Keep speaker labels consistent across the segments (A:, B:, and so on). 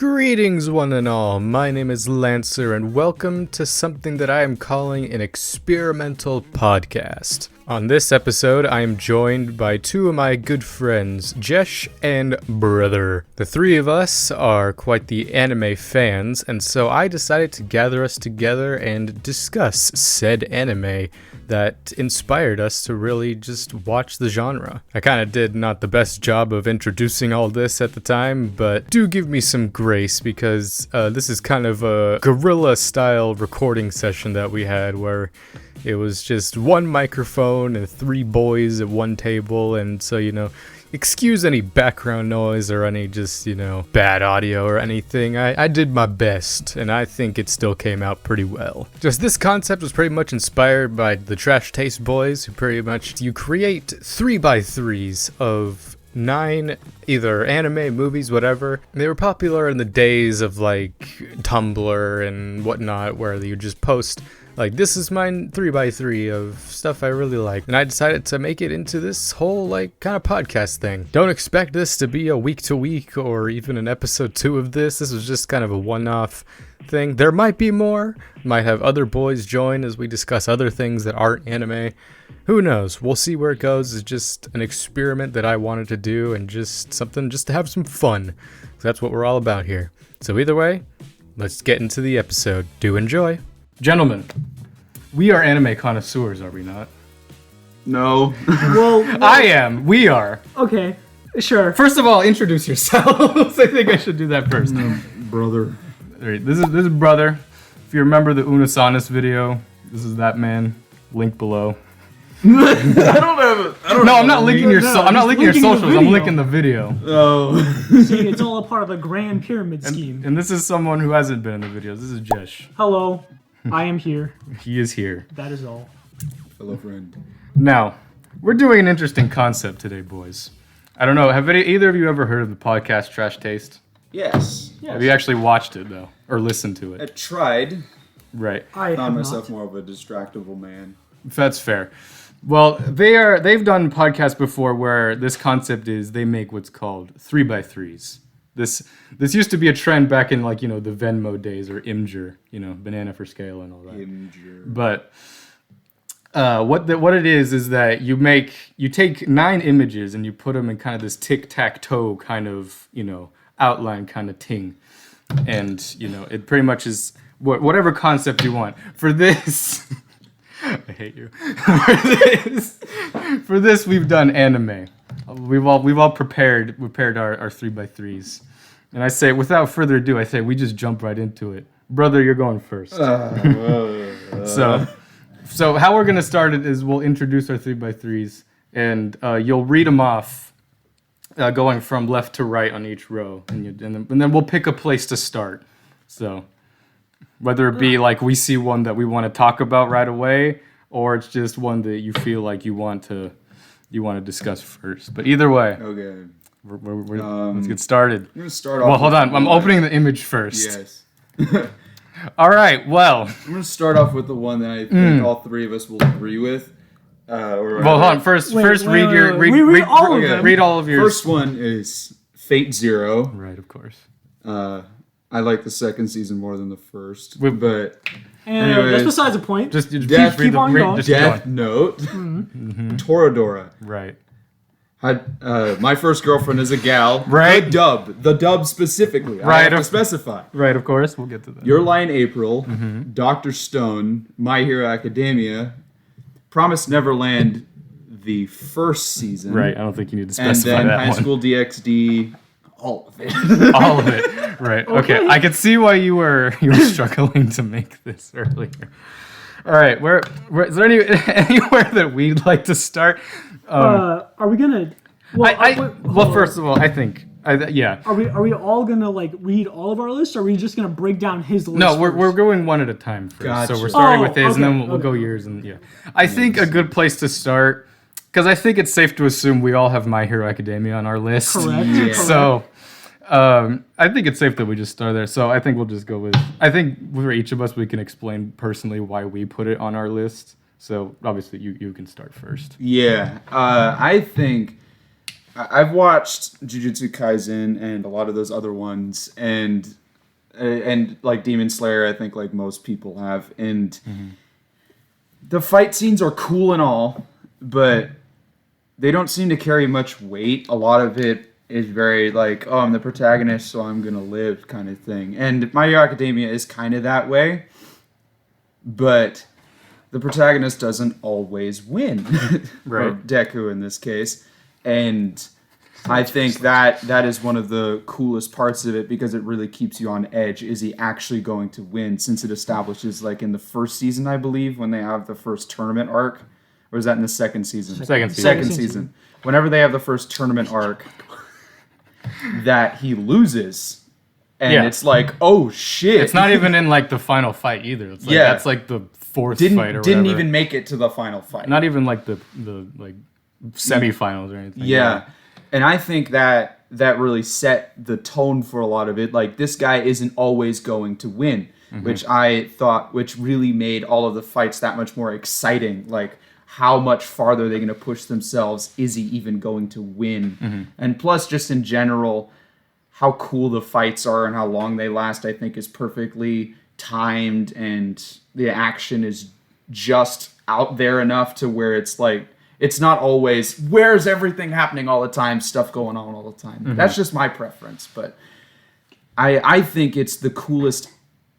A: Greetings, one and all. My name is Lancer, and welcome to something that I am calling an experimental podcast. On this episode, I am joined by two of my good friends, Jesh and Brother. The three of us are quite the anime fans, and so I decided to gather us together and discuss said anime that inspired us to really just watch the genre. I kind of did not the best job of introducing all this at the time, but do give me some grace because this is kind of a guerrilla style recording session that we had where it was just one microphone and three boys at one table, and so, excuse any background noise or any just, bad audio or anything. I did my best, and I think it still came out pretty well. Just this concept was pretty much inspired by the Trash Taste Boys, who pretty much, you create 3x3's of 9 either anime, movies, whatever. They were popular in the days of like Tumblr and whatnot, where you just post like, this is my 3x3 of stuff I really like. And I decided to make it into this whole like kind of podcast thing. Don't expect this to be a week to week or even an episode 2 of this. This was just kind of a one-off thing. There might be more. Might have other boys join as we discuss other things that aren't anime. Who knows? We'll see where it goes. It's just an experiment that I wanted to do and just something just to have some fun. So that's what we're all about here. So either way, let's get into the episode. Do enjoy. Gentlemen, we are anime connoisseurs, are we not?
B: No.
C: Well,
A: I am. We are.
C: okay, sure.
A: First of all, introduce yourselves. I think I should do that first.
B: Brother.
A: All right, this is Brother. If you remember the Unasanis video, this is that man. Link below. I'm not linking your socials. I'm linking the video.
B: Oh.
C: See, it's all a part of a grand pyramid scheme.
A: And this is someone who hasn't been in the videos. This is Jesh.
C: Hello, I am here.
A: He is here.
C: That is all.
B: Hello, friend.
A: Now, we're doing an interesting concept today, boys. I don't know. Have either of you ever heard of the podcast Trash Taste?
B: Yes.
A: Have you actually watched it, though? Or listened to
B: I
A: it?
B: tried.
A: Right.
C: I
B: Found
C: have
B: myself
C: not.
B: more of a distractible man.
A: That's fair. Well, they've done podcasts before where this concept is they make what's called 3x3's. This used to be a trend back in the Venmo days or Imgur, banana for scale and all that.
B: Imgur.
A: But what it is that you take 9 images and you put them in kind of this tic-tac-toe kind of, outline kind of thing. And, it pretty much is whatever concept you want. For this, I hate you. For this, we've done anime. We've all prepared our 3x3's. And I say, without further ado, we just jump right into it. Brother, you're going first. So how we're gonna start it is we'll introduce our 3x3's, and you'll read them off, going from left to right on each row, and then we'll pick a place to start. So whether it be like we see one that we want to talk about right away, or it's just one that you feel like you want to discuss first. But either way,
B: Okay.
A: let's get started.
B: I'm gonna start off.
A: Well, hold
B: with
A: on. I'm
B: one.
A: opening the image first.
B: Yes.
A: All right. Well,
B: I'm gonna start off with the one that I think all three of us will agree with.
A: hold on. First,
C: Wait,
A: read
C: all of them.
A: Read all of yours.
B: First one is Fate Zero.
A: Right, of course.
B: I like the second season more than the first.
A: Wait.
B: But
C: And
B: Anyways.
C: that's besides the point.
A: Just
B: Death-
A: please read
C: keep on going.
A: just keep
B: Death
A: going.
B: Note, Toradora.
A: Right.
B: My first girlfriend is a gal.
A: Right.
B: The dub specifically.
A: Right.
B: I have to specify.
A: Right, of course. We'll get to that.
B: Your Lie in April, Dr. Stone, My Hero Academia, Promised Neverland, the first season.
A: Right. I don't think you need to
B: And
A: specify
B: then
A: that
B: High
A: one.
B: School DxD, all of it.
A: All of it. Right. Okay. I could see why you were struggling to make this earlier. All right. Where is there anywhere that we'd like to start?
C: Are we gonna? Well,
A: First of all, I think yeah.
C: Are we all gonna like read all of our lists? Or are we just gonna break down his list?
A: No, we're
C: first?
A: going one at a time first.
B: Gotcha.
A: So we're starting
C: Oh,
A: with his, and
C: okay,
A: then we'll go
C: okay.
A: yours, and yeah. I think a good place to start, because I think it's safe to assume we all have My Hero Academia on our list.
C: Correct.
B: Yeah.
C: Correct.
A: So, I think it's safe that we just start there. So I think we'll just go with. I think for each of us, we can explain personally why we put it on our list. So obviously, you can start first.
B: Yeah. I think I've watched Jujutsu Kaisen and a lot of those other ones, and like Demon Slayer, I think like most people have, and the fight scenes are cool and all, but they don't seem to carry much weight. A lot of it is very like, oh, I'm the protagonist, so I'm gonna live kind of thing. And My Hero Academia is kind of that way, but the protagonist doesn't always win.
A: Right.
B: Or Deku in this case. And I think that is one of the coolest parts of it, because it really keeps you on edge. Is he actually going to win? Since it establishes, like in the first season, I believe, when they have the first tournament arc, or is that in the second season?
A: Second
B: Season. Whenever they have the first tournament arc, that he loses, and it's like, oh shit!
A: It's not even in like the final fight either. It's like, that's like the fourth fight or whatever.
B: Didn't even make it to the final fight.
A: Not even like the like semifinals or anything.
B: Yeah. And I think that really set the tone for a lot of it. Like, this guy isn't always going to win, which really made all of the fights that much more exciting. Like, how much farther are they going to push themselves? Is he even going to win? And plus, just in general, how cool the fights are and how long they last, I think, is perfectly timed, and the action is just out there enough to where it's like, it's not always, where's everything happening all the time, stuff going on all the time. That's just my preference, but I think it's the coolest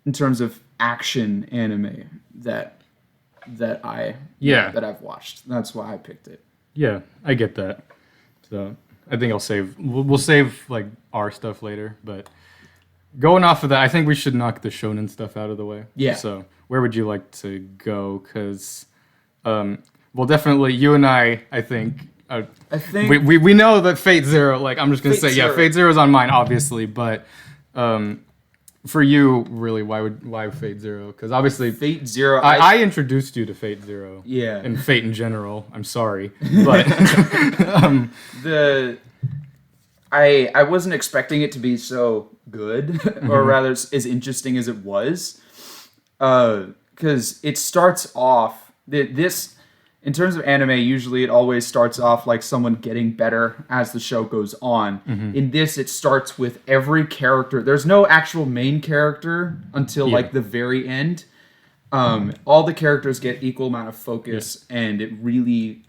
B: in terms of action anime that I've watched. That's why I picked it.
A: Yeah, I get that. So I think we'll save like our stuff later, but going off of that, I think we should knock the shonen stuff out of the way.
B: Yeah.
A: So where would you like to go? Because well, definitely you and I think we know that Fate Zero, like, I'm just gonna say, Fate Zero is on mine, obviously, but for you, really, why Fate Zero? Because obviously
B: Fate Zero,
A: I introduced you to Fate Zero, and Fate in general. I'm sorry, but
B: I wasn't expecting it to be so good, or rather as interesting as it was, because it starts off this. In terms of anime, usually it always starts off like someone getting better as the show goes on. In this, it starts with every character. There's no actual main character until like the very end. All the characters get equal amount of focus, and it really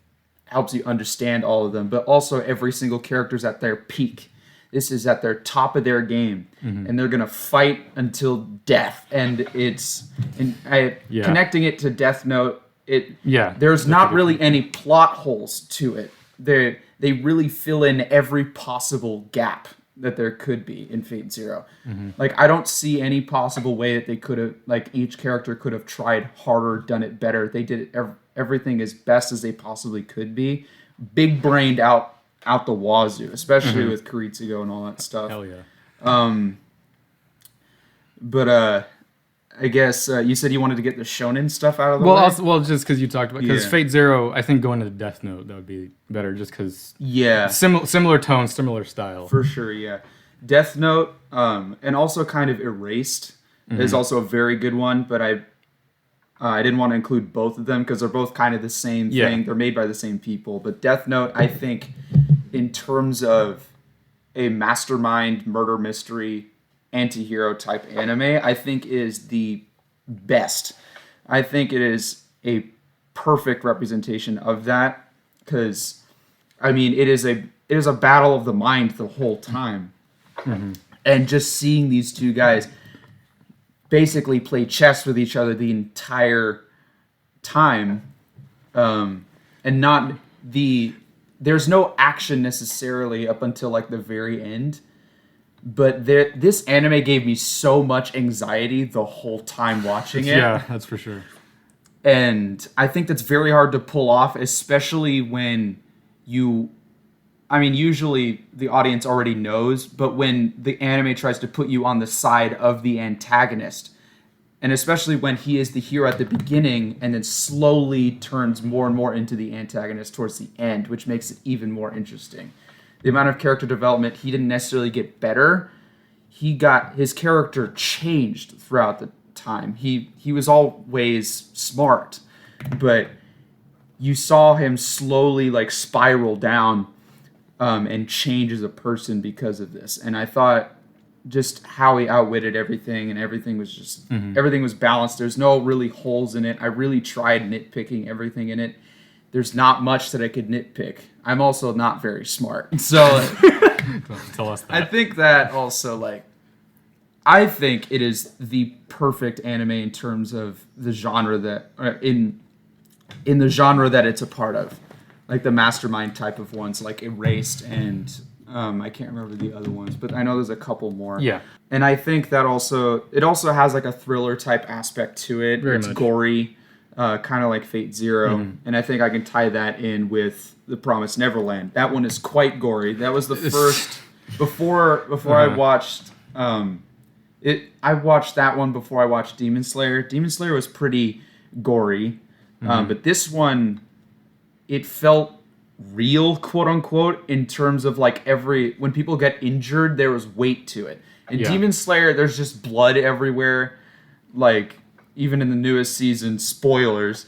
B: helps you understand all of them. But also, every single character's at their peak. This is at their top of their game, and they're gonna fight until death. And connecting it to Death Note. There's not really any plot holes to it. They really fill in every possible gap that there could be in Fate Zero. Like, I don't see any possible way that they could have, like, each character could have tried harder, done it better. They did everything as best as they possibly could be. Big brained out the wazoo, especially with Kiritsugo and all that stuff.
A: Hell yeah.
B: But I guess you said you wanted to get the shonen stuff out of the way.
A: Well, just because you talked about, because Fate Zero, I think going to the Death Note, that would be better, just because similar tone, similar style.
B: For sure, yeah. Death Note, and also kind of Erased is also a very good one, but I didn't want to include both of them because they're both kind of the same thing. They're made by the same people, but Death Note, I think, in terms of a mastermind murder mystery anti-hero type anime, I think is the best. I think it is a perfect representation of that, because I mean, it is a battle of the mind the whole time. And just seeing these two guys basically play chess with each other the entire time, and there's no action necessarily up until like the very end. But this anime gave me so much anxiety the whole time watching it.
A: Yeah, that's for sure.
B: And I think that's very hard to pull off, especially when usually the audience already knows, but when the anime tries to put you on the side of the antagonist, and especially when he is the hero at the beginning and then slowly turns more and more into the antagonist towards the end, which makes it even more interesting. The amount of character development, he didn't necessarily get better. His character changed throughout the time. He was always smart, but you saw him slowly like spiral down and change as a person because of this. And I thought just how he outwitted everything, and everything was just everything was balanced. There's no really holes in it. I really tried nitpicking everything in it. There's not much that I could nitpick. I'm also not very smart, so
A: Tell us that.
B: I think that also I think it is the perfect anime in terms of the genre that in the genre that it's a part of, like the mastermind type of ones, like Erased and I can't remember the other ones, but I know there's a couple more.
A: Yeah.
B: And I think that it also has like a thriller type aspect to it.
A: Very
B: it's
A: much.
B: gory, kind of like Fate Zero, and I think I can tie that in with the Promised Neverland. That one is quite gory. That was the first before I watched I watched that one before I watched Demon Slayer. Demon Slayer was pretty gory, but this one, it felt real, quote unquote, in terms of like when people get injured, there was weight to it. In Demon Slayer, there's just blood everywhere. Like, even in the newest season, spoilers,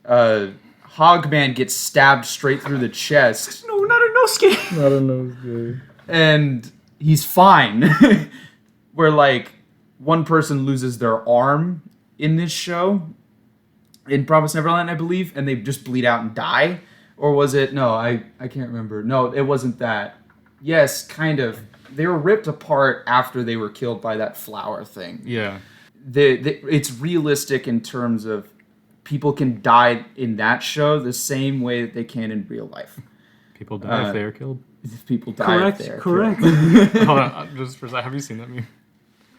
B: Hogman gets stabbed straight through the chest.
C: No, not a Nosuke.
A: I don't know.
B: And he's fine. Where like one person loses their arm in this show, in Promised Neverland, I believe, and they just bleed out and die. Or was it? No, I can't remember. No, it wasn't that. Yes, kind of. They were ripped apart after they were killed by that flower thing.
A: Yeah.
B: It's realistic in terms of people can die in that show the same way that they can in real life.
A: People die if they are killed.
B: If people die if they are
C: Correct.
B: killed.
A: Hold on, just for a second. Have you seen that meme?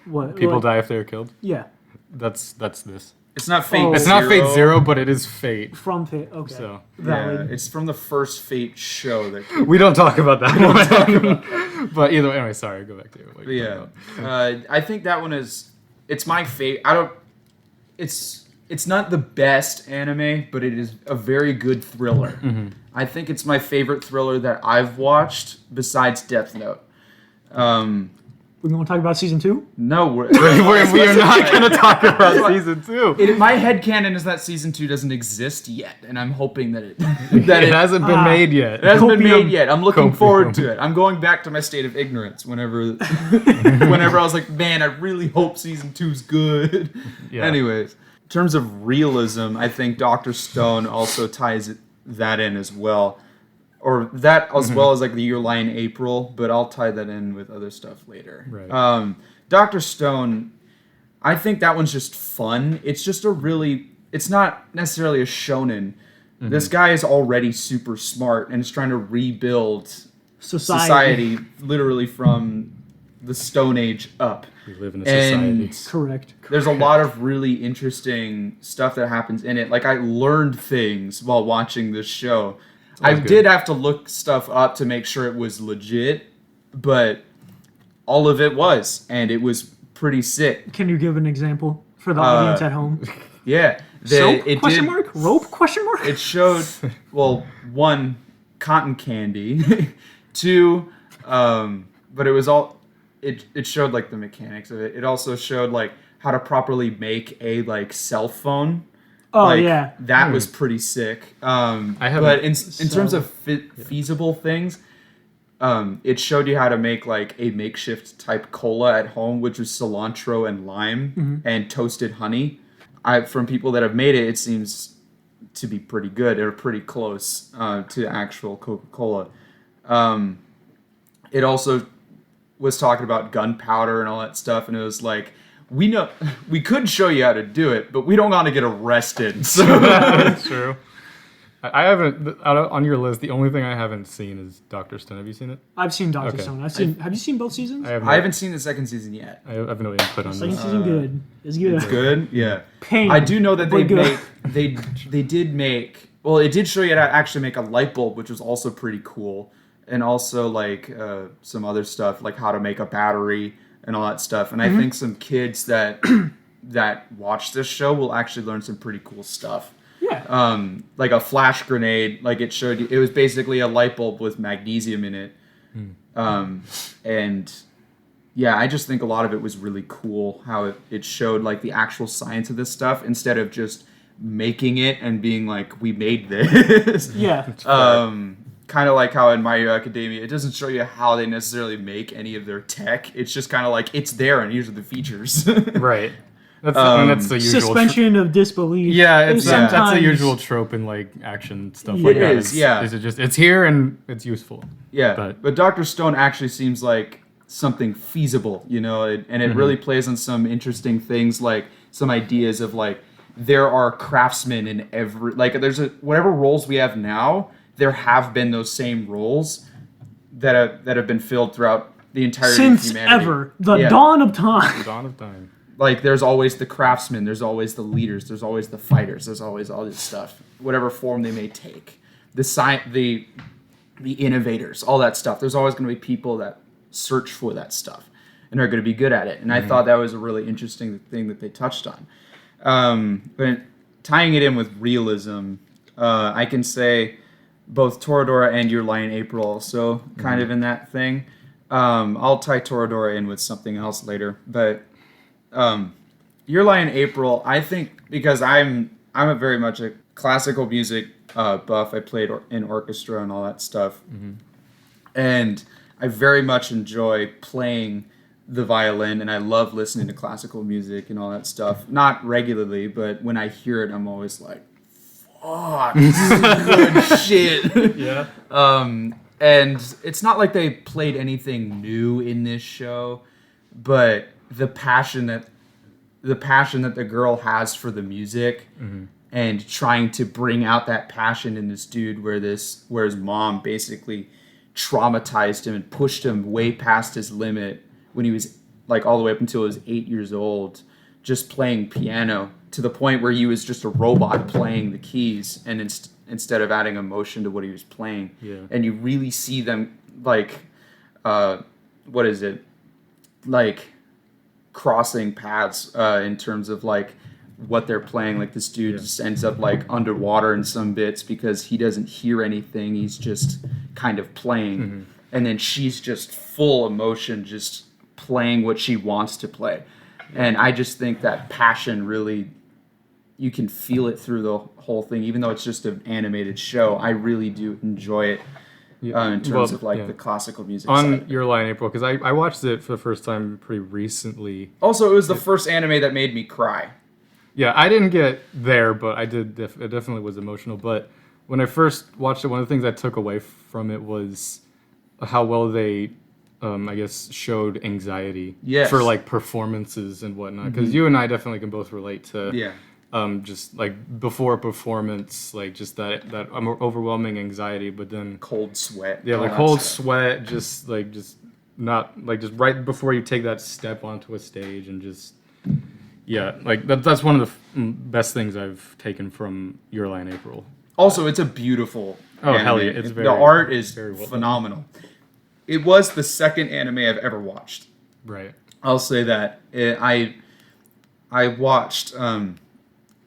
C: What?
A: People
C: Like,
A: die if they are killed.
C: Yeah.
A: That's this.
B: It's not Fate
C: Oh.
A: It's
B: Zero.
A: not Fate Zero, but it is Fate.
C: From Fate. Okay.
A: So
B: Yeah,
C: Valid.
B: it's from the first Fate show. That
A: we don't talk about that one. But either way, anyway, sorry. Go back to what you're
B: yeah,
A: talking about.
B: I think that one is. It's my favorite. It's not the best anime, but it is a very good thriller. I think it's my favorite thriller that I've watched besides Death Note.
C: We're going to talk about season 2?
B: No,
A: We are not going to talk about season 2.
B: my headcanon is that season 2 doesn't exist yet, and I'm hoping that it
A: It hasn't been made yet.
B: It hasn't been
C: Copium.
B: made yet. I'm looking
A: Copium.
B: forward to it. I'm going back to my state of ignorance whenever I was like, man, I really hope season 2's good.
A: Yeah.
B: Anyways, in terms of realism, I think Dr. Stone also ties that in as well. Or that as well as like the Your Lie in April, but I'll tie that in with other stuff later.
A: Right.
B: Dr. Stone, I think that one's just fun. It's just it's not necessarily a shonen. This guy is already super smart and is trying to rebuild society literally from the Stone Age up.
A: We live in a society.
B: And
C: Correct.
B: there's a lot of really interesting stuff that happens in it. Like, I learned things while watching this show. I
A: good.
B: did have to look stuff up to make sure it was legit, but all of it was, and it was pretty sick.
C: Can you give an example for the audience at home?
B: Yeah.
C: Soap?
B: It
C: Question
B: did-
C: mark? Rope? Question mark?
B: It showed, well, one, cotton candy, two, but it was all, it showed like the mechanics of it. It also showed like how to properly make a like cell phone.
C: Oh,
B: Like,
C: yeah.
B: that was pretty sick.
A: haven't-
B: But in terms of feasible things, it showed you how to make like a makeshift type cola at home, which was cilantro and lime and toasted honey. From people that have made it, it seems to be pretty good or pretty close to actual Coca-Cola. It also was talking about gunpowder and all that stuff, and it was like, we could show you how to do it, but we don't want to get arrested. So
A: That's true. I haven't, on your list, the only thing I haven't seen is Dr. Stone. Have you seen it?
C: I've seen Dr.
A: Okay.
C: Stone. Have you seen both seasons?
A: I have
B: I haven't seen the second season yet.
A: I have no input on
C: Second
A: this.
C: season good. It's good.
B: It's good, yeah.
C: Pain.
B: I do know that
C: but good.
B: they did make. Well, it did show you how to actually make a light bulb, which was also pretty cool, and also like some other stuff like how to make a battery and all that stuff. And I think some kids that watch this show will actually learn some pretty cool stuff.
C: Yeah.
B: Like a flash grenade, like it showed you, it was basically a light bulb with magnesium in it. And yeah, I just think a lot of it was really cool how it showed like the actual science of this stuff instead of just making it and being like, we made this.
C: Yeah.
B: kind of like how in My Hero Academia, it doesn't show you how they necessarily make any of their tech. It's just kind of like, it's there and here's the features.
A: Right. That's the usual
C: suspension of disbelief.
A: Yeah, that's the usual trope in like action stuff like that. It's here and it's useful.
B: Yeah, but Dr. Stone actually seems like something feasible, you know, and it really plays on some interesting things, like some ideas of like there are craftsmen in every, like whatever roles we have now, there have been those same roles that have been filled throughout the entirety of humanity.
C: Ever. The dawn of time.
A: The dawn of time.
B: Like, there's always the craftsmen, there's always the leaders, there's always the fighters, there's always all this stuff, whatever form they may take. The innovators, all that stuff. There's always going to be people that search for that stuff and are going to be good at it. And I thought that was a really interesting thing that they touched on. But tying it in with realism, I can say both Toradora and Your Lie in April also kind of in that thing. I'll tie Toradora in with something else later, but Your Lie in April, I think, because I'm a very much a classical music buff. I played in orchestra and all that stuff, and I very much enjoy playing the violin, and I love listening to classical music and all that stuff. Not regularly, but when I hear it, I'm always like, "Fuck, this is good shit." Yeah. And it's not like they played anything new in this show, but the passion that the girl has for the music and trying to bring out that passion in this dude where his mom basically traumatized him and pushed him way past his limit when he was like all the way up until he was 8 years old, just playing piano to the point where he was just a robot playing the keys and instead of adding emotion to what he was playing. Yeah. And you really see them like crossing paths in terms of like what they're playing. Like this dude just ends up like underwater in some bits because he doesn't hear anything, he's just kind of playing, and then she's just full emotion, just playing what she wants to play. And I just think that passion really, you can feel it through the whole thing, even though it's just an animated show. I really do enjoy it. In terms of the classical music
A: on Your Lie in April, because I watched it for the first time pretty recently.
B: Also, it was the first anime that made me cry.
A: Yeah, I didn't get there, but I did. It definitely was emotional. But when I first watched it, one of the things I took away from it was how well they, I guess, showed anxiety for like performances and whatnot. Because you and I definitely can both relate to. Just like before a performance, like just that overwhelming anxiety, but then
B: cold sweat.
A: Yeah, like cold sweat, just not like just right before you take that step onto a stage, and just like that's one of the best things I've taken from Your Lie in April.
B: Also, it's a beautiful.
A: Anime. Hell yeah! It's
B: the art is phenomenal. It was the second anime I've ever watched.
A: Right.
B: I'll say that I watched.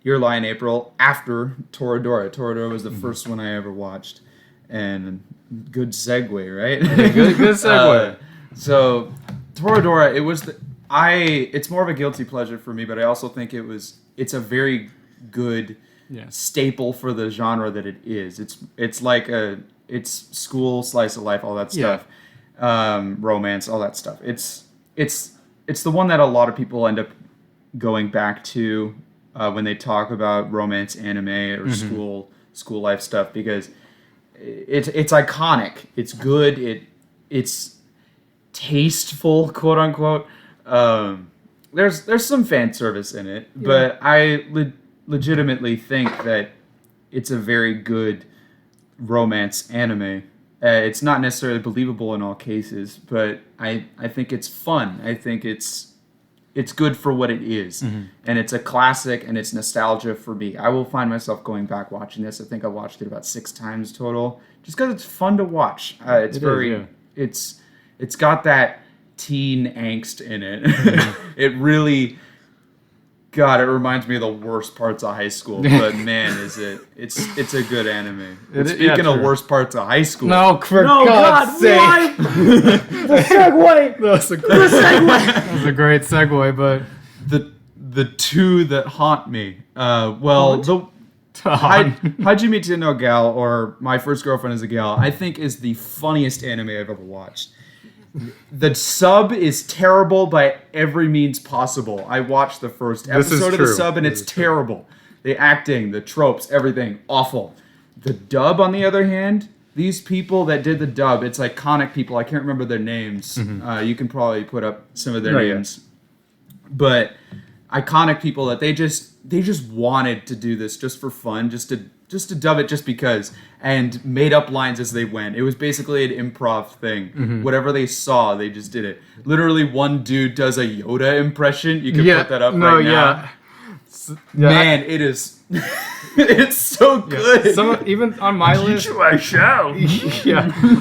B: Your Lie in April after Toradora. Toradora was the first one I ever watched, and good segue, right?
A: good segue.
B: So Toradora, it's more of a guilty pleasure for me, but I also think it's a very good staple for the genre that it is. It's like it's school, slice of life, all that stuff, romance, all that stuff. It's the one that a lot of people end up going back to. When they talk about romance anime or school life stuff, because it's iconic, it's good, it's tasteful, quote unquote. There's some fan service in it, but I legitimately think that it's a very good romance anime. It's not necessarily believable in all cases, but I think it's fun. I think it's good for what it is, and it's a classic, and it's nostalgia for me. I will find myself going back watching this. I think I watched it about 6 times total, just because it's fun to watch. It's got that teen angst in it. It really, God, it reminds me of the worst parts of high school. But man, it's a good anime. Speaking of worst parts of high school,
A: God's sake.
C: Why? The segue.
A: That was a great segue, but
B: the two that haunt me. The Hajime to no Gal, or My First Girlfriend is a Gal, I think is the funniest anime I've ever watched. The sub is terrible by every means possible. I watched the first episode of the sub and it's terrible. The acting, the tropes, everything, awful. The dub, on the other hand, these people that did the dub, it's iconic people. I can't remember their names. You can probably put up some of their names. But iconic people that they just wanted to do this just for fun, just to dub it just because, and made up lines as they went. It was basically an improv thing. Whatever they saw, they just did it. Literally, one dude does a Yoda impression. You can put that up right now. Man, it is. It's so good.
A: Even on my list,
B: I shall.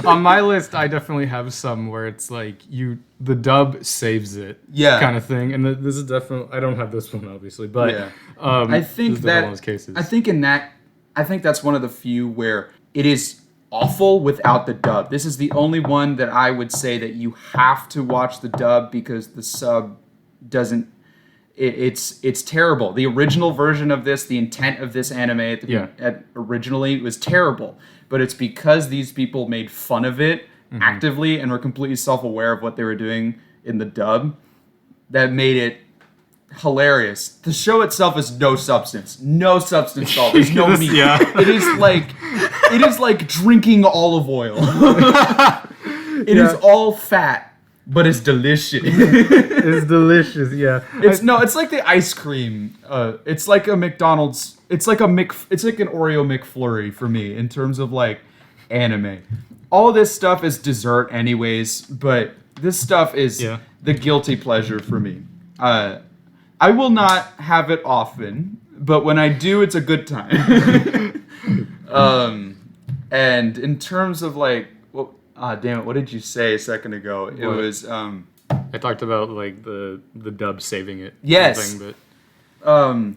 A: On my list, I definitely have some where it's like the dub saves it, kind of thing. And this is definitely. I don't have this one obviously, but
B: I think that
A: one of those cases.
B: I think that's one of the few where it is awful without the dub. This is the only one that I would say that you have to watch the dub because the sub doesn't. It's terrible. The original version of this, the intent of this anime originally was terrible, but it's because these people made fun of it actively and were completely self-aware of what they were doing in the dub that made it hilarious. The show itself is no substance at all. There's no meat. It is like drinking olive oil. It is all fat. But it's delicious.
A: It's delicious, yeah.
B: It's like the ice cream. It's like a McDonald's. It's like an Oreo McFlurry for me in terms of like anime. All this stuff is dessert anyways, but this stuff is the guilty pleasure for me. I will not have it often, but when I do, it's a good time. And in terms of like, damn it! What did you say a second ago? It was.
A: I talked about like the dub saving it.
B: Yes. The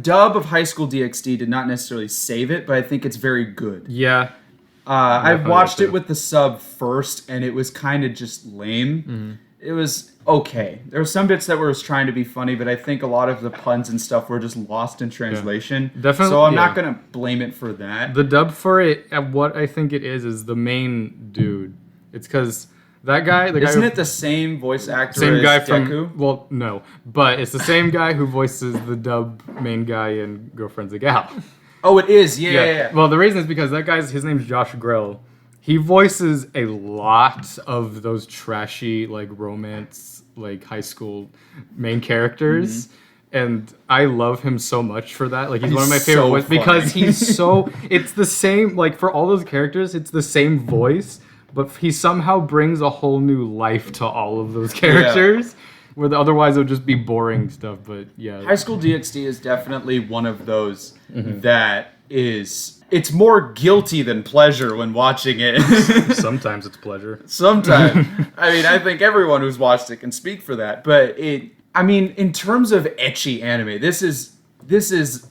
B: dub of High School DxD did not necessarily save it, but I think it's very good.
A: Yeah.
B: I watched it with the sub first, and it was kind of just lame. It was okay. There were some bits that were trying to be funny, but I think a lot of the puns and stuff were just lost in translation.
A: Definitely.
B: So I'm not going to blame it for that.
A: The dub for it, what I think it is the main dude. It's because that guy...
B: Isn't it the same voice actor
A: same
B: as
A: guy
B: Deku?
A: Well, no. But it's the same guy who voices the dub main guy in Girlfriend's a Gal.
B: Oh, it is? Yeah.
A: Well, the reason is because that his name's Josh Grell. He voices a lot of those trashy, like, romance, like, high school main characters. And I love him so much for that. Like, he's one of my favorite voices because he's so... It's the same, like, for all those characters, it's the same voice, but he somehow brings a whole new life to all of those characters. Where otherwise it would just be boring stuff, but yeah.
B: High School DxD is definitely one of those that is... It's more guilty than pleasure when watching it.
A: Sometimes it's pleasure.
B: Sometimes. I mean, I think everyone who's watched it can speak for that. But in terms of ecchi anime, this is as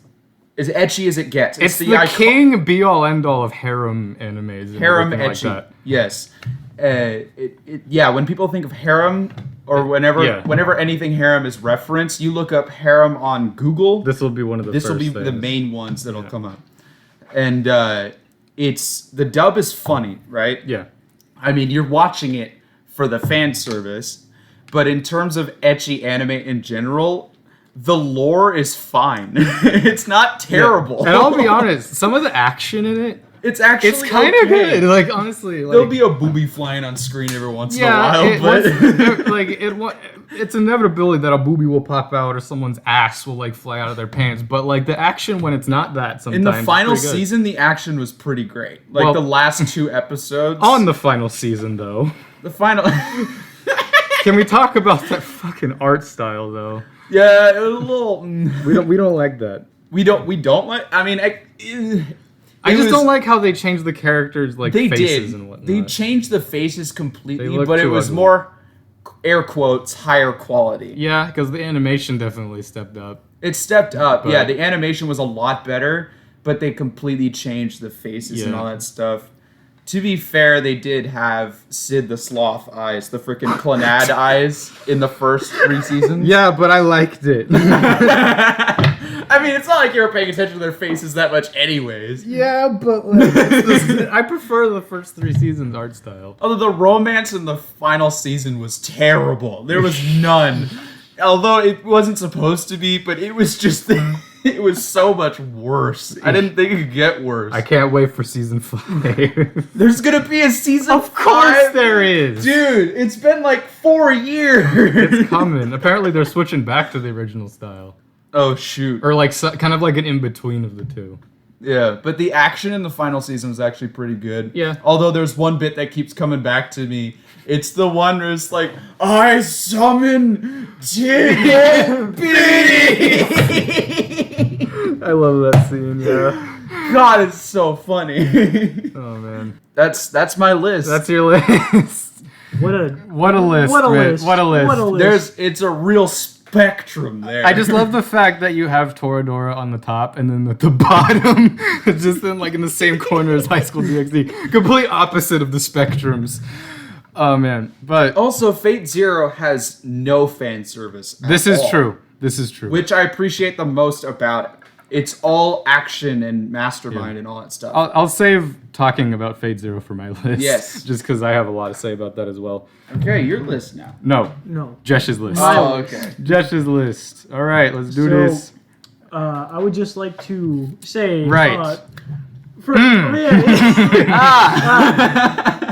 B: ecchi as it gets.
A: It's the king be-all end-all of harem animes.
B: Harem ecchi. Like that. Yes. When people think of harem, or whenever anything harem is referenced, you look up harem on Google.
A: This will be one of the
B: This will be the main ones that'll come up. And the dub is funny, right?
A: Yeah.
B: I mean, you're watching it for the fan service, but in terms of ecchi anime in general, the lore is fine. It's not terrible.
A: And I'll be honest, some of the action in it,
B: it's kind
A: of good. Like, honestly,
B: there'll be a booby flying on screen every once in a while, but
A: it's inevitability that a booby will pop out or someone's ass will like fly out of their pants. But like the action when it's not that, sometimes
B: in the final season, the action was pretty great. Like the last 2 episodes.
A: On the final season, though.
B: The final.
A: Can we talk about that fucking art style though?
B: Yeah, it was a little.
A: We don't like that.
B: We don't like. I mean,
A: I just don't like how they changed the characters' like faces and whatnot.
B: They changed the faces completely, but it was more, air quotes, higher quality.
A: Yeah, because the animation definitely stepped up.
B: It stepped up. Yeah, the animation was a lot better, but they completely changed the faces and all that stuff. To be fair, they did have Sid the Sloth eyes, the freaking Clannad eyes in the first 3 seasons.
A: Yeah, but I liked it.
B: I mean, it's not like you were paying attention to their faces that much anyways.
A: Yeah, but like, I prefer the first 3 seasons art style.
B: Although the romance in the final season was terrible. There was none. Although it wasn't supposed to be, but it was just... It was so much worse. I didn't think it could get worse.
A: I can't wait for season 5.
B: There's gonna be a season 5?
A: Of course there is!
B: Dude, it's been like 4 years.
A: It's coming. Apparently they're switching back to the original style.
B: Oh, shoot.
A: Or like kind of like an in-between of the two.
B: Yeah, but the action in the final season was actually pretty good.
A: Yeah.
B: Although there's one bit that keeps coming back to me. It's the one where it's like, I summon Dignity!
A: I love that scene, yeah.
B: God, it's so funny.
A: Oh, man.
B: That's my list.
A: That's your list.
C: What a
A: list.
C: What a
A: Rich.
C: list.
A: What a list.
C: What a list.
B: It's a real spectrum there.
A: I just love the fact that you have Toradora on the top and then at the bottom, it's just in like in the same corner as High School DxD. Complete opposite of the spectrums. Oh man, but
B: also Fate Zero has no fan service.
A: This is true. This is true.
B: Which I appreciate the most about it. It's all action and mastermind and all that stuff.
A: I'll save talking about Fate Zero for my list.
B: Yes.
A: Just because I have a lot to say about that as well.
B: Okay, your list now.
A: No, Jesh's list.
B: Oh, okay.
A: Jesh's list. All right, let's do
C: So,
A: this.
C: I would just like to say,
A: Right.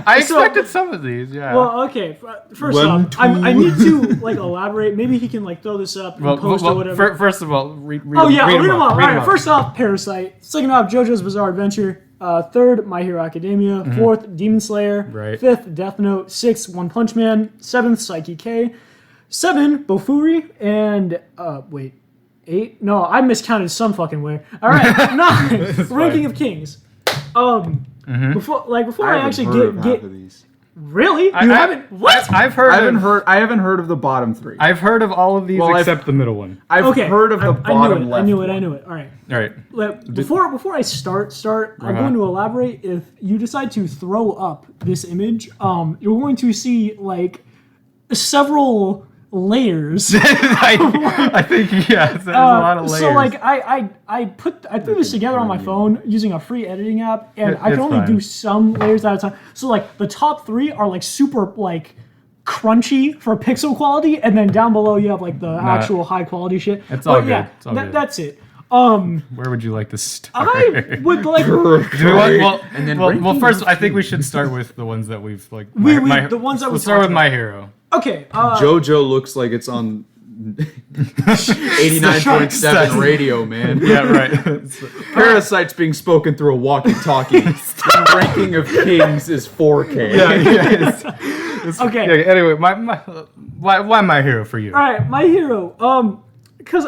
A: I expected some of these, yeah.
C: Well, okay. First off, I need to like elaborate. Maybe he can like throw this up and post or whatever.
A: First of all, read
C: read them
A: them
C: all. All right. First off, Parasyte. Second off, Jojo's Bizarre Adventure. Third, My Hero Academia. Fourth, Demon Slayer.
A: Right.
C: Fifth, Death Note. Sixth, One Punch Man. Seventh, Saiki K. 7, Bofuri. And 8. No, I miscounted some fucking way. All right. 9, Ranking of Kings. Before I actually get
B: these.
C: Really? You haven't? What?
B: I haven't heard of the bottom 3.
A: I've heard of all of these except the middle one.
B: I've heard of the bottom left.
C: I knew it. All right.
A: All right.
C: Before I start, I'm going to elaborate. If you decide to throw up this image, you're going to see like several layers.
A: I think there's a lot of layers.
C: So like I threw this together on my phone using a free editing app, and I can only do some layers at a time. So like the top 3 are like super like crunchy for pixel quality, and then down below you have like the actual high quality shit.
A: It's all good.
C: Yeah,
A: it's all good.
C: That's it.
A: Where would you like to start?
C: I would like.
A: First, I think we should start with the ones that we've like.
C: The ones that we
A: Let's start with My Hero.
C: Okay.
B: Jojo looks like it's on 89.7 radio, man.
A: Yeah, right.
B: Parasyte's being spoken through a walkie-talkie. The Ranking of Kings is 4K.
A: Yeah.
C: Okay.
A: Yeah, anyway, why My Hero for you?
C: All right, My Hero. Because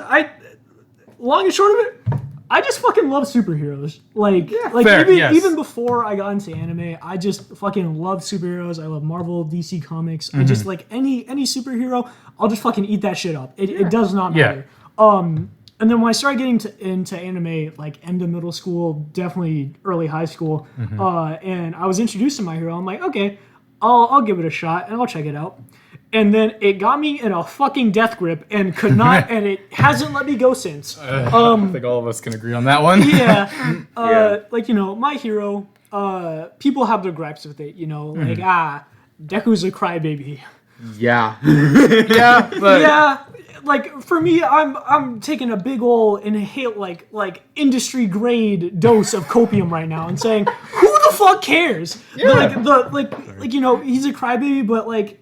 C: long and short of it, I just fucking love superheroes. Even before I got into anime, I just fucking love superheroes. I love Marvel, DC Comics. I just like any superhero, I'll just fucking eat that shit up. It does not matter. And then when I started getting into anime, like end of middle school, definitely early high school, and I was introduced to My Hero, I'm like, okay, I'll give it a shot and I'll check it out. And then it got me in a fucking death grip and could not, and it hasn't let me go since.
A: I think all of us can agree on that one.
C: Like, My Hero, people have their gripes with it, like, Deku's a crybaby.
B: Yeah.
C: Like, for me, I'm taking a big ol' inhale, like industry grade dose of copium right now and saying, who the fuck cares? Yeah. He's a crybaby, but like,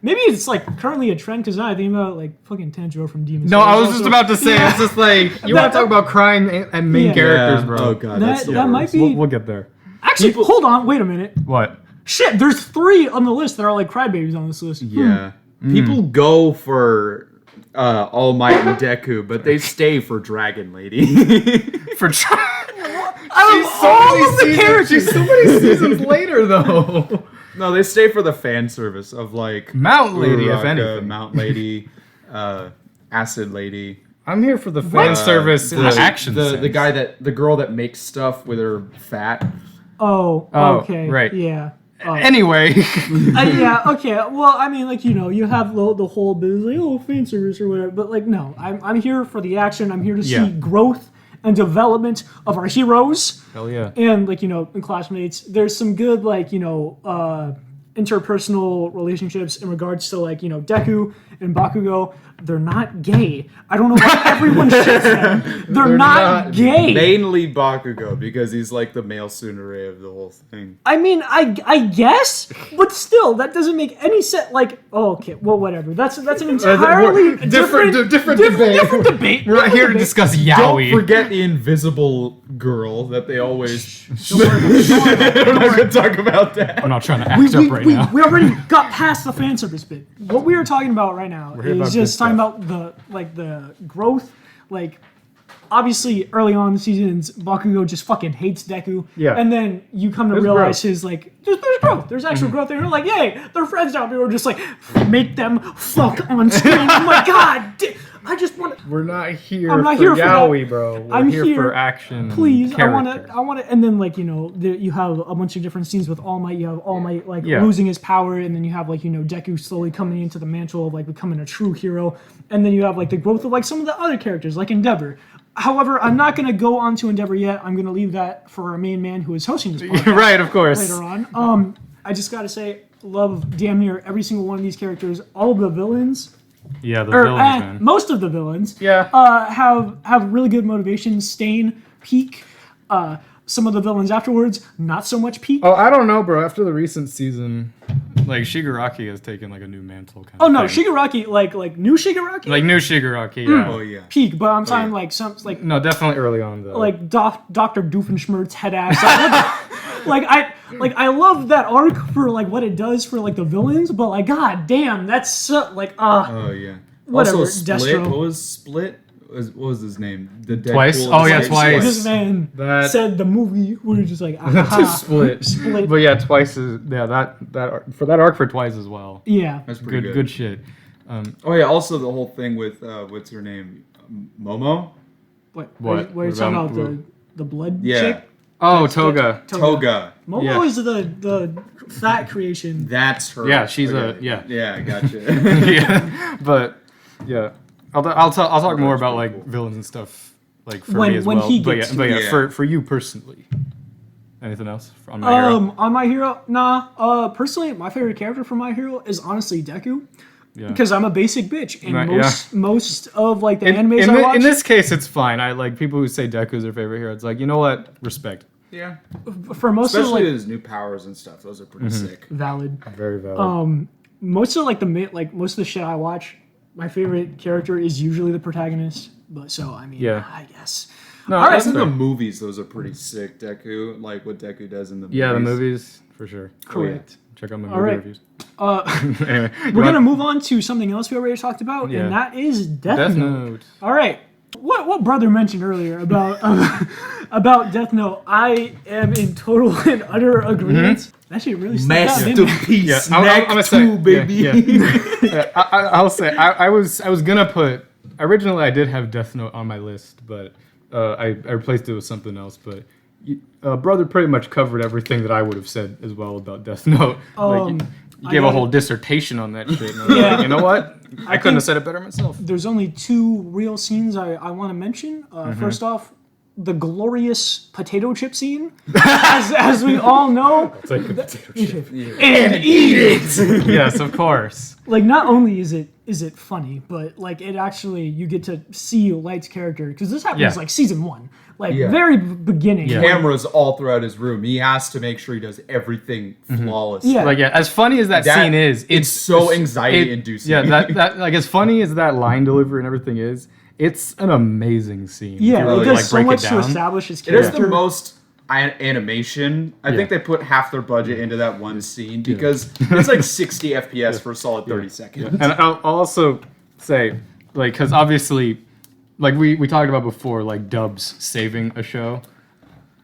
C: maybe it's like currently a trend because now I think about like fucking Tanjiro from Demon Slayer.
A: No, I was just about to say it's just like you want to talk about crying and main characters, bro.
B: Oh god,
C: that might be.
A: We'll get there.
C: Actually, hold on, wait a minute.
A: What?
C: Shit, there's 3 on the list that are like crybabies on this list.
B: Yeah, people go for All Might and Deku, but they stay for Dragon Lady.
C: Out of all of the characters,
A: she's so many seasons later though.
B: No, they stay for the fan service of like
A: Mount Lady, if anything.
B: Mount Lady, Acid Lady.
A: I'm here for the fan service in the action sense.
B: The girl that makes stuff with her fat.
C: Oh, okay.
A: Right.
C: Yeah.
A: Anyway.
C: Yeah, okay. Well, I mean, like, you have the whole bit of like, fan service or whatever. But, like, no. I'm here for the action. I'm here to see growth and development of our heroes.
A: Hell yeah.
C: And, like, in Classmates, there's some good, like, interpersonal relationships in regards to, like, Deku and Bakugo. They're not gay. I don't know why everyone shits them. They're not gay.
B: Mainly Bakugo, because he's like the male tsundere of the whole thing.
C: I mean, I guess, but still, that doesn't make any sense. Like, okay, well, whatever. That's an entirely different debate.
A: We're not here to discuss yaoi.
B: Don't forget the invisible girl that they always...
C: Don't worry about it.
B: I'm not going to talk about that.
A: I'm not trying to act up right now.
C: We already got past the fan service bit. What we are talking about right now is just talking about the growth. Like, obviously, early on in the seasons, Bakugo just fucking hates Deku.
A: Yeah.
C: And then you come to realize his, like, there's growth. There's actual growth there. You're like, yay, they're friends now. People are just like, make them fuck on screen. I'm like, God, I just want to...
A: We're not here
C: I'm not
A: for
C: here for
A: yaoi,
C: that.
A: bro. We're
C: I'm
A: here for action.
C: Please,
A: character.
C: I want to, and then, like, you have a bunch of different scenes with All Might. You have All Might, like, losing his power, and then you have, like, Deku slowly coming into the mantle of, like, becoming a true hero, and then you have, like, the growth of, like, some of the other characters, like Endeavor. However, I'm not going to go on to Endeavor yet. I'm going to leave that for our main man who is hosting this podcast
A: Right, of course.
C: later on. I just got to say, love damn near every single one of these characters. All of the villains.
A: Yeah, the villains, man.
C: Most of the villains,
A: Yeah.
C: have really good motivation. Stain, Peak. Some of the villains afterwards, not so much Peak.
A: Oh, I don't know, bro. After the recent season, like, Shigaraki has taken, like, a new mantle kind
C: Oh
A: of
C: no,
A: thing.
C: Shigaraki, like new Shigaraki,
A: Like, new Shigaraki, yeah.
B: Oh, yeah.
C: Peak. But I'm talking like some like
A: No, definitely early on, though.
C: like Dr. Doofenshmirtz head ass. I love that arc for like what it does for like the villains, but like god damn, that's so, like
B: Oh, yeah.
C: whatever.
B: Also, Split.
C: Destro.
B: What was Split? What was his name? The Deadpool
A: Twice? Oh, yeah,
B: Split.
A: Twice.
C: This man said the movie we were just like
A: Split.
C: Split.
A: But yeah, Twice is for that arc for Twice as well.
C: Yeah.
B: That's pretty
A: Good
B: good.
A: shit.
B: Oh, yeah. Also, the whole thing with, what's her name? Momo?
C: What?
A: What?
C: What are you talking about? The blood
B: Yeah.
C: chick?
A: Oh, Toga.
B: Toga.
C: Momo
A: Yeah.
C: is the fat creation.
B: That's her.
A: Yeah, she's
B: Okay.
A: yeah.
B: Yeah, gotcha.
A: Yeah, but yeah, I'll talk more about like villains and stuff like for me as
C: when
A: well.
C: he
A: But
C: gets
A: yeah,
B: Yeah.
A: for you personally, anything else on My Hero?
C: On My Hero, nah. Personally, my favorite character from My Hero is honestly Deku.
A: Yeah.
C: Because I'm a basic bitch, and
A: Right,
C: most of like the
A: In,
C: animes
A: in,
C: I
A: thi-
C: watch.
A: in this case, it's fine. I like people who say Deku is their favorite hero. It's like, you know what? Respect.
B: Yeah.
C: for most
B: Especially
C: of like
B: his new powers and stuff. Those are pretty sick.
C: valid.
A: Very valid.
C: Most of like most of the shit I watch, my favorite character is usually the protagonist. But so I mean,
A: Yeah.
C: I guess.
A: No,
C: all right,
A: that's
B: In
A: fair.
B: the movies, those are pretty sick. Deku, like what Deku does in the movies.
A: Yeah, the movies for sure.
C: Correct.
A: Check out my
C: All
A: movie
C: right.
A: reviews.
C: We're
A: Anyway,
C: gonna move on to something else we already talked about,
A: Yeah.
C: and that is Death
A: Death
C: Note.
A: Note.
C: All right. What brother mentioned earlier about about Death Note, I am in total and utter agreement. That shit really stuck out, didn't it?
B: Masterpiece.
A: I'm gonna say,
B: Two, baby.
A: Yeah. I'll say I was gonna put originally I did have Death Note on my list, but I replaced it with something else. But brother pretty much covered everything that I would have said as well about Death Note. You gave a whole dissertation on that shit. And I was
C: Yeah.
A: like, you know what? I couldn't
C: think-
A: have said it better myself.
C: There's only two real scenes I want to mention. First off, the glorious potato chip scene, as we all know.
A: It's like a potato chip.
C: And eat it.
A: Yes, of course.
C: Like, not only is it funny, but like it actually you get to see Light's character, because this happens
A: Yeah.
C: like season 1, like
B: Yeah.
C: very beginning.
A: Yeah.
B: Cameras all throughout his room. He has to make sure he does everything flawless.
C: Yeah.
A: Like, yeah, as funny as that scene is,
B: it's so anxiety-inducing.
A: Yeah, that like as funny as that line delivery and everything is, it's an amazing scene.
C: Yeah,
A: If you
C: it
A: really,
C: does
A: like,
C: so
A: break
C: much
A: it
C: to
A: down.
C: establish his
B: It
C: character.
B: has the most animation. I think
A: Yeah.
B: they put half their budget into that one scene because it's like 60 FPS for a solid 30 seconds.
A: And I'll also say, like, because obviously, like we talked about before, like dubs saving a show.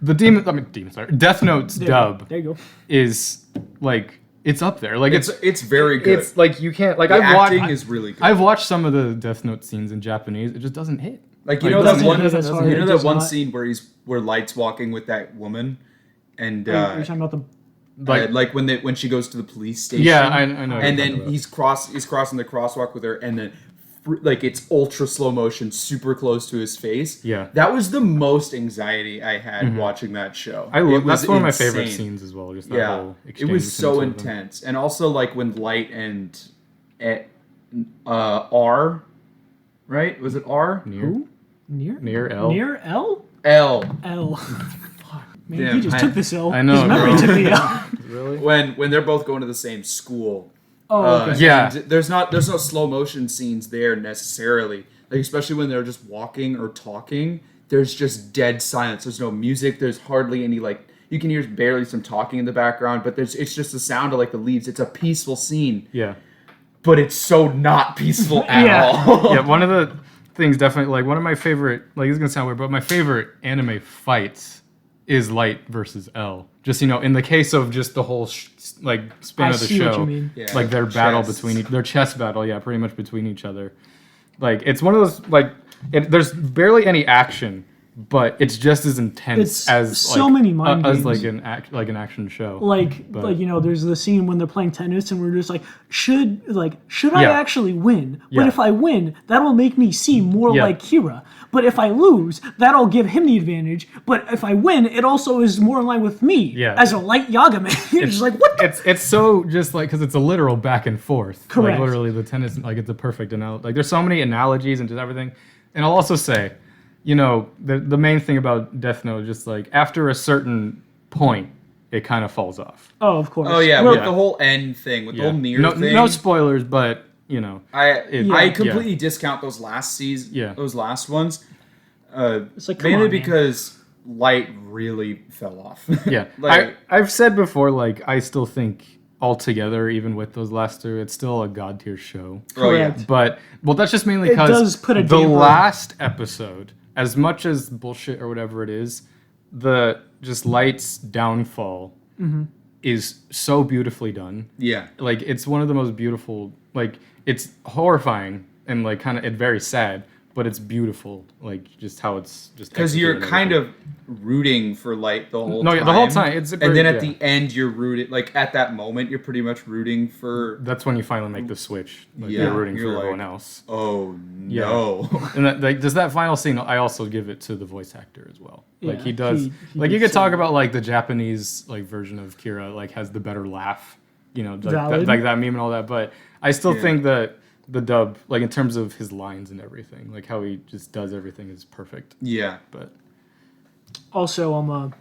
A: The Death Note's dub
C: There you go.
A: is like it's up there. Like
B: It's very good.
A: it's like you can't like
B: the
A: I've watched.
B: acting is really good.
A: I've watched some of the Death Note scenes in Japanese. It just doesn't hit.
B: Like you
A: Like,
B: know
A: doesn't
B: that one,
A: hit as hard.
B: you know
C: It
B: that
C: does
B: one
C: not.
B: scene where Light's walking with that woman, and
C: Are you talking about the
B: like when she goes to the police station.
A: Yeah, I know.
B: And then he's crossing the crosswalk with her, and then like it's ultra slow motion, super close to his face.
A: Yeah,
B: that was the most anxiety I had watching that show.
A: That's one of my favorite scenes as well. Just that whole exchange.
B: It was so intense, and also like when Light and R, right? Was it R?
A: Near L.
C: Near L.
B: L.
C: Man, he just took this L.
A: I know.
C: His memory took the L.
A: Really?
B: When they're both going to the same school.
C: Oh, okay.
B: Yeah. There's no slow motion scenes there necessarily. Like especially when they're just walking or talking, there's just dead silence. There's no music. There's hardly any like you can hear barely some talking in the background, but it's just the sound of like the leaves. It's a peaceful scene.
A: Yeah.
B: But it's so not peaceful at all.
A: Yeah, one of the things definitely like one of my favorite like this is gonna sound weird, but my favorite anime fights is Light versus L. Just in the case of just the whole like spin of the show,
C: what you mean.
A: Like their battle their chess battle, pretty much between each other. Like it's one of those like there's barely any action, but it's just as intense as
C: so many mind games.
A: as like an action show.
C: Like there's the scene when they're playing tennis and we're just like should I actually win? But if I win, that'll make me seem more like Kira. But if I lose, that'll give him the advantage. But if I win, it also is more in line with me as a light Yagami. You're just like, what the?
A: It's so just like, because it's a literal back and forth.
C: Correct.
A: Like literally the tennis, like it's a perfect analogy. Like there's so many analogies and just everything. And I'll also say, the main thing about Death Note is just like after a certain point, it kind of falls off.
C: Oh, of course.
B: Oh, yeah, with the whole end thing, with the whole near thing.
A: No spoilers, but...
B: I completely discount those last those last ones.
C: It's like,
B: mainly because Light really fell off.
A: Yeah, I've said before, like I still think altogether, even with those last two, it's still a god tier show.
B: Oh yeah,
A: but that's just mainly because the last episode, as much as bullshit or whatever it is, the just Light's downfall is so beautifully done.
B: Yeah,
A: like it's one of the most beautiful. Like it's horrifying and like kind of very sad, but it's beautiful. Like just how it's just
B: because you're kind of rooting for Light the whole time.
A: No, the whole time.
B: And then at the end, you're rooting. Like at that moment, you're pretty much rooting for.
A: That's when you finally make the switch. Like, you're rooting for everyone else.
B: Oh no!
A: And does that final scene? I also give it to the voice actor as well.
C: Yeah,
A: like he does. Like you could talk about like the Japanese like version of Kira like has the better laugh. Like that meme and all that, but I still think that the dub, like in terms of his lines and everything, like how he just does everything is perfect.
B: Yeah,
A: but
C: also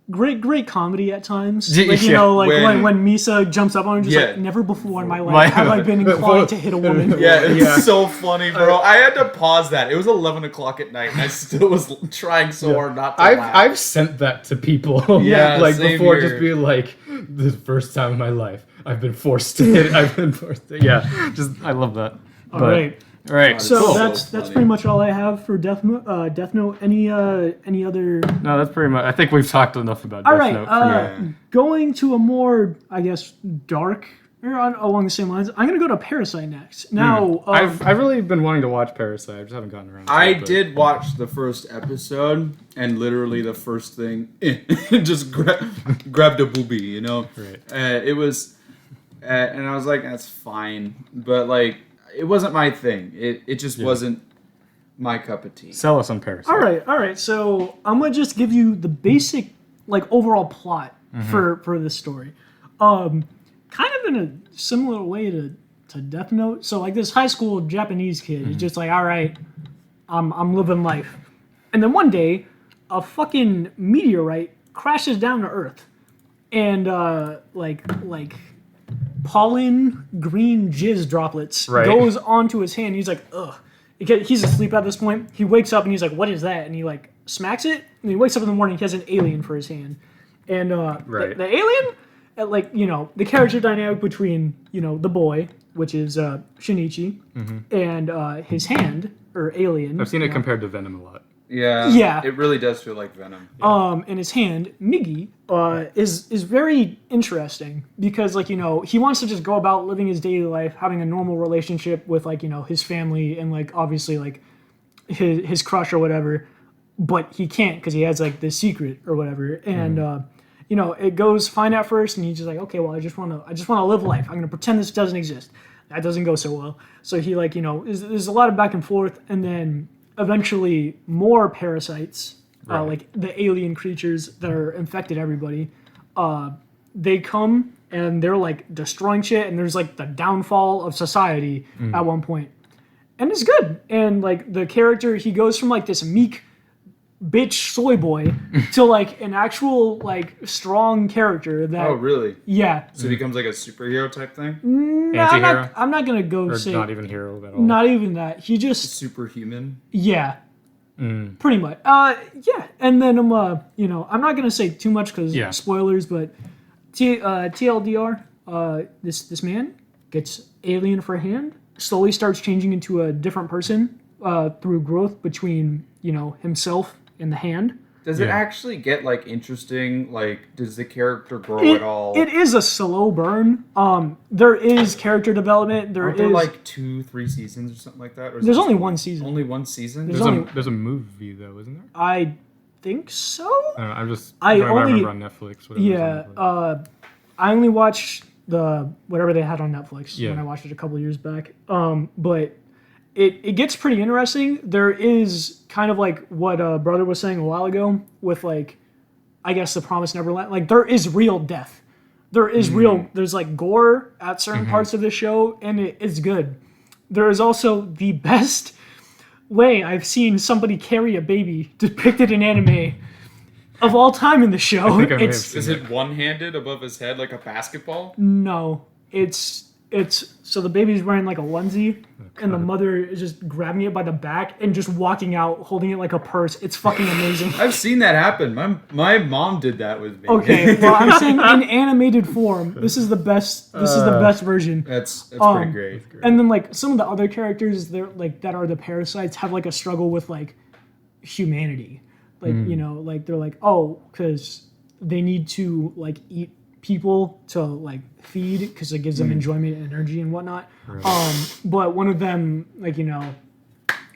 C: great comedy at times. Like when Misa jumps up on him, just like never before in my life have I been inclined to hit a woman.
B: Yeah, it's so funny, bro. I had to pause that. It was 11 o'clock at night, and I still was trying so hard not to laugh.
A: I've sent that to people.
B: Yeah,
A: like before,
B: here.
A: just being like, the first time in my life I've been forced to hit. I love that.
C: All right. So
B: cool.
C: that's pretty much all I have for Death Note. Any other?
A: No, that's pretty much. I think we've talked enough about Death Note.
C: Going to a more, I guess, dark along the same lines. I'm gonna go to Parasyte next. Now,
A: I've really been wanting to watch Parasyte. I just haven't gotten around to it.
B: I did watch the first episode, and literally the first thing, just grabbed a boobie,
A: Right.
B: It was, and I was like, that's fine, but like, it wasn't my thing. It just wasn't my cup of tea.
A: Sell us on Parasyte.
C: All right. So I'm gonna just give you the basic, like, overall plot for this story. Kind of in a similar way to Death Note. So like this high school Japanese kid is just like, all right, I'm living life, and then one day, a fucking meteorite crashes down to Earth, and like pollen green jizz droplets goes onto his hand. He's like, ugh. He's asleep at this point. He wakes up and he's like, what is that? And he like smacks it, and he wakes up in the morning. He has an alien for his hand, and the alien. The character dynamic between, the boy, which is Shinichi, and his hand, or alien.
A: I've seen it compared to Venom a lot.
B: Yeah. It really does feel like Venom.
C: Yeah. And his hand, Migi, is very interesting because, he wants to just go about living his daily life, having a normal relationship with, his family and, obviously, his crush or whatever, but he can't because he has, this secret or whatever. And, it goes fine at first, and he's just like, okay, well, I just want to live life. I'm gonna pretend this doesn't exist. That doesn't go so well. So he there's a lot of back and forth, and then eventually more parasites, like the alien creatures that are infected everybody, they come and they're like destroying shit, and there's like the downfall of society at one point. And it's good. And like the character, he goes from like this meek bitch soy boy to like an actual like strong character that.
B: Oh really?
C: Yeah.
B: So he becomes like a superhero type thing?
C: No,
A: Anti-hero?
C: I'm not gonna go
A: Or
C: say
A: not even hero at all.
C: not even that. He just
B: Superhuman?
C: yeah. Pretty much. Yeah. And then I'm not gonna say too much because spoilers, but TLDR, this man gets alien for a hand, slowly starts changing into a different person through growth between himself and the hand.
B: Does it actually get like interesting? Like, does the character grow at all?
C: It is a slow burn. There is character development. There
B: like 2-3 seasons or something like that. Or
C: there's only one season.
B: Only one season.
A: There's a movie though, isn't there?
C: I think so.
A: I remember on Netflix.
C: I only watched the whatever they had on Netflix when I watched it a couple years back. But it gets pretty interesting. There is kind of like what Brother was saying a while ago with like, I guess the Promised Neverland. Like there is real death. There is there's like gore at certain parts of the show, and it's good. There is also the best way I've seen somebody carry a baby depicted in anime of all time in the show.
B: Is it one-handed above his head like a basketball?
C: No, it's so the baby's wearing like a onesie, and the mother is just grabbing it by the back and just walking out holding it like a purse. It's fucking amazing.
B: I've seen that happen. My mom did that with me.
C: Okay, well I'm saying in animated form. This is the best. This is the best version.
B: That's pretty great.
C: And then like some of the other characters that are the parasites have like a struggle with like humanity. Like like they're like, oh, because they need to like eat people to like feed because it gives them enjoyment and energy and whatnot. Right. But one of them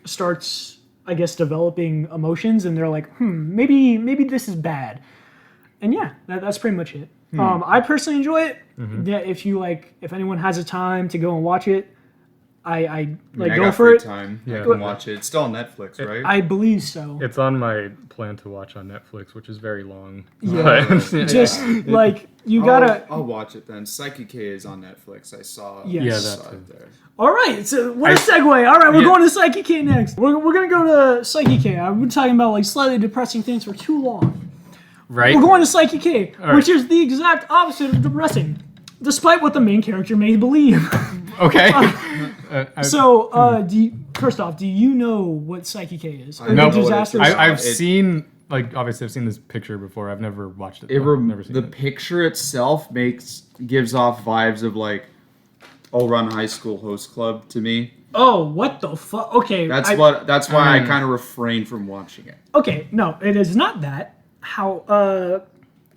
C: starts I guess developing emotions, and they're like, maybe this is bad. And yeah, that's pretty much it. I personally enjoy it. Yeah, if anyone has a time to go and watch it, I go for it.
B: Time. Yeah, I can watch it. It's still on Netflix, right?
C: I believe so.
A: It's on my plan to watch on Netflix, which is very long.
C: Yeah, just like you gotta.
B: I'll watch it then. Saiki K is on Netflix. I saw.
C: Yes.
A: Yeah, that's it.
B: There.
C: All right, so what a segue. All right, we're going to Saiki K next. We're gonna go to Saiki K. I've been talking about like slightly depressing things for too long.
A: Right.
C: We're going to Saiki K, which is the exact opposite of depressing, despite what the main character may believe.
A: Okay.
C: First off, do you know what Saiki K is?
A: No, I've seen obviously I've seen this picture before. I've never watched it. I've never seen
B: the picture itself gives off vibes of like All Run High School Host Club to me.
C: Oh, what the fuck? Okay,
B: that's why I kind of refrain from watching it.
C: Okay, no, it is not that.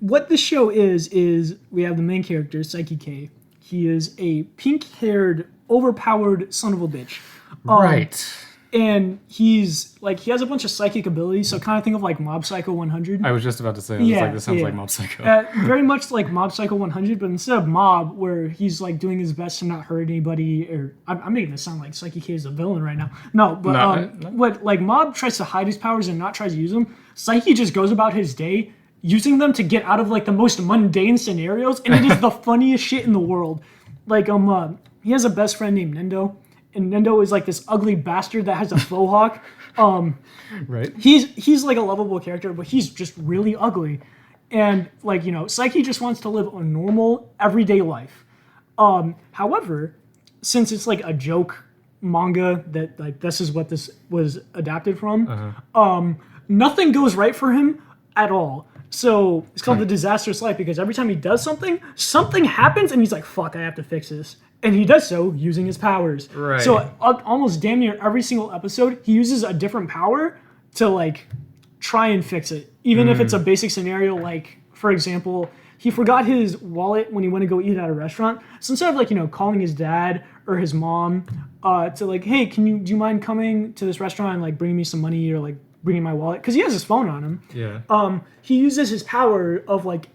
C: What the show is we have the main character Saiki K. He is a pink-haired, overpowered son of a bitch.
A: Right.
C: And he has a bunch of psychic abilities, so kind of think of like Mob Psycho 100.
A: I was just about to say, this sounds like Mob Psycho.
C: Very much like Mob Psycho 100, but instead of Mob, where he's like doing his best to not hurt anybody, or I'm making this sound like Saiki K is a villain right now. No, but what like Mob tries to hide his powers and not tries to use them, Saiki just goes about his day using them to get out of like the most mundane scenarios, and it is the funniest shit in the world. Like he has a best friend named Nendo, and Nendo is like this ugly bastard that has a faux hawk.
A: Right.
C: He's like a lovable character, but he's just really ugly. And like, Saiki just wants to live a normal, everyday life. However, since it's like a joke manga that like this is what this was adapted from, nothing goes right for him at all. So it's called The Disastrous Life because every time he does something happens and he's like, fuck, I have to fix this. And he does so using his powers.
A: Right.
C: So almost damn near every single episode, he uses a different power to like try and fix it. Even if it's a basic scenario, like for example, he forgot his wallet when he went to go eat at a restaurant. So instead of like, calling his dad or his mom to like, hey, do you mind coming to this restaurant and like bringing me some money or like bringing my wallet? Because he has his phone on him.
A: Yeah.
C: He uses his power of like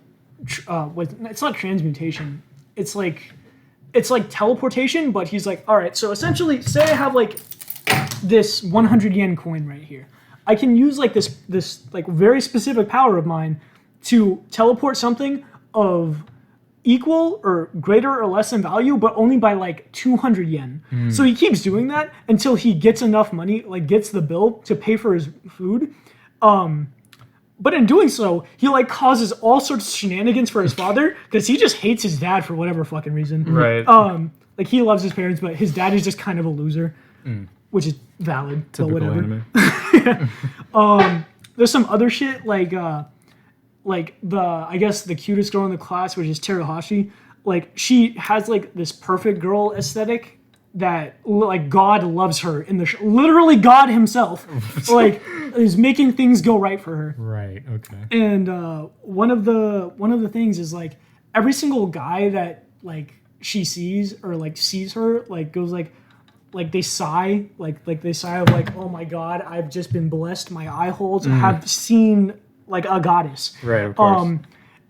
C: it's not transmutation. It's like teleportation, but he's like, all right, so essentially, say I have like this 100 yen coin right here. I can use like this like very specific power of mine to teleport something of equal or greater or less in value, but only by like 200 yen. So he keeps doing that until he gets enough money, like gets the bill to pay for his food. But in doing so, he like causes all sorts of shenanigans for his father because he just hates his dad for whatever fucking reason.
A: Right.
C: Like he loves his parents, but his dad is just kind of a loser, which is valid.
A: Typical
C: but whatever.
A: Anime.
C: There's some other shit like I guess the cutest girl in the class, which is Terahashi. Like she has like this perfect girl aesthetic that like God loves her in the show. Literally God himself like is making things go right for her.
A: Right. Okay.
C: And one of the things is like every single guy that like she sees or like sees her like goes like they sigh like they sigh of like, oh my God, I've just been blessed. My eye holes have seen like a goddess.
A: Right. Of course.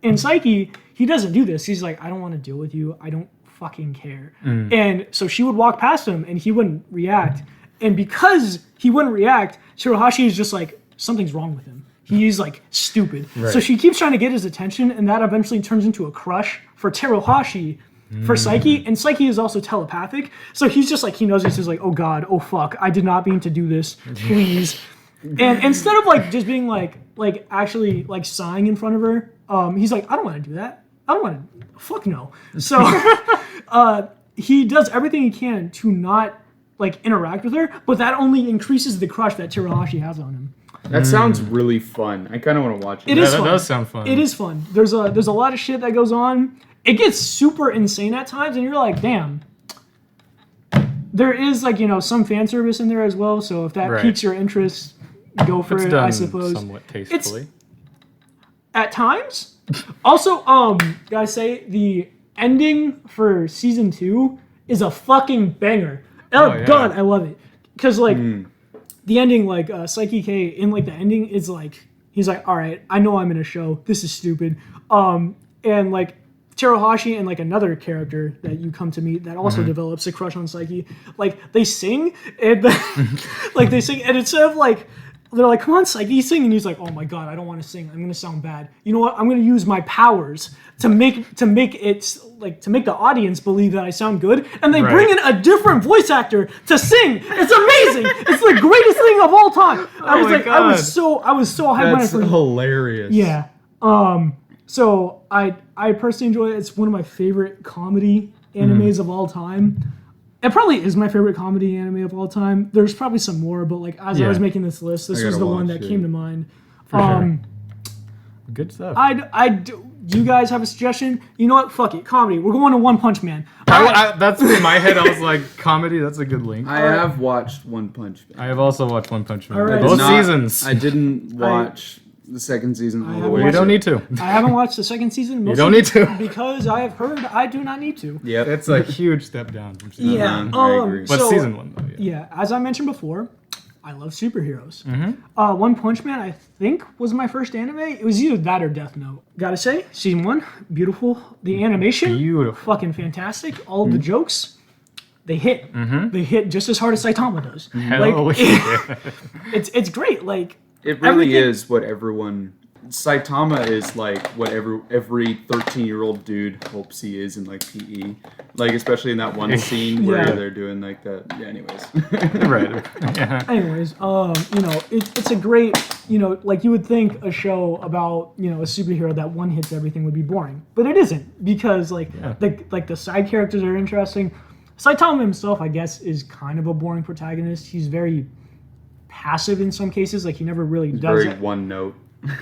C: And Saiki, he doesn't do this. He's like, I don't want to deal with you. I don't fucking care. And so she would walk past him and he wouldn't react. And because he wouldn't react, Terahashi is just like, something's wrong with him. He's like stupid. Right. So she keeps trying to get his attention, and that eventually turns into a crush for Terahashi for Saiki. And Saiki is also telepathic. So he's just like, he knows, he's just like, oh God, oh fuck, I did not mean to do this, please. And instead of like just being like actually like sighing in front of her, he's like, I don't want to do that. I don't want to, fuck no. So he does everything he can to not like interact with her, but that only increases the crush that Terahashi has on him.
B: That sounds really fun. I kind of want to watch it.
C: It is
A: that
C: fun.
A: does sound fun.
C: It is fun. There's a lot of shit that goes on. It gets super insane at times, and you're like, damn. There is like, some fan service in there as well, so if that piques your interest, go for it, I suppose.
A: Somewhat tastefully.
C: At times. Also, gotta say, the ending for season 2 is a fucking banger. Oh yeah. God, I love it. Because like the ending, like Saiki K in like the ending is like, he's like, all right, I know I'm in a show. This is stupid. And like Terahashi and like another character that you come to meet that also develops a crush on Saiki, like they sing and like they sing, and instead of like, they're like, come on, Saiki, sing. And he's like, oh my God, I don't want to sing. I'm going to sound bad. You know what? I'm going to use my powers to make the audience believe that I sound good. And they bring in a different voice actor to sing. It's amazing. It's the greatest thing of all time. I was so hyped on it.
B: That's hilarious.
C: Yeah. So I personally enjoy it. It's one of my favorite comedy animes of all time. It probably is my favorite comedy anime of all time. There's probably some more, but like as I was making this list, this was the one that came to mind.
A: For sure. Good stuff.
C: Do you guys have a suggestion? You know what? Fuck it. Comedy. We're going to One Punch Man.
A: That's in my head. I was like, comedy. That's a good link.
B: I have watched One Punch Man.
A: I have also watched One Punch Man.
C: Right.
A: Both seasons.
B: I didn't watch the second season all the way.
A: You don't need to.
C: I haven't watched the second season.
A: You don't need to.
C: Because I have heard I do not need to.
B: Yeah,
A: it's a huge step down from season one.
B: I agree.
A: But season 1 though.
C: Yeah, as I mentioned before, I love superheroes. One Punch Man, I think, was my first anime. It was either that or Death Note. Gotta say, season 1, beautiful. The animation,
A: beautiful,
C: fucking fantastic. All of the jokes, they hit. They hit just as hard as Saitama does. It's great. Like
B: it really is what everyone. Saitama is like what every 13-year-old dude hopes he is in like PE, like especially in that one scene where they're doing like that. Yeah. Anyways.
A: Right. Yeah.
C: Anyways, it's a great, like you would think a show about a superhero that one hits everything would be boring, but it isn't because the side characters are interesting. Saitama himself, I guess, is kind of a boring protagonist. He's very passive in some cases. Like he never really does
B: very one note.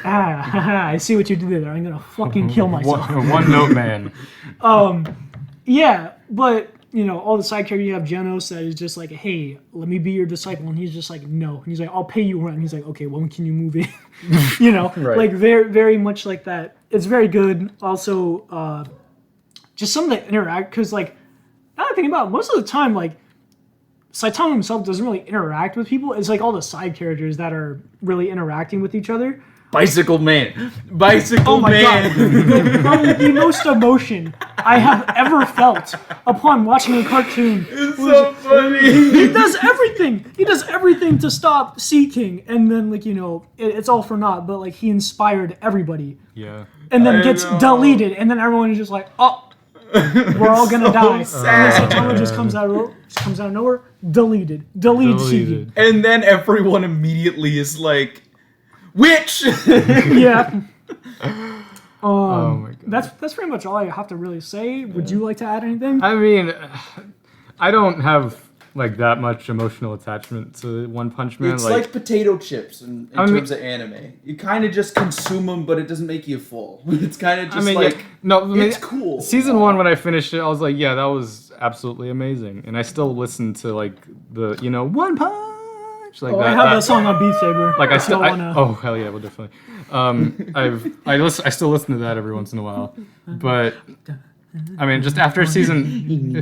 C: I see what you did there. I'm gonna fucking kill myself.
A: One note man.
C: Yeah, but all the side characters, you have Genos that is just like, hey, let me be your disciple, and he's just like, no, and he's like, I'll pay you rent. And he's like, okay, well, when can you move in?
B: Right.
C: Like very, very much like that. It's very good. Also, just some of the interact, because like now that I think about it, most of the time, like Saitama himself doesn't really interact with people. It's like all the side characters that are really interacting with each other.
B: Bicycle Man. Bicycle
C: Oh my
B: Man.
C: god. Probably the most emotion I have ever felt upon watching a cartoon.
B: It's so funny.
C: He does everything. He does everything to stop Sea King, and then it's all for naught. But he inspired everybody.
A: Yeah.
C: And then gets deleted, and then everyone is just like, oh, we're all gonna die.
B: Sad.
C: And then Saitama just comes out of nowhere, deleted Sea King.
B: And then everyone immediately is like, witch.
C: Yeah.
A: Oh my god.
C: That's pretty much all I have to really say. Would you like to add anything?
A: I mean, I don't have that much emotional attachment to One Punch Man.
B: It's like potato chips in terms of anime. You kind of just consume them, but it doesn't make you full. It's kind of just it's cool.
A: Season 1, when I finished it, I was like, yeah, that was absolutely amazing. And I still listen to the One Punch.
C: I have that song on Beat Saber.
A: Oh hell yeah, well definitely. I still listen to that every once in a while, but I mean, just after season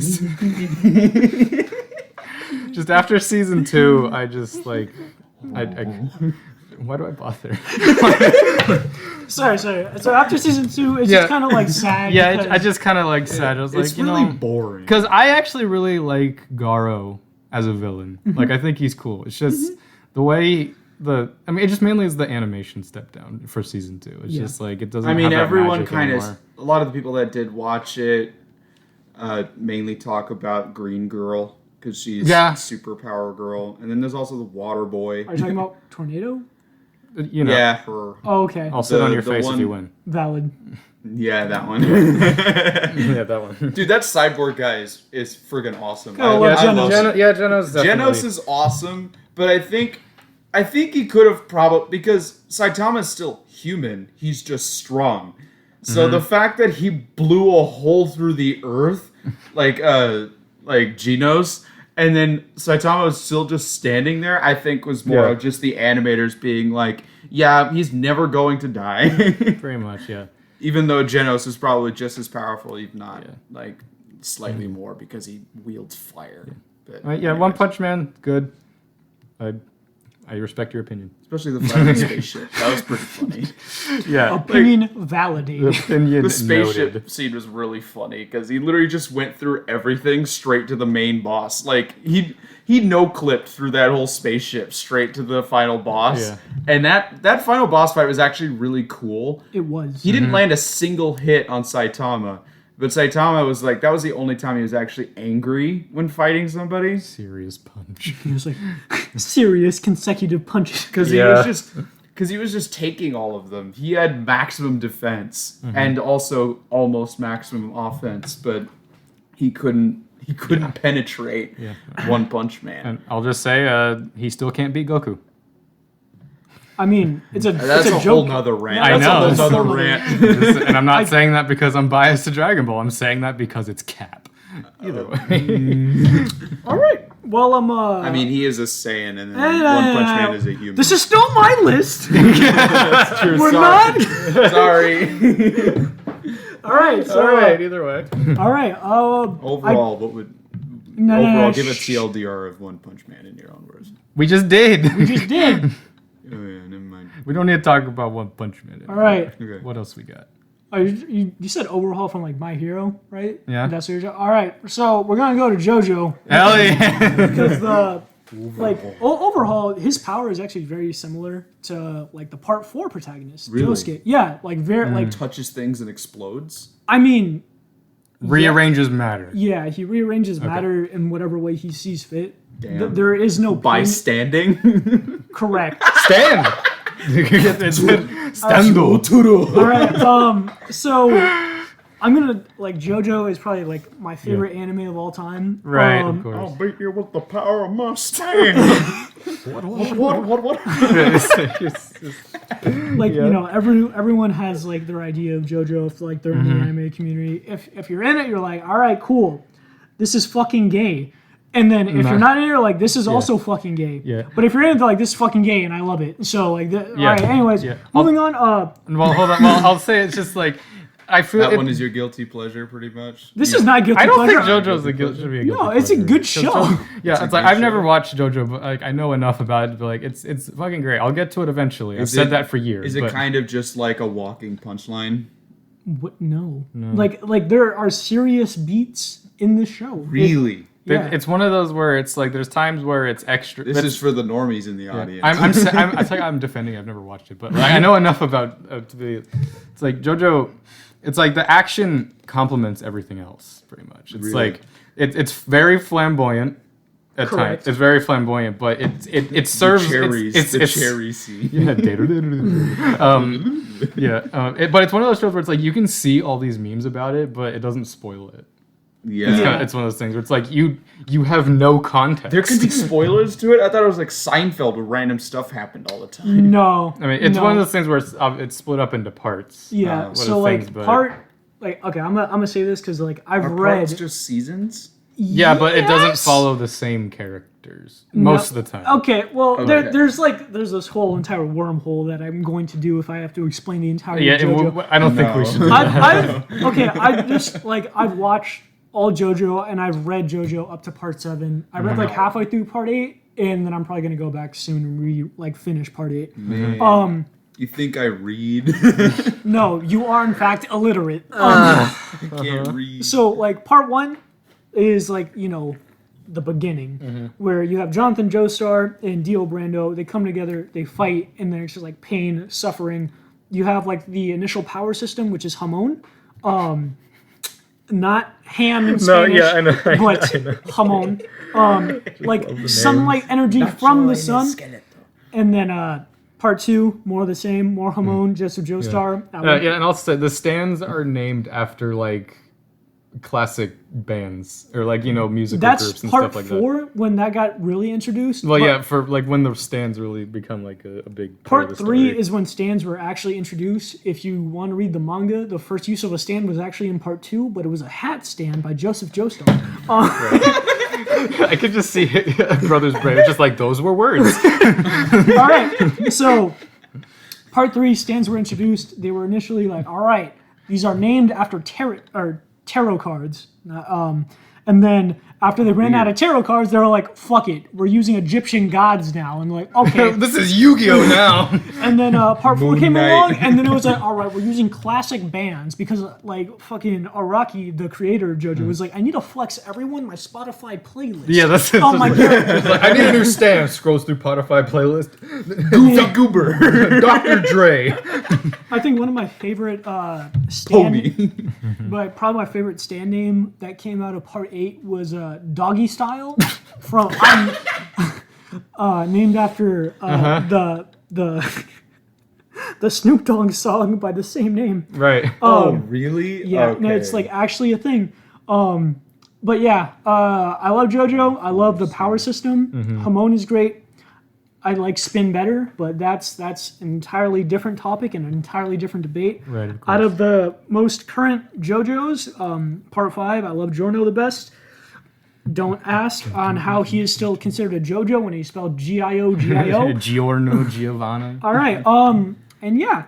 A: 2, I just why do I bother?
C: Sorry. So after season 2, it's just kind of sad.
A: Yeah, I just kind of sad. I was
B: it's really boring.
A: Because I actually really like Garo as a villain. I think he's cool. It's just the way it just mainly is the animation step down for season 2. It's just it doesn't.
B: I mean,
A: have that
B: everyone
A: magic
B: kind of.
A: anymore.
B: A lot of the people that did watch it mainly talk about Green Girl because she's superpower girl, and then there's also the Water Boy.
C: Are you talking about Tornado?
B: Yeah, her.
C: Oh, okay.
A: I'll sit on your face if you win.
C: Valid.
B: Yeah, that one.
A: Yeah, that one.
B: Dude, that cyborg guy is friggin' awesome.
C: I love Genos.
A: Genos definitely.
B: Genos is awesome, but I think he could have probably, because Saitama is still human. He's just strong. So the fact that he blew a hole through the earth, like Genos, and then Saitama was still just standing there, I think was more of just the animators being like, yeah, he's never going to die.
A: Pretty much, yeah.
B: Even though Genos is probably just as powerful, if not slightly more, because he wields fire. But,
A: One Punch Man, good. I respect your opinion.
B: Especially the flying spaceship. That was pretty funny.
A: Yeah.
C: Opinion validated.
A: The
B: spaceship
A: noted.
B: scene was really funny because he literally just went through everything straight to the main boss. He no-clipped through that whole spaceship straight to the final boss.
A: Yeah.
B: And that final boss fight was actually really cool.
C: It was.
B: He didn't land a single hit on Saitama. But Saitama was that was the only time he was actually angry when fighting somebody.
A: Serious punch.
C: He was serious consecutive punches.
B: Because he was just taking all of them. He had maximum defense and also almost maximum offense, but he couldn't penetrate One Punch Man.
A: And I'll just say, he still can't beat Goku.
C: I mean,
B: that's
C: a
B: whole
C: joke.
B: nother rant.
A: I know.
B: That's a whole nother rant.
A: And I'm not saying that because I'm biased to Dragon Ball. I'm saying that because it's Cap. Either way.
C: All right. Well,
B: I mean, he is a Saiyan, and then One Punch Man is a human.
C: This is still my list.
B: That's true.
C: We're
B: Sorry.
C: All right. So,
A: All right. Either way.
C: All right.
B: Overall, what would give a TLDR of One Punch Man in your own words?
A: We just did.
C: We just did.
B: Oh yeah, never mind.
A: We don't need to talk about One Punch Man anymore.
C: All right.
B: Okay.
A: What else we got?
C: Oh, you said overhaul from My Hero, right?
A: Yeah.
C: That's what all right. So we're gonna go to Jojo.
A: Hell yeah.
C: Because the overhaul, his power is actually very similar to the Part 4 protagonist,
B: Really?
C: Josuke. Yeah, very
B: Touches things and explodes.
C: I mean,
A: Rearranges matter.
C: yeah, he rearranges matter in whatever way he sees fit.
B: Damn.
C: There is no
B: By
C: point-
B: standing.
C: correct.
A: Stand. Stando.
C: All right. So I'm gonna JoJo is probably my favorite anime of all time.
A: Right. Of course.
B: I'll beat you with the power of my stand. What?
C: Everyone has their idea of JoJo if they're in the anime community. If you're in it, you're like, all right, cool. This is fucking gay. And then if you're not in it, you're like, this is also fucking gay.
A: Yeah.
C: But if you're in it, this is fucking gay and I love it. So all right. Anyways, moving on.
A: Well, hold on. Well, I'll say it's just I feel
B: that one is your guilty pleasure, pretty much.
C: This is not guilty
A: I don't
C: pleasure.
A: think JoJo's should be a guilty
C: No, it's a
A: pleasure.
C: good show.
A: Yeah, it's like I've never watched JoJo, but like I know enough about it. But like it's fucking great. I'll get to it eventually. I've said that for years.
B: Is it kind of just like a walking punchline?
C: What? No. Like there are serious beats in the show.
B: Really?
C: Yeah.
A: It's one of those where it's like there's times where it's extra.
B: This is for the normies in the audience.
A: I'm defending. I've never watched it, but like, I know enough about to be. It's like JoJo. It's like the action complements everything else pretty much. It's
B: Really?
A: like it's very flamboyant at
C: Correct.
A: times. It's very flamboyant, but it serves
B: the cherry scene.
A: Yeah, but it's one of those shows where it's like you can see all these memes about it, but it doesn't spoil it.
B: Yeah.
A: It's one of those things where it's like you have no context.
B: There could be spoilers to it. I thought it was like Seinfeld where random stuff happened all the time.
C: No.
A: I mean, it's one of those things where it's split up into parts.
C: Yeah. So like okay, I'm gonna say this because like I've read.
B: Parts just seasons?
A: Yeah, but it doesn't
C: Yes!
A: follow the same characters most of the time.
C: Okay, well,
B: Okay.
C: there's this whole entire wormhole that I'm going to do if I have to explain the entire
A: Yeah,
C: JoJo.
A: I don't think we
B: No.
A: should.
C: I've just I've watched all JoJo and I've read JoJo up to part 7. I read like halfway through part 8, and then I'm probably gonna go back soon and finish part 8.
B: Man. You think I read?
C: No, you are in fact illiterate.
B: I can't read.
C: So like part 1 is like the beginning where you have Jonathan Joestar and Dio Brando. They come together, they fight, and then it's just like pain, suffering. You have like the initial power system, which is Hamon. Not ham in Spanish,
A: I know.
C: but Hamon. Like sunlight energy from the sun. And then part 2, more of the same, more Hamon, just with Joestar.
A: And also the stands are named after like classic bands or like musical
C: That's
A: groups and
C: part
A: stuff like that.
C: 4 when that got really introduced.
A: Well,
C: but
A: yeah, for like when the stands really become like a big
C: Part
A: of the
C: 3
A: story.
C: is when stands were actually introduced. If you want to read the manga, the first use of a stand was actually in part 2, but it was a hat stand by Joseph Joestar.
A: I could just see Brother's brain. It's just like those were words.
C: All right, so part 3 stands were introduced. They were initially like, all right, these are named after tarot cards. And then after they ran out of tarot cards, they were like, fuck it, we're using Egyptian gods now. And like, okay.
A: This is Yu-Gi-Oh now.
C: And then part 4
B: Moon
C: came
B: Knight.
C: along, and then it was like, all right, we're using classic bands because like fucking Araki, the creator of JoJo, was like, I need to flex everyone my Spotify playlist.
A: Yeah, that's
C: Oh my god.
A: I need a new stand. Scrolls through Spotify playlist.
B: Goofy Goober.
A: Dr. Dre.
C: I think one of my favorite stand, but probably my favorite stand name that came out of part 8 was Doggy Style from named after the Snoop Dogg song by the same name.
A: Right.
B: Oh, really?
C: Yeah,
B: Okay.
C: no, it's like actually a thing. But yeah, I love JoJo. I love the power system. Hamon is great. I like Spin better, but that's an entirely different topic and an entirely different debate.
A: Right, of course.
C: Out of the most current JoJo's, part 5, I love Giorno the best. Don't ask on how he is still considered a JoJo when he's spelled G-I-O-G-I-O.
A: Giorno Giovanna.
C: All right, and yeah,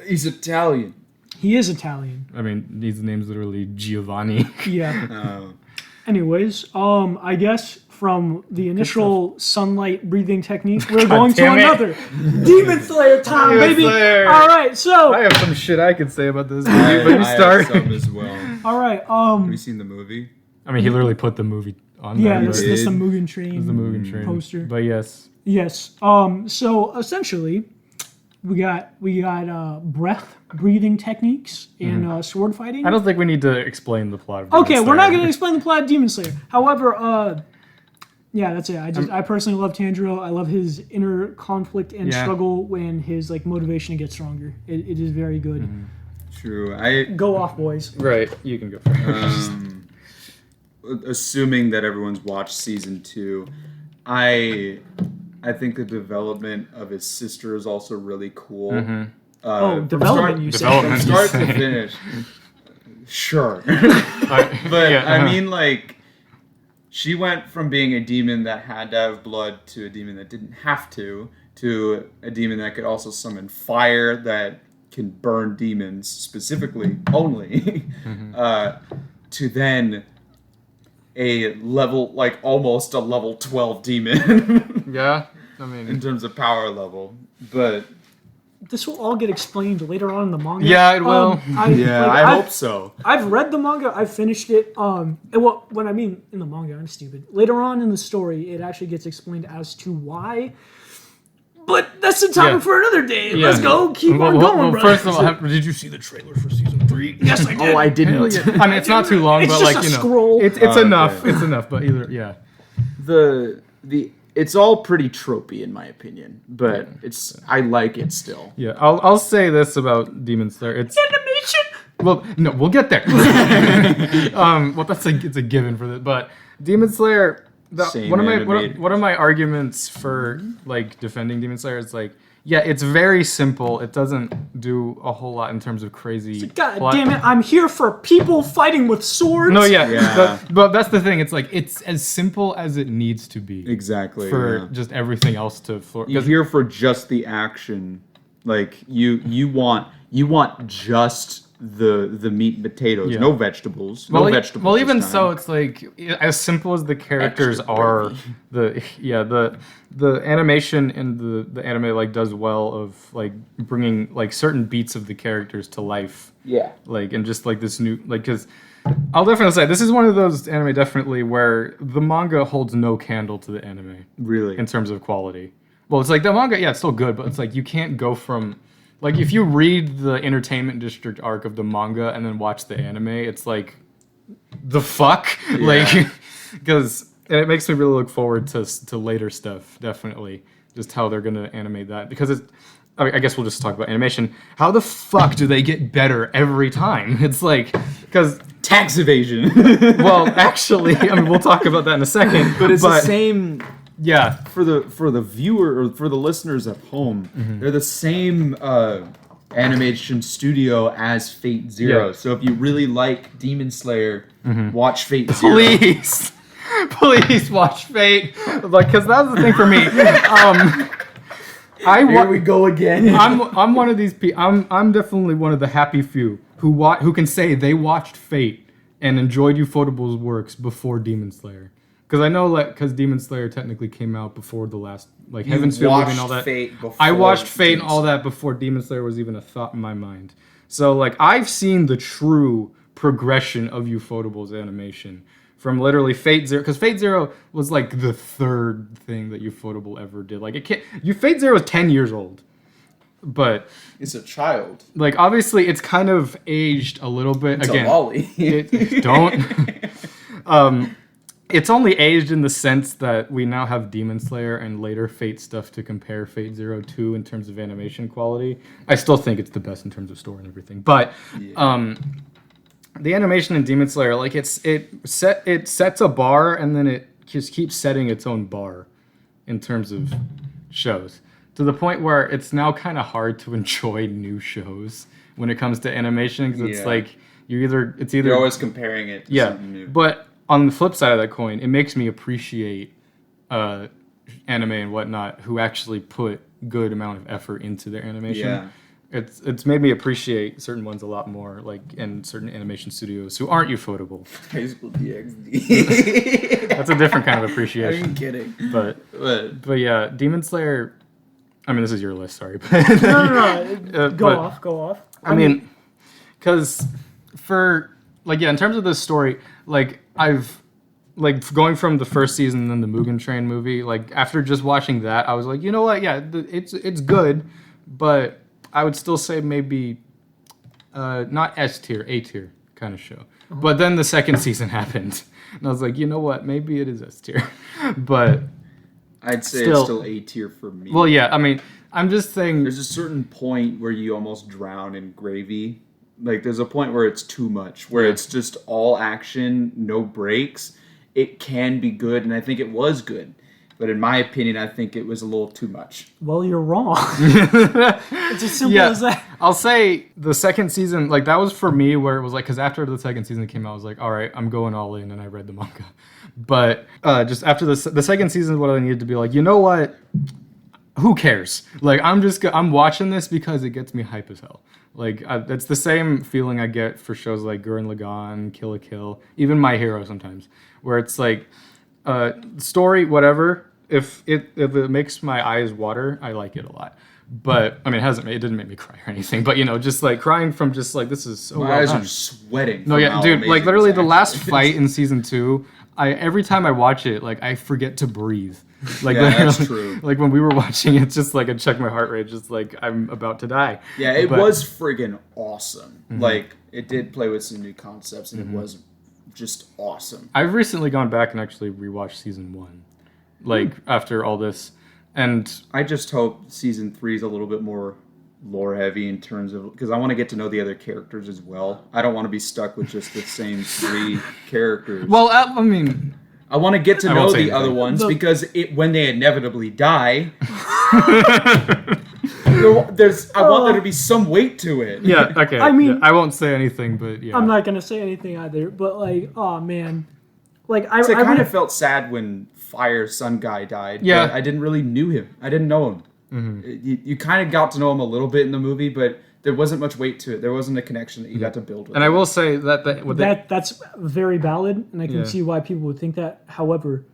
B: He's Italian.
C: he is Italian.
A: I mean, his name's literally Giovanni.
C: Yeah. Anyways, I guess from the initial sunlight breathing technique, we're going to
A: damn it.
C: another Demon Slayer time,
A: Demon
C: baby.
A: Slayer.
C: All right, so
A: I have some shit I could say about this. But
B: I
A: you start.
B: have some as well.
C: all right,
B: Have you seen the movie?
A: I mean, he literally put the movie on
C: yeah,
A: there.
C: this
A: but
C: is the
B: did.
C: Mugen Train.
A: the Mugen Train
C: poster.
A: But yes.
C: Yes. So essentially, we got breath breathing technics and sword fighting.
A: I don't think we need to explain the plot of Demon
C: Okay, we're not
A: Slayer.
C: going to explain the plot of Demon Slayer. However, yeah, that's it. I personally love Tanjiro. I love his inner conflict and
A: Yeah.
C: struggle when his like motivation to get stronger. It is very good.
B: True.
C: Go off, boys.
A: Right, you can go first.
B: Assuming that everyone's watched season 2, I think the development of his sister is also really cool.
C: Development, you said.
B: From start to finish. Sure. But
A: yeah,
B: I mean, like, she went from being a demon that had to have blood to a demon that didn't have to a demon that could also summon fire, that can burn demons specifically only, to then a level, like almost a level 12 demon.
A: Yeah, I mean,
B: in terms of power level, but
C: this will all get explained later on in the manga.
A: Yeah, it will.
B: I hope so.
C: I've read the manga. I've finished it. And when I mean in the manga, I'm stupid. Later on in the story, it actually gets explained as to why. But that's the time for another day.
A: Yeah.
C: Let's go. Keep on going, bro.
A: First of all, did you see the trailer for season 3?
C: Yes, I did.
B: Oh, I didn't.
A: I mean, it's not too long,
C: It's
A: but
C: just
A: like,
C: a
A: you know,
C: scroll.
A: it's enough.
B: Okay.
A: It's enough. But either, yeah.
B: The it's all pretty tropey in my opinion, but I like it still.
A: Yeah, I'll say this about Demon Slayer. It's
C: Animation.
A: well, no, we'll get there. Well, it's a given for this, but Demon Slayer. One of my arguments for like defending Demon Slayer is like, yeah, it's very simple. It doesn't do a whole lot in terms of crazy.
C: God
A: plot.
C: damn it! I'm here for people fighting with swords.
A: No, yeah.
B: Yeah.
A: But that's the thing. It's like it's as simple as it needs to be.
B: Exactly.
A: For just everything else to flourish.
B: You're here for just the action. Like you want just the meat and potatoes, no vegetables, no vegetables.
A: Well, even
B: this time.
A: so, it's like as simple as the characters are. The animation in the anime like does well of like bringing like certain beats of the characters to life.
B: Yeah.
A: Like and just like this new like because I'll definitely say this is one of those anime definitely where the manga holds no candle to the anime.
B: Really.
A: In terms of quality. Well, it's like the manga, yeah, it's still good, but it's like you can't go from. Like, if you read the Entertainment District arc of the manga and then watch the anime, it's like, the fuck? Yeah. Like, because, and it makes me really look forward to later stuff, definitely. Just how they're going to animate that. Because I guess we'll just talk about animation. How the fuck do they get better every time? It's like, because...
B: Tax evasion.
A: Well, actually, I mean, we'll talk about that in a second.
B: But it's the same...
A: Yeah,
B: for the viewer or for the listeners at home, they're the same animation studio as Fate Zero.
A: Yeah.
B: So if you really like Demon Slayer, watch Fate Zero.
A: Please watch Fate. Like, because that was the thing for me.
B: Here we go again.
A: I'm one of these people. I'm definitely one of the happy few who can say they watched Fate and enjoyed Ufotable's works before Demon Slayer. Because I know, like, because Demon Slayer technically came out before the last, like, Heaven's Feel and all that. I watched Fate and all that before Demon Slayer was even a thought in my mind. So, like, I've seen the true progression of Ufotable's animation from literally Fate Zero, because Fate Zero was like the third thing that Ufotable ever did. Like, Fate Zero is 10 years old, but
B: it's a child.
A: Like, obviously, it's kind of aged a little bit.
B: It's
A: again.
B: A lolly.
A: Don't. It's only aged in the sense that we now have Demon Slayer and later Fate stuff to compare Fate Zero to in terms of animation quality. I still think it's the best in terms of story and everything. But the animation in Demon Slayer, like it sets a bar and then it just keeps setting its own bar in terms of shows. To the point where it's now kind of hard to enjoy new shows when it comes to animation because it's like you're
B: always comparing it to something new.
A: But on the flip side of that coin, it makes me appreciate anime and whatnot who actually put good amount of effort into their animation.
B: Yeah.
A: It's made me appreciate certain ones a lot more, like in certain animation studios who aren't Ufotable.
B: School DxD.
A: That's a different kind of appreciation.
B: I'm kidding.
A: But yeah, Demon Slayer. I mean, this is your list, sorry.
C: No. Go off.
A: I mean, because in terms of this story, like I've going from the first season and then the Mugen Train movie, like after just watching that, I was like, you know what? Yeah, it's good, but I would still say maybe not S tier, A tier kind of show. But then the second season happened, and I was like, you know what? Maybe it is S tier, but
B: I'd say it's still A tier for me.
A: Well, yeah, I mean, I'm just saying.
B: There's a certain point where you almost drown in gravy. Like, there's a point where it's too much, where it's just all action, no breaks. It can be good, and I think it was good. But in my opinion, I think it was a little too much.
C: Well, you're wrong. It's as simple as that.
A: I'll say the second season, like, that was for me where it was like, because after the second season came out, I was like, all right, I'm going all in, and I read the manga. But just after the second season, what I needed to be like, you know what? Who cares? Like, I'm watching this because it gets me hype as hell. Like it's the same feeling I get for shows like Gurren Lagann, Kill la Kill, even My Hero sometimes, where it's like story, whatever. If it makes my eyes water, I like it a lot. But I mean, it didn't make me cry or anything. But just like crying from just like this is so.
B: My eyes are sweating.
A: No, yeah, dude. Like literally, the last fight in season 2, every time I watch it, like I forget to breathe. Like
B: that's true.
A: Like when we were watching, it's just like I check my heart rate, just like I'm about to die.
B: Yeah, it was friggin' awesome. Mm-hmm. Like it did play with some new concepts, and it was just awesome.
A: I've recently gone back and actually rewatched season 1, like after all this, and
B: I just hope season 3 is a little bit more lore heavy in terms of, because I want to get to know the other characters as well. I don't want to be stuck with just the same 3 characters.
A: Well, I mean,
B: I want to get to know the other ones because when they inevitably die, I want there to be some weight to it.
A: Yeah, okay. I mean, I won't say anything, but yeah.
C: I'm not gonna say anything either. But like, oh man, like I
B: kind of felt sad when Fire Sun Guy died.
A: Yeah,
B: but I didn't really knew him. I didn't know him. Mm-hmm. You kind of got to know him a little bit in the movie, but there wasn't much weight to it. There wasn't a connection that you got to build with.
A: And I will say
C: that's very valid, and I can see why people would think that. However,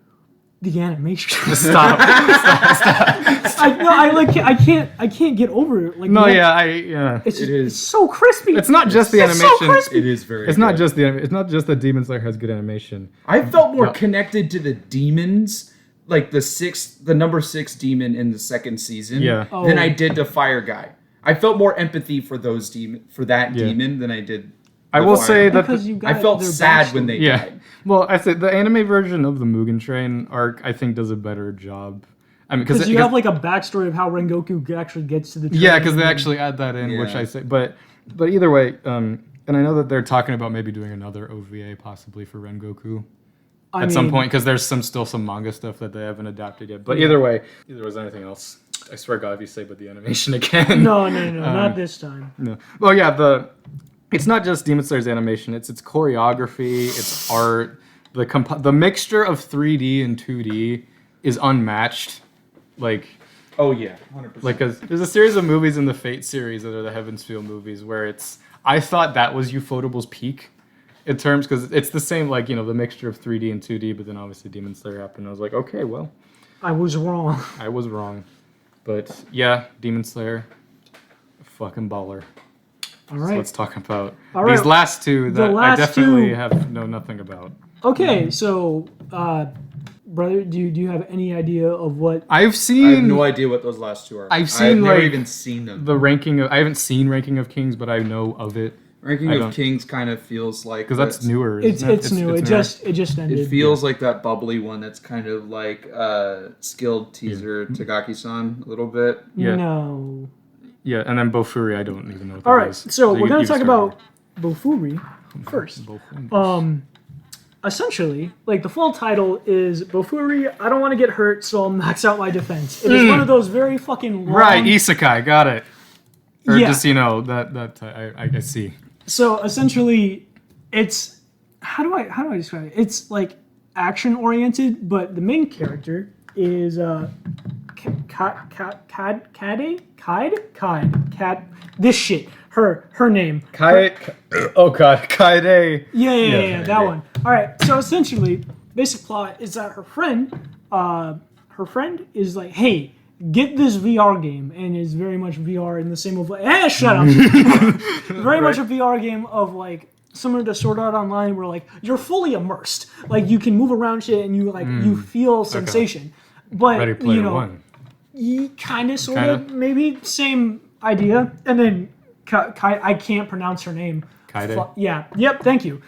C: the animation.
A: Stop.
C: I can't get over it. Like it's so crispy.
A: It's not just the animation.
C: So
B: it is very.
A: It's not just it's not just that Demon Slayer has good animation.
B: I felt more connected to the demons, like the number 6 demon in the second season, than I did to Fire Guy. I felt more empathy for that demon than I did.
A: I will say that
B: I felt sad when they died.
A: Well, I said the anime version of the Mugen Train arc, I think, does a better job. I mean,
C: because you have like a backstory of how Rengoku actually gets to the train.
A: Yeah, because they actually add that in, which I say. But either way, and I know that they're talking about maybe doing another OVA possibly for Rengoku at some point, because there's still some manga stuff that they haven't adapted yet. But either way, was anything else? I swear God, if you say but the animation again.
C: No, not this time.
A: No. Well, yeah, it's not just Demon Slayer's animation. It's choreography, it's art. The mixture of 3D and 2D is unmatched. Like,
B: oh yeah, 100%.
A: Like, there's a series of movies in the Fate series that are the Heaven's Feel movies where I thought that was Ufotable's peak in terms, because it's the same, like, the mixture of 3D and 2D, but then obviously Demon Slayer happened. I was like, okay, well.
C: I was wrong.
A: But yeah, Demon Slayer, fucking baller.
C: All right.
A: So let's talk about these last 2 that I definitely know nothing about.
C: Okay, so, brother, do you have any idea of what?
A: I've seen.
B: I have no idea what those last 2 are.
A: I've
B: never even seen them.
A: I haven't seen Ranking of Kings, but I know of it.
B: Ranking of Kings kind of feels like,
A: because that's newer.
C: It's new. It just ended.
B: It feels like that bubbly one that's kind of like skilled teaser Tagaki-san a little bit.
A: Yeah.
C: No.
A: Yeah, and then Bofuri, I don't even know what
C: All
A: that
C: right,
A: is.
C: so we're going to talk about Bofuri first. Essentially, like, the full title is Bofuri, I don't want to get hurt, so I'll max out my defense. It is one of those very fucking long...
A: Right, isekai, got it. Or just, I see.
C: So, essentially, it's... How do I describe it? It's, like, action-oriented, but the main character is... This shit. Her name.
A: Oh god, Kaede.
C: Yeah, that one. All right. So essentially, basic plot is that her friend is like, hey, get this VR game, and is very much VR in the same of like, shut up. Very much a VR game of like similar to Sword Art Online, where like you're fully immersed, like you can move around shit and you like you feel sensation. But
A: Ready Player One.
C: Kind of, sort of, maybe same idea. And then I can't pronounce her name.
A: Kaede?
C: Yep, thank you.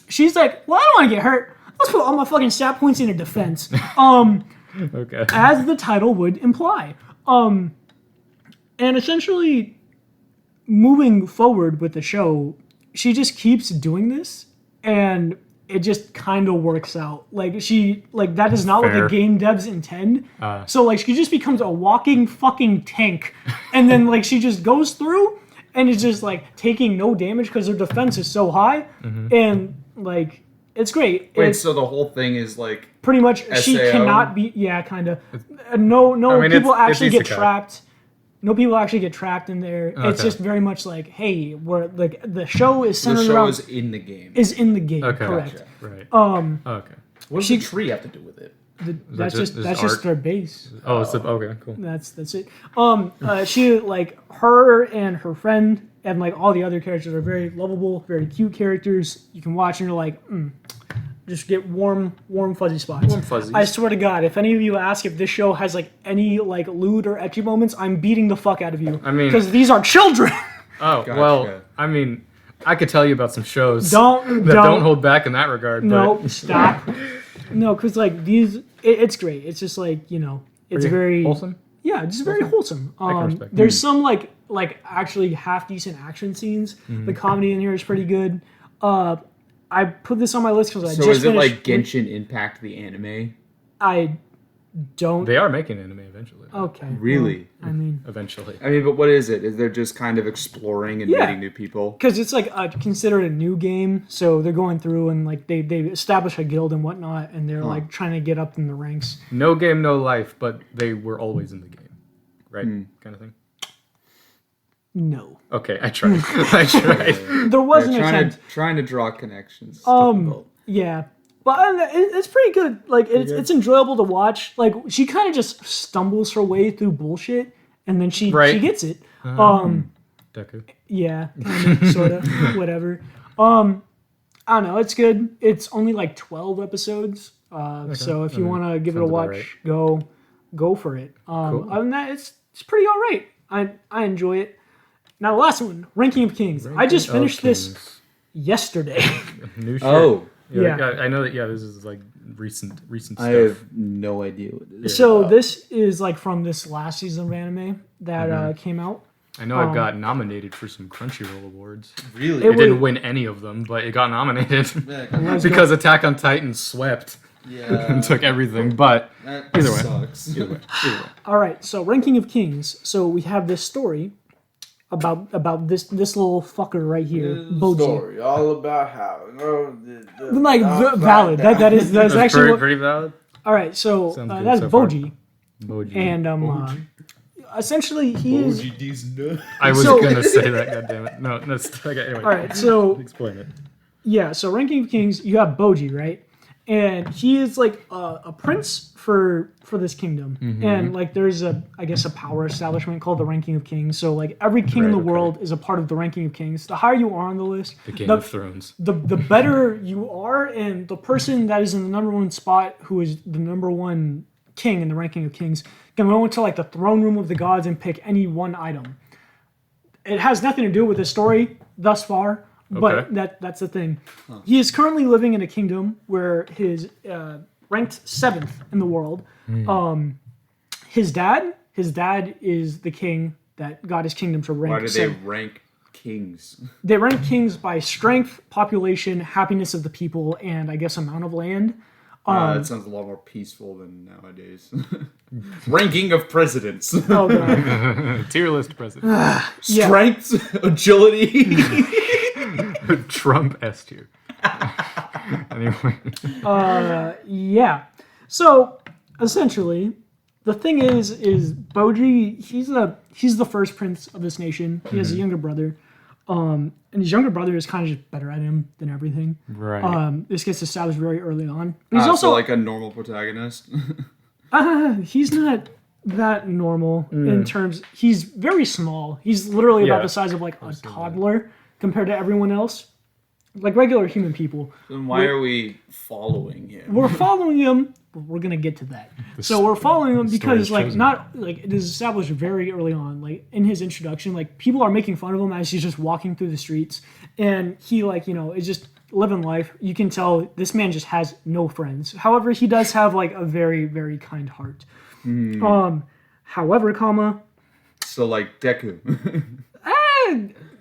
C: She's like, well, I don't want to get hurt. Let's put all my fucking stat points into defense.
A: Okay.
C: As the title would imply. And essentially, moving forward with the show, she just keeps doing this, and it just kind of works out. Like, that is not what the game devs intend. So, like, she just becomes a walking fucking tank. And then, like, she just goes through and is just, like, taking no damage because her defense is so high. Mm-hmm. And, like, it's great.
B: Wait, so the whole thing is, like...
C: Pretty much, SAO? She cannot be... Yeah, kind of. No, people actually get trapped. No people actually get trapped in there.
A: Okay.
C: It's just very much like, hey, we're like the show is centered
B: The show
C: around
B: is in the game.
C: is in the game.
A: Okay.
C: Correct.
B: Gotcha.
A: Right. Okay.
B: What does the tree have to do with it?
C: That's
A: just- is
C: just
A: art?
C: their base.
A: Oh, it's okay. Cool.
C: That's it. She like her and her friend and like all the other characters are very lovable, very cute characters. You can watch and you're like, just get warm fuzzy spots.
A: Warm fuzzies.
C: I swear to God, if any of you ask if this show has like any like lewd or ecchi moments, I'm beating the fuck out of you.
A: I mean-
C: because these are children.
A: Oh
B: Gotcha.
A: well, I mean, I could tell you about some shows
C: Don't
A: don't hold back in that regard.
C: No,
A: but
C: stop. No, because like these, it's great. It's just like it's very
A: wholesome.
C: Yeah, just very wholesome.
A: can respect
C: There's some like actually half decent action scenes.
A: Mm-hmm.
C: The comedy in here is pretty good. I put this on my list because I
B: So
C: just
B: is it like
C: finished.
B: Genshin Impact the anime?
C: I don't.
A: They are making anime eventually.
C: Okay.
B: Really?
C: well, I mean,
A: Eventually.
B: I mean, but what is it? Is they're just kind of exploring and
C: Yeah.
B: meeting new people?
C: because it's like considered a new game, so they're going through and like they establish a guild and whatnot, and they're like trying to get up in the ranks.
A: No game, no life, but they were always in the game, right? Kind of thing.
C: No,
A: Okay, I tried. I tried.
C: there was an
B: They're
C: attempt.
B: trying to draw connections. It's difficult.
C: Yeah, but it's pretty good. Like it's enjoyable to watch. Like she kind of just stumbles her way through bullshit, and then she gets it.
A: Deku.
C: Yeah, kind of, sort of, whatever. I don't know. It's good. It's only like 12 episodes. So if you want to give it a
A: sounds about
C: watch, go for it. Other than that, it's pretty all right. I enjoy it. Now the last one, Ranking of Kings. I just finished this yesterday.
A: New shirt.
B: Oh,
C: Yeah.
A: I know that. Yeah, this is like recent stuff.
B: I have no idea what it is.
C: So this is like from this last season of anime that came out.
A: I know it got nominated for some Crunchyroll awards.
B: Really?
A: It didn't win any of them, but it got nominated because Attack on Titan swept and took everything. But
B: that
A: either way.
B: sucks.
A: either way.
C: All right, so Ranking of Kings. So we have this story about this little fucker right here, Boji.
D: Story all about how
C: Like valid. That's actually what,
A: pretty valid.
C: all right. So
A: Sounds good
C: that's
A: so far.
C: Boji,
A: Boji.
C: and essentially he is.
A: I was
C: so-
A: gonna say that. God damn it! No, that's okay. Anyway,
C: All right, so
A: explain it.
C: yeah, so Ranking of Kings, you have Boji, right? And he is like a prince for this kingdom, and like there's a power establishment called the Ranking of Kings. So like every king in the world is a part of the Ranking of Kings. The higher you are on the list,
A: The Game of Thrones.
C: the better you are, and the person that is in the number one spot, who is the number one king in the Ranking of Kings, can go into like the throne room of the gods and pick any one item. It has nothing to do with the story thus far, but
A: Okay.
C: that's the thing. He is currently living in a kingdom where his ranked 7th in the world. His dad is the king that got his kingdom to rank.
B: Why do they rank kings?
C: They rank kings by strength, population, happiness of the people, and I guess amount of land.
B: That sounds a lot more peaceful than nowadays. Ranking of presidents.
C: Oh god.
A: Tier list president.
B: Strength, agility.
A: Trump S tier. Anyway.
C: Yeah. So essentially, the thing is Boji, he's the first prince of this nation. He has a younger brother. And his younger brother is kind of just better at him than everything.
A: Right.
C: This gets established very early on. But he's
B: Also,
C: also
B: like a normal protagonist.
C: he's not that normal in terms. He's very small. He's literally about
A: Yeah.
C: the size of like a toddler compared to everyone else, like regular human people.
B: Then why are we following him?
C: We're following him, but we're gonna get to that. So we're following him because
A: story's chosen.
C: it is established very early on, like in his introduction, like people are making fun of him as he's just walking through the streets, and he is just living life. You can tell this man just has no friends. However, he does have like a very, very kind heart. However,
B: So like Deku.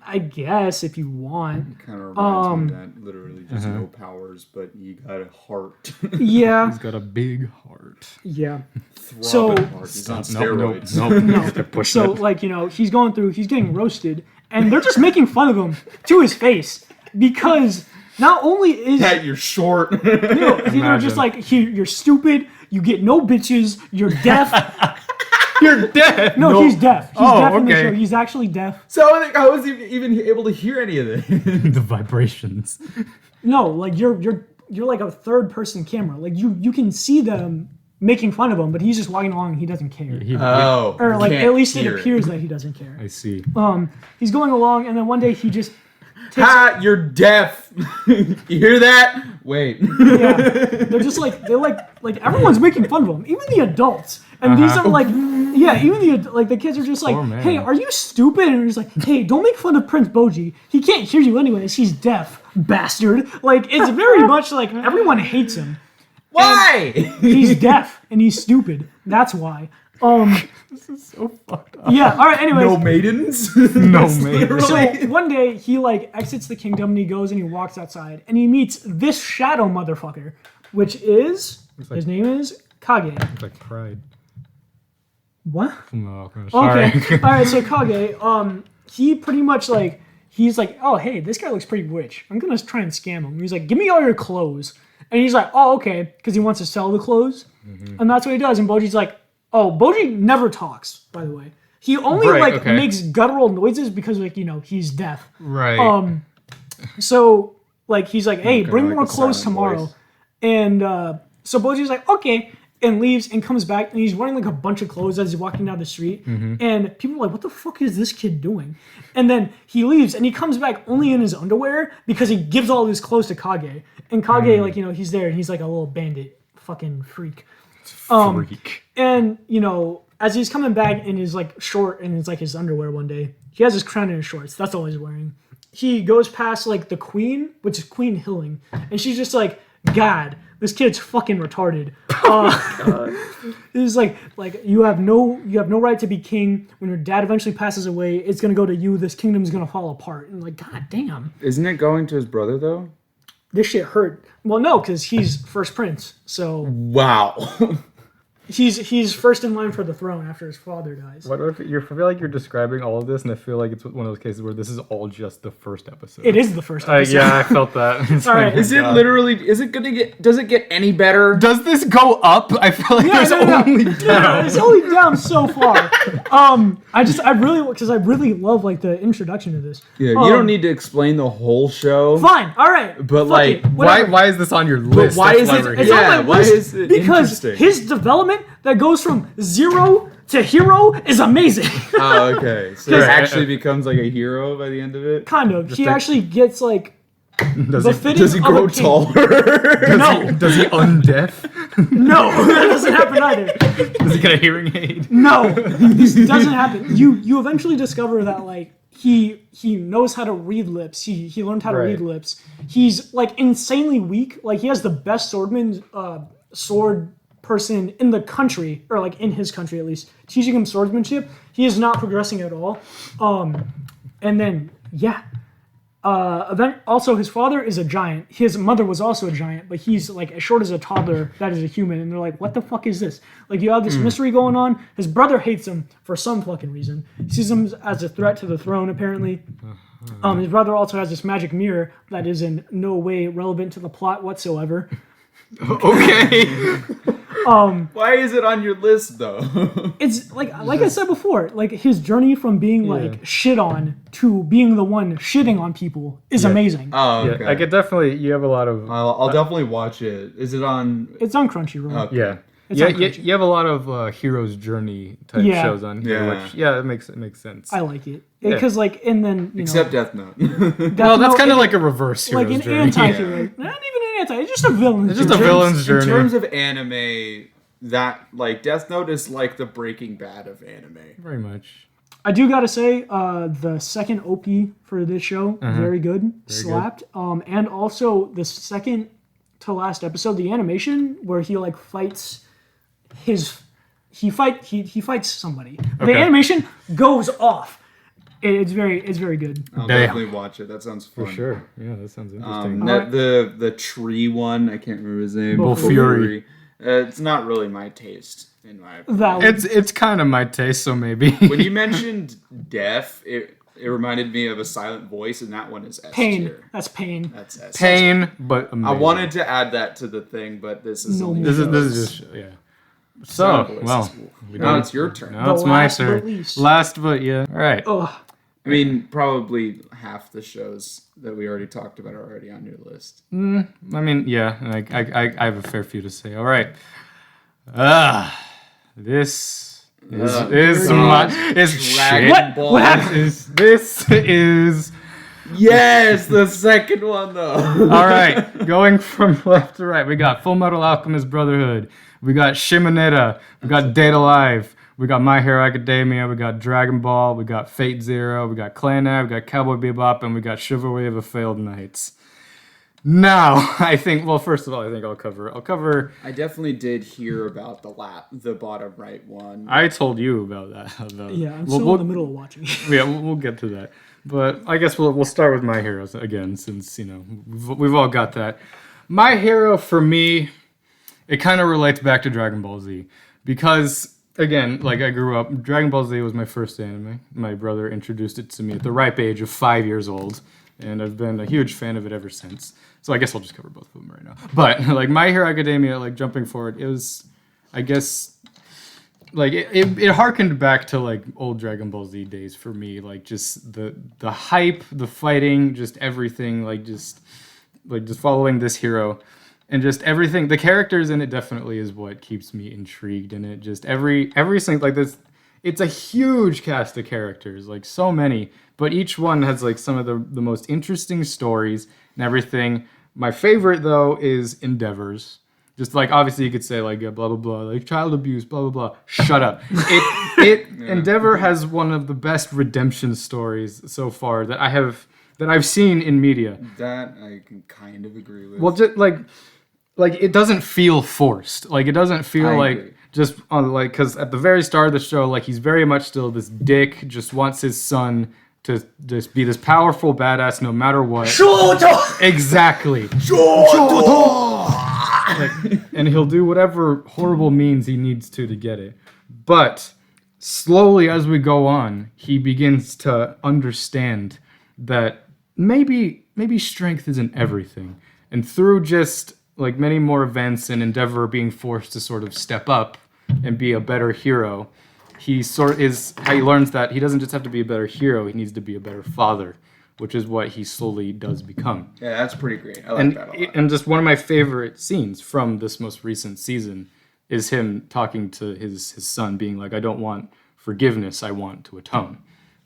C: I guess if you want,
B: Kind of reminds me of that. Literally just no powers, but you got a heart.
C: yeah,
A: He's got a big heart.
C: yeah.
B: Throbbing heart. He's on steroids.
A: No.
C: So he's getting roasted, and they're just making fun of him to his face because not only is
B: That you're short.
C: they're just like you're stupid, you get no bitches, you're deaf, you're
A: deaf.
C: No, he's deaf. He's deaf in the
A: okay.
C: show. He's actually deaf.
B: So how was he even able to hear any of this?
A: The vibrations.
C: No, like you're like a third person camera. Like you can see them making fun of him, but he's just walking along and he doesn't care. Or like at least it appears that he doesn't care.
A: I see.
C: He's going along and then one day he just
B: You're deaf. You hear that? Wait.
C: Yeah. They're just like everyone's making fun of him, even the adults. And these are like even the kids are just like, hey, are you stupid? And he's like, hey, don't make fun of Prince Boji. He can't hear you anyways. He's deaf, bastard. Like it's very much like everyone hates him.
B: Why?
C: He's deaf and he's stupid. That's why.
A: This is so fucked up.
C: Yeah. All right. Anyways.
B: No maidens.
A: No maidens.
C: So one day he like exits the kingdom and he goes and he walks outside and he meets this shadow motherfucker, which is his name is Kage.
A: It's like pride.
C: What?
A: No, sorry.
C: Okay. All right. So Kage, he pretty much like he's like, oh hey, this guy looks pretty rich. I'm gonna try and scam him. He's like, give me all your clothes. And he's like, oh okay, because he wants to sell the clothes, and that's what he does. And Boji's like, oh, Boji never talks, by the way. He only makes guttural noises because he's deaf.
A: Right.
C: So like he's like, hey, bring more clothes tomorrow. Voice. And so Boji's like, okay, and leaves and comes back and he's wearing like a bunch of clothes as he's walking down the street. And people are like, what the fuck is this kid doing? And then he leaves and he comes back only in his underwear because he gives all his clothes to Kage. And Kage, he's there and he's like a little bandit fucking freak. And as he's coming back in his like short and it's like his underwear one day, he has his crown in his shorts. That's all he's wearing. He goes past like the queen, which is Queen Hilling, and she's just like, God, this kid's fucking retarded. It's like you have no right to be king. When your dad eventually passes away, it's gonna go to you. This kingdom's gonna fall apart. And like, God damn.
B: Isn't it going to his brother though?
C: This shit hurt. Well, no, because he's first prince. So
B: wow.
C: He's first in line for the throne after his father dies.
A: What if I feel like you're describing all of this, and I feel like it's one of those cases where this is all just the first episode.
C: It is the first episode.
A: Yeah, I felt that.
C: All right.
B: Is it literally? Is it gonna get? Does it get any better?
A: Does this go up? I feel like there's only down.
C: Yeah, it's only down so far. I really love like the introduction to this.
B: Yeah, you don't need to explain the whole show.
C: Fine, all right.
B: But like,
A: why is this on your list?
B: Why is it?
C: It's on my list because his development that goes from 0 to hero is amazing.
B: Oh, okay. So he actually becomes like a hero by the end of it?
C: Kind of. He actually gets like
B: does he grow taller?
C: No.
A: Does he undeaf?
C: No, that doesn't happen either.
A: Does he get a hearing aid?
C: No, this doesn't happen. You eventually discover that like he knows how to read lips. He learned how to read lips. He's like insanely weak. Like he has the best sword person in the country, or like in his country at least, teaching him swordsmanship. He is not progressing at all. And then also his father is a giant. His mother was also a giant, but he's like as short as a toddler that is a human. And they're like, what the fuck is this? Like you have this mystery going on. His brother hates him for some fucking reason. He sees him as a threat to the throne apparently. His brother also has this magic mirror that is in no way relevant to the plot whatsoever.
A: Okay.
B: Why is it on your list though?
C: It's like I said before, like his journey from being like shit on to being the one shitting on people is amazing.
B: Oh, okay.
A: Yeah, I could definitely. You have a lot of.
B: I'll definitely watch it. Is it on?
C: It's on Crunchyroll.
B: Okay.
A: Yeah. You have a lot of hero's journey type shows on here, which it makes sense.
C: I like it because and then
B: except Death Note.
A: Well, that's kind of like a reverse hero's
C: like an
A: journey.
C: Anti-hero. Not even an anti. It's just a villain.
A: It's just a villain's journey.
B: In terms of anime, that like Death Note is like the Breaking Bad of anime.
A: Very much.
C: I do gotta say, the second OP for this show, very good, slapped. And also the second to last episode, the animation where he like fights. He fights somebody. The animation goes off. It's very good.
B: I'll definitely watch it. That sounds fun.
A: For sure. Yeah, that sounds interesting.
B: The tree one, I can't remember his name.
A: Bofuri.
B: It's not really my taste, in my opinion.
A: It's kind of my taste, so maybe.
B: When you mentioned deaf, it reminded me of a silent voice, and that one is S
C: Pain.
B: tier.
C: That's Pain.
B: That's S.
A: Pain, but amazing.
B: I wanted to add that to the thing, but this is
C: No
B: only
C: more.
A: This is just So, well,
B: now it's your turn.
A: Now it's my turn. Last but yeah. All right.
C: Oh.
B: I mean, probably half the shows that we already talked about are already on your list.
A: I mean, yeah, I have a fair few to say. All right. This is
B: Dragon Ball.
A: This is.
B: Yes, the second one though.
A: All right, going from left to right, we got Fullmetal Alchemist Brotherhood, we got Shimoneta, we got Date Alive, we got My Hero Academia, we got Dragon Ball, we got Fate Zero, we got Clannad, we got Cowboy Bebop, and we got Chivalry of the Failed Knights. Now, I think. Well, first of all, I think I'll cover.
B: I definitely did hear about the bottom right one.
A: I told you about that.
C: Yeah, I'm still in the middle of watching.
A: Yeah, we'll get to that. But I guess we'll start with My Heroes again, since we've all got that. My Hero for me, it kind of relates back to Dragon Ball Z because again, like I grew up, Dragon Ball Z was my first anime. My brother introduced it to me at the ripe age of 5 years old, and I've been a huge fan of it ever since. So I guess I'll just cover both of them right now. But like My Hero Academia, like jumping forward, it was, I guess. Like it harkened back to like old Dragon Ball Z days for me, like just the hype, the fighting, just everything, like just following this hero, and just everything. The characters in it definitely is what keeps me intrigued in it. Just every single like this, it's a huge cast of characters, like so many, but each one has like some of the most interesting stories and everything. My favorite though is Endeavor's. Just like obviously you could say like blah blah blah, like child abuse, blah blah blah. Shut up. Endeavor has one of the best redemption stories so far that I've seen in media.
B: That I can kind of agree with.
A: Well, just like it doesn't feel forced. Like it doesn't feel like just on like because at the very start of the show, like he's very much still this dick. Just wants his son to just be this powerful badass no matter what.
C: Jojo!
A: Exactly.
C: Jojo!
A: And he'll do whatever horrible means he needs to get it. But slowly as we go on, he begins to understand that maybe strength isn't everything. And through just like many more events and Endeavor being forced to sort of step up and be a better hero, he learns that he doesn't just have to be a better hero, he needs to be a better father, which is what he slowly does become.
B: Yeah, that's pretty great. I like that a lot.
A: And just one of my favorite scenes from this most recent season is him talking to his son, being like, I don't want forgiveness, I want to atone.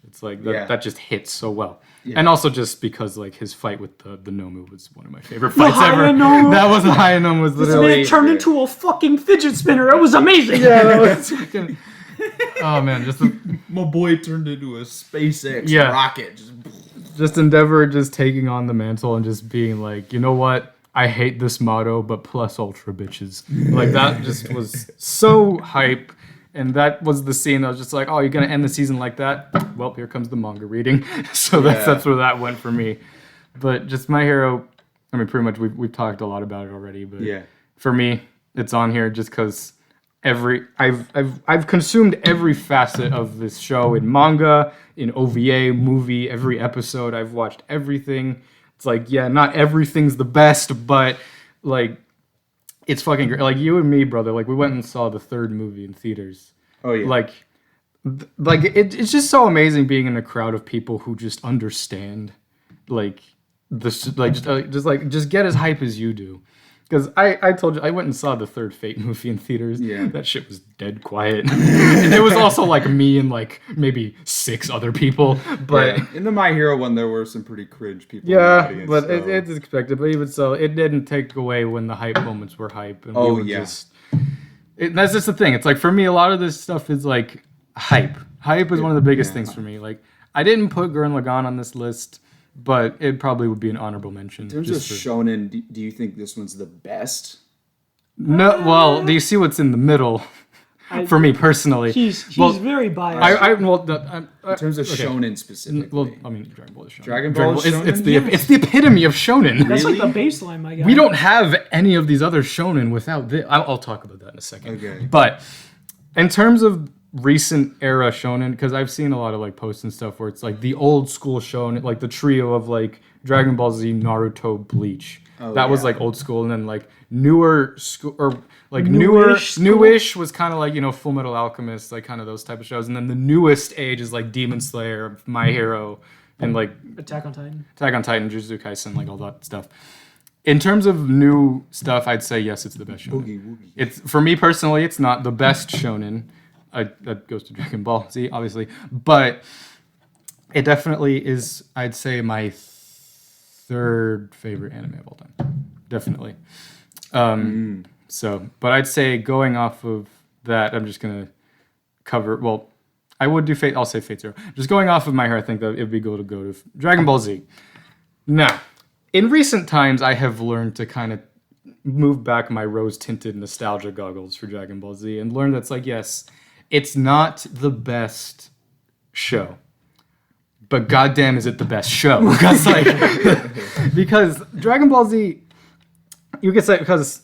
A: It's like, that just hits so well. Yeah. And also just because like his fight with the Nomu was one of my favorite fights ever. That was the Hayanom was literally...
C: This man turned into a fucking fidget spinner. It was amazing.
A: Yeah, that was fucking... Oh man,
B: my boy turned into a SpaceX rocket.
A: Just Endeavor just taking on the mantle and just being like, you know what? I hate this motto, but plus ultra bitches. Like that just was so hype. And that was the scene that was just like, oh, you're going to end the season like that? Well, here comes the manga reading. So that's where that went for me. But just My Hero, I mean, pretty much we've talked a lot about it already. But for me, it's on here just because I've consumed every facet of this show in manga, in OVA, movie, every episode. I've watched everything. It's like, yeah, not everything's the best, but like it's fucking great. Like you and me, brother, like we went and saw the third movie in theaters.
B: Oh yeah.
A: Like it's just so amazing being in a crowd of people who just understand like this, like just get as hype as you do. Because I told you, I went and saw the third Fate movie in theaters. Yeah. That shit was dead quiet. And it was also like me and like maybe 6 other people. But
B: in the My Hero one, there were some pretty cringe people
A: in
B: the audience.
A: But it's expected. But even so, it didn't take away when the hype moments were hype. And that's just the thing. It's like for me, a lot of this stuff is like hype. Hype is one of the biggest things for me. Like I didn't put Gurren Lagann on this list, but it probably would be an honorable mention.
B: In terms of shonen, do you think this one's the best?
A: No. Well, do you see what's in the middle? For me personally,
C: he's very biased.
B: In terms of shonen specifically.
A: Well, I mean, Dragon Ball is shonen.
B: Dragon Ball is
A: shonen? It's the epitome of shonen.
C: That's like the baseline, my guy.
A: We don't have any of these other shonen without this. I'll talk about that in a second.
B: Okay.
A: But in terms of recent era shonen, because I've seen a lot of like posts and stuff where it's like the old school shonen, like the trio of like Dragon Ball Z, Naruto, Bleach. That was like old school, and then like newer school or like newish was kind of like Fullmetal Alchemist, like kind of those type of shows, and then the newest age is like Demon Slayer, My Hero, and like
C: Attack on Titan,
A: Jujutsu Kaisen, like all that stuff. In terms of new stuff, I'd say yes, it's the best shonen. It's for me personally, it's not the best shonen. That goes to Dragon Ball Z, obviously, but it definitely is. I'd say my third favorite anime of all time, definitely. So, but I'd say going off of that, I'm just gonna cover. Well, I would do Fate. I'll say Fate Zero. Just going off of My Hero, I think that it'd be good to go to Dragon Ball Z. Now, in recent times, I have learned to kind of move back my rose-tinted nostalgia goggles for Dragon Ball Z and learn that's like, yes, it's not the best show, but goddamn is it the best show. Because Dragon Ball Z, you could say, because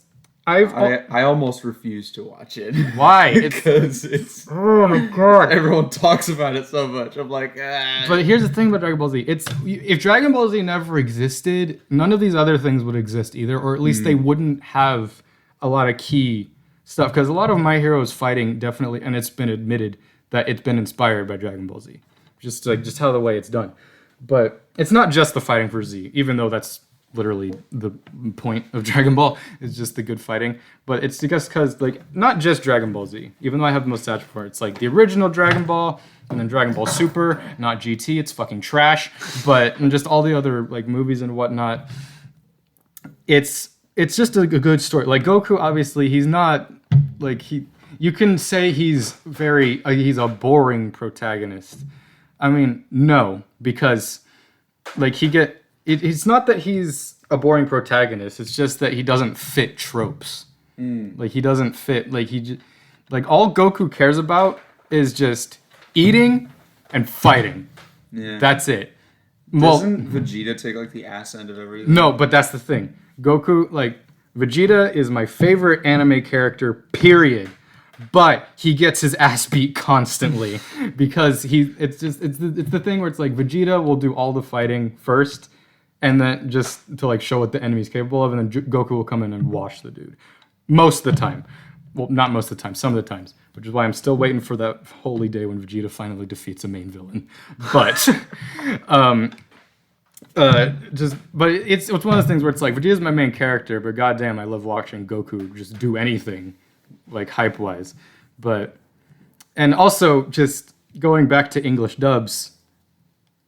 B: I almost refuse to watch it.
A: Why?
B: Because it's oh my god, everyone talks about it so much. I'm like, ah.
A: But here's the thing about Dragon Ball Z: if Dragon Ball Z never existed, none of these other things would exist either, or at least they wouldn't have a lot of key stuff. Because a lot of My Hero's fighting definitely, and it's been admitted that it's been inspired by Dragon Ball Z, just how the way it's done. But it's not just the fighting for Z, even though that's literally the point of Dragon Ball is just the good fighting. But it's just because like not just Dragon Ball Z, even though I have the nostalgia for it, it's like the original Dragon Ball and then Dragon Ball Super, not GT, it's fucking trash. But and just all the other like movies and whatnot, it's just a good story. Like Goku, obviously he's not like you can say he's he's a boring protagonist. I mean, no, because like it's not that he's a boring protagonist. It's just that he doesn't fit tropes. Like he doesn't fit. Like all Goku cares about is just eating and fighting.
B: Yeah.
A: That's it.
B: Doesn't Vegeta take like the ass end of everything?
A: No, but that's the thing. Goku, like Vegeta, is my favorite anime character. Period. But he gets his ass beat constantly because it's the thing where it's like Vegeta will do all the fighting first. And then just to like show what the enemy's capable of, and then Goku will come in and wash the dude. Most of the time. Well, not most of the time, some of the times. Which is why I'm still waiting for that holy day when Vegeta finally defeats a main villain. But it's one of those things where it's like Vegeta's my main character, but goddamn, I love watching Goku just do anything, like hype wise. And also just going back to English dubs.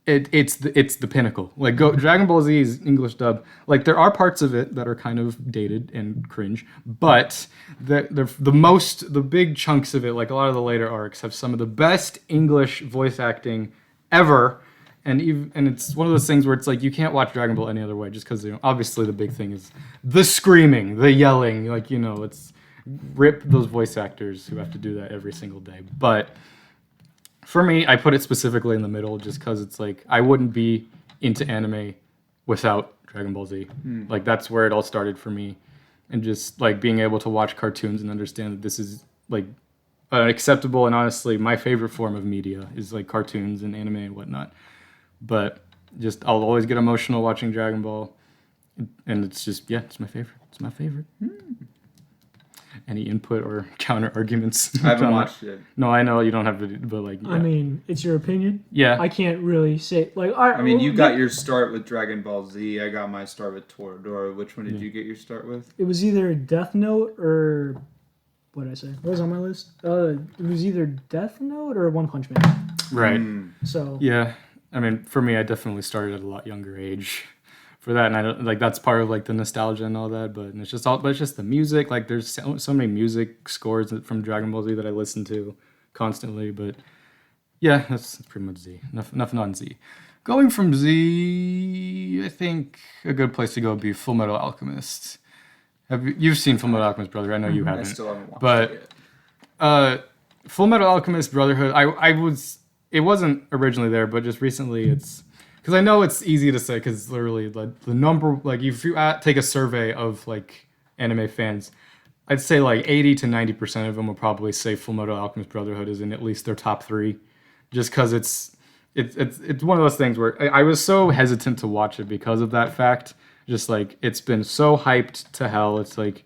A: It's the pinnacle. Like Dragon Ball Z's English dub. Like there are parts of it that are kind of dated and cringe, but the big chunks of it, like a lot of the later arcs, have some of the best English voice acting ever. And it's one of those things where it's like you can't watch Dragon Ball any other way, just because obviously the big thing is the screaming, the yelling. Like it's rip those voice actors who have to do that every single day, but. For me, I put it specifically in the middle just because it's like I wouldn't be into anime without Dragon Ball Z. Like that's where it all started for me. And just like being able to watch cartoons and understand that this is like an acceptable and honestly my favorite form of media is like cartoons and anime and whatnot. But just I'll always get emotional watching Dragon Ball. And it's just, it's my favorite. It's my favorite. Any input or counter arguments?
B: I haven't watched it.
A: No, I know you don't have to, but like. Yeah.
C: I mean, it's your opinion.
A: Yeah.
C: I can't really say like.
B: I mean, you got your start with Dragon Ball Z. I got my start with Toradora. Which one did you get your start with?
C: It was either Death Note or what did I say? What was on my list? It was either Death Note or One Punch Man.
A: Right.
C: So. Yeah,
A: I mean, for me, I definitely started at a lot younger age. For that, and I don't like that's part of like the nostalgia and all that, but it's just the music. Like there's so many music scores from Dragon Ball Z that I listen to constantly. But yeah, that's pretty much Z. Enough on Z. Going from Z, I think a good place to go would be Fullmetal Alchemist. You've seen Fullmetal Alchemist, brother? I know you haven't.
B: I still haven't watched it
A: yet. Fullmetal Alchemist Brotherhood. It wasn't originally there, but just recently it's. Because I know it's easy to say, because literally like the number, like if you take a survey of like anime fans, I'd say like 80 to 90% of them will probably say Fullmetal Alchemist Brotherhood is in at least their top 3, just because it's one of those things where I was so hesitant to watch it because of that fact. Just like it's been so hyped to hell. It's like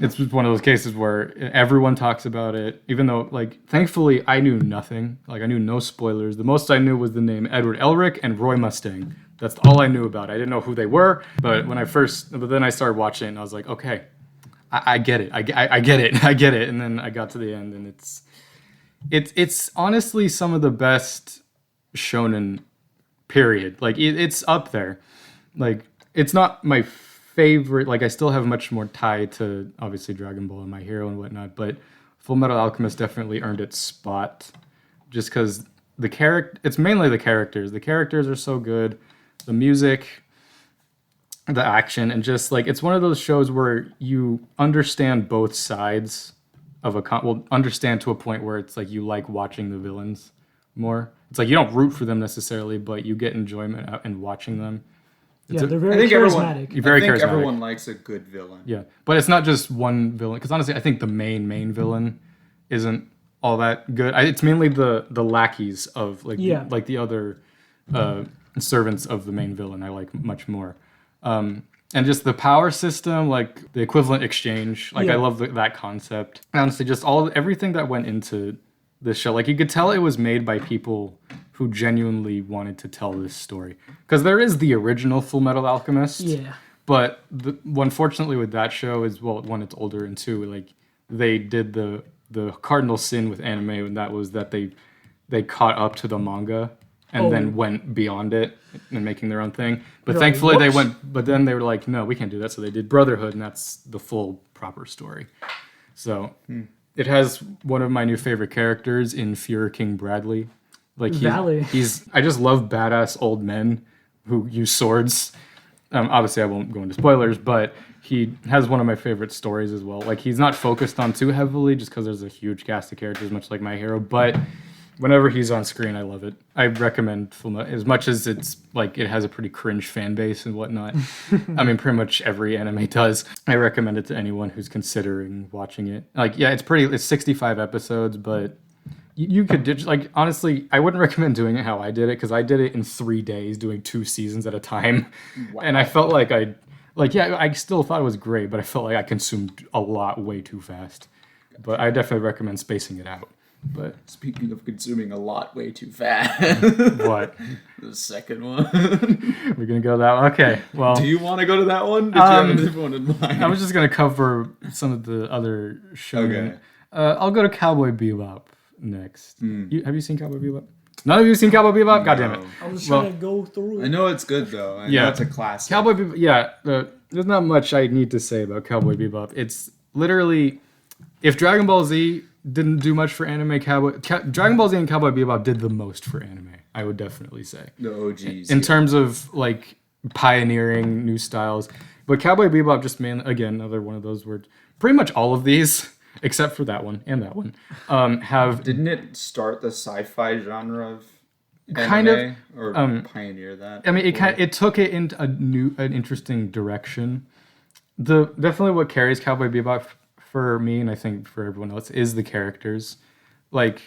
A: it's one of those cases where everyone talks about it, even though like thankfully I knew nothing. Like I knew no spoilers. The most I knew was the name Edward Elric and Roy Mustang. That's all I knew about it. I didn't know who they were, but then I started watching it and I was like, okay, I get it. I get it. I get it. And then I got to the end and it's honestly some of the best shonen period. Like it's up there. Like it's not my favorite. Like I still have much more tie to obviously Dragon Ball and My Hero and whatnot, but Fullmetal Alchemist definitely earned its spot just because it's mainly the characters. The characters are so good. The music, the action, and just like it's one of those shows where you understand both sides of understand to a point where it's like you like watching the villains more. It's like you don't root for them necessarily, but you get enjoyment out in watching them.
C: They're very charismatic.
B: Everyone likes a good villain.
A: Yeah, but it's not just one villain. Because honestly, I think the main villain isn't all that good. It's mainly the lackeys of like the other servants of the main villain I like much more. And just the power system, like the equivalent exchange, like I love that concept. Honestly, just everything that went into this show, like you could tell it was made by people who genuinely wanted to tell this story. Because there is the original Fullmetal Alchemist, but unfortunately with that show is, well, one, it's older, and two, like they did the cardinal sin with anime, and that was that they caught up to the manga and then went beyond it and making their own thing. But thankfully then they were like, no, we can't do that. So they did Brotherhood, and that's the full proper story. So it has one of my new favorite characters in Fuhrer King Bradley. Like I just love badass old men who use swords. Obviously I won't go into spoilers, but he has one of my favorite stories as well. Like he's not focused on too heavily just because there's a huge cast of characters, much like My Hero, but whenever he's on screen, I love it. I recommend Fullmetal, as much as it's like it has a pretty cringe fan base and whatnot. I mean, pretty much every anime does. I recommend it to anyone who's considering watching it. Like, yeah, it's 65 episodes, but you could like honestly, I wouldn't recommend doing it how I did it because I did it in 3 days, doing 2 seasons at a time, and I felt like I still thought it was great, but I felt like I consumed a lot way too fast. But I definitely recommend spacing it out. But
B: speaking of consuming a lot way too fast,
A: what?
B: The second one.
A: We're gonna go that one. Okay. Well,
B: do you want to go to that one? Did you have a different one in mind?
A: I was just gonna cover some of the other shows.
B: Okay.
A: I'll go to Cowboy Bebop next. Have you seen Cowboy Bebop? None of you seen Cowboy Bebop?
B: No.
A: God damn it!
C: I was trying to go through it.
B: I know it's good though. I know it's a classic.
A: Cowboy Bebop. Yeah. There's not much I need to say about Cowboy Bebop. It's literally, if Dragon Ball Z didn't do much for anime, Dragon Ball Z and Cowboy Bebop did the most for anime, I would definitely say.
B: The OGs.
A: In terms of like pioneering new styles. But Cowboy Bebop just again, another one of those where pretty much all of these, except for that one and that one, have...
B: Didn't it start the sci-fi genre of anime?
A: Kind of.
B: Or pioneer that?
A: I mean, it took it into an interesting direction. Definitely what carries Cowboy Bebop for me, and I think for everyone else, is the characters. Like,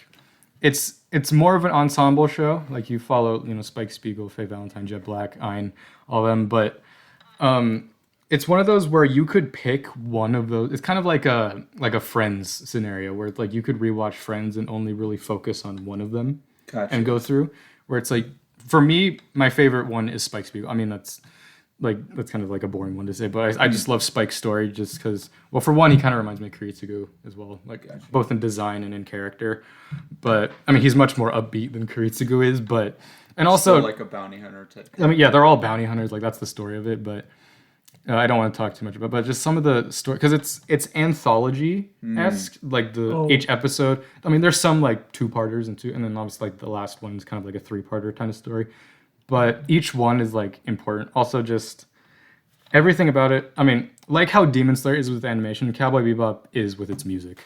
A: it's more of an ensemble show. Like, you follow, Spike Spiegel, Faye Valentine, Jet Black, Ein, all of them. But it's one of those where you could pick one of those. It's kind of like a Friends scenario where like you could rewatch Friends and only really focus on one of them and go through. Where it's like, for me, my favorite one is Spike Spiegel. I mean, that's kind of like a boring one to say, but I just love Spike's story just because, well, for one, he kind of reminds me of Kiritsugu as well, like both in design and in character. But I mean, he's much more upbeat than Kiritsugu is, and also
B: still like a bounty hunter type.
A: I mean, yeah, they're all bounty hunters, like that's the story of it. But I don't want to talk too much about, but just some of the story, because it's anthology-esque, like each episode. I mean, there's some like 2-parters and then obviously like the last one is kind of like a 3-parter kind of story. But each one is like important. Also, just everything about it. I mean, like how Demon Slayer is with animation, Cowboy Bebop is with its music,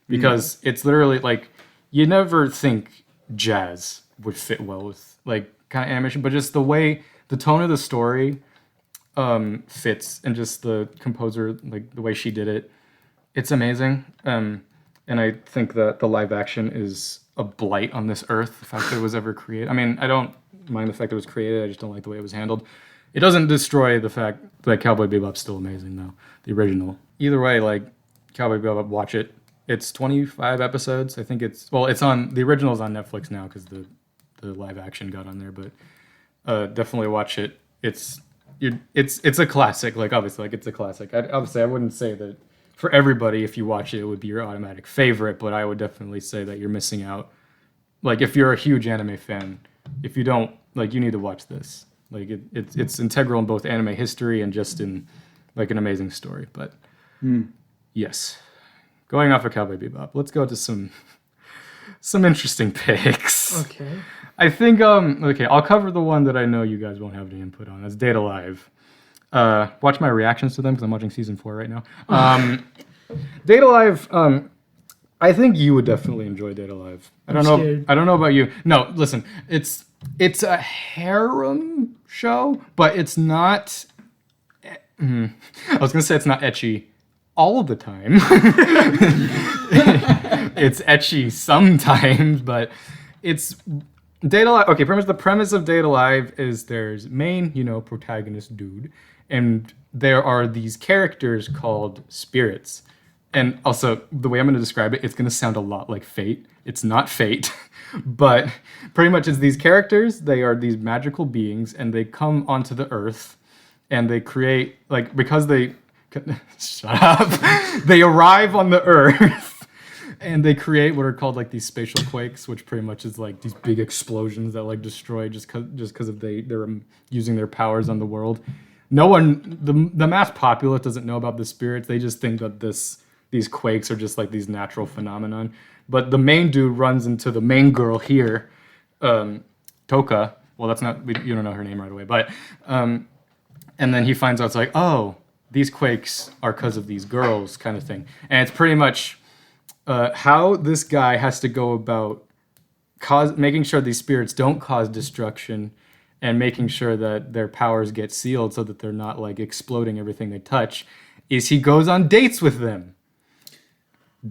A: because it's literally like you never think jazz would fit well with like kind of animation, but just the tone of the story fits, and just the composer, like the way she did it, it's amazing. And I think that the live action is a blight on this earth, the fact that it was ever created. I mean, I don't mind the fact that it was created, I just don't like the way it was handled. It doesn't destroy the fact that Cowboy Bebop's still amazing, though. The original. Either way, like, Cowboy Bebop, watch it. It's 25 episodes. I think it's on, the original's on Netflix now because the live action got on there, but definitely watch it. It's a classic, like, obviously, like, it's a classic. I wouldn't say that for everybody, if you watch it, it would be your automatic favorite, but I would definitely say that you're missing out. Like, if you're a huge anime fan, if you don't, like, you need to watch this. Like, it's integral in both anime history and just in, like, an amazing story. But, yes. Going off of Cowboy Bebop, let's go to some interesting picks.
C: Okay.
A: I think, I'll cover the one that I know you guys won't have any input on. That's Date Alive. Watch my reactions to them because I'm watching season 4 right now. Date Alive, I think you would definitely enjoy Date Alive. I don't know about you. No, listen, it's a harem show, but it's not. I was gonna say it's not ecchi all of the time. It's ecchi sometimes, but it's Date Alive. Okay, pretty much the premise of Date Alive is there's main, protagonist dude, and there are these characters called spirits. And also, the way I'm going to describe it, it's going to sound a lot like Fate. It's not Fate, but pretty much it's these characters. They are these magical beings, and they come onto the earth, and they create, like, because they... Shut up! They arrive on the earth, and they create what are called, like, these spatial quakes, which pretty much is, like, these big explosions that, like, destroy just because of they're using their powers on the world. No one... The mass populace doesn't know about the spirits. They just think that these quakes are just like these natural phenomenon. But the main dude runs into the main girl here, Toka. Well, that's not, you don't know her name right away, but, and then he finds out it's like, oh, these quakes are because of these girls kind of thing. And it's pretty much how this guy has to go about making sure these spirits don't cause destruction and making sure that their powers get sealed so that they're not like exploding everything they touch, is he goes on dates with them.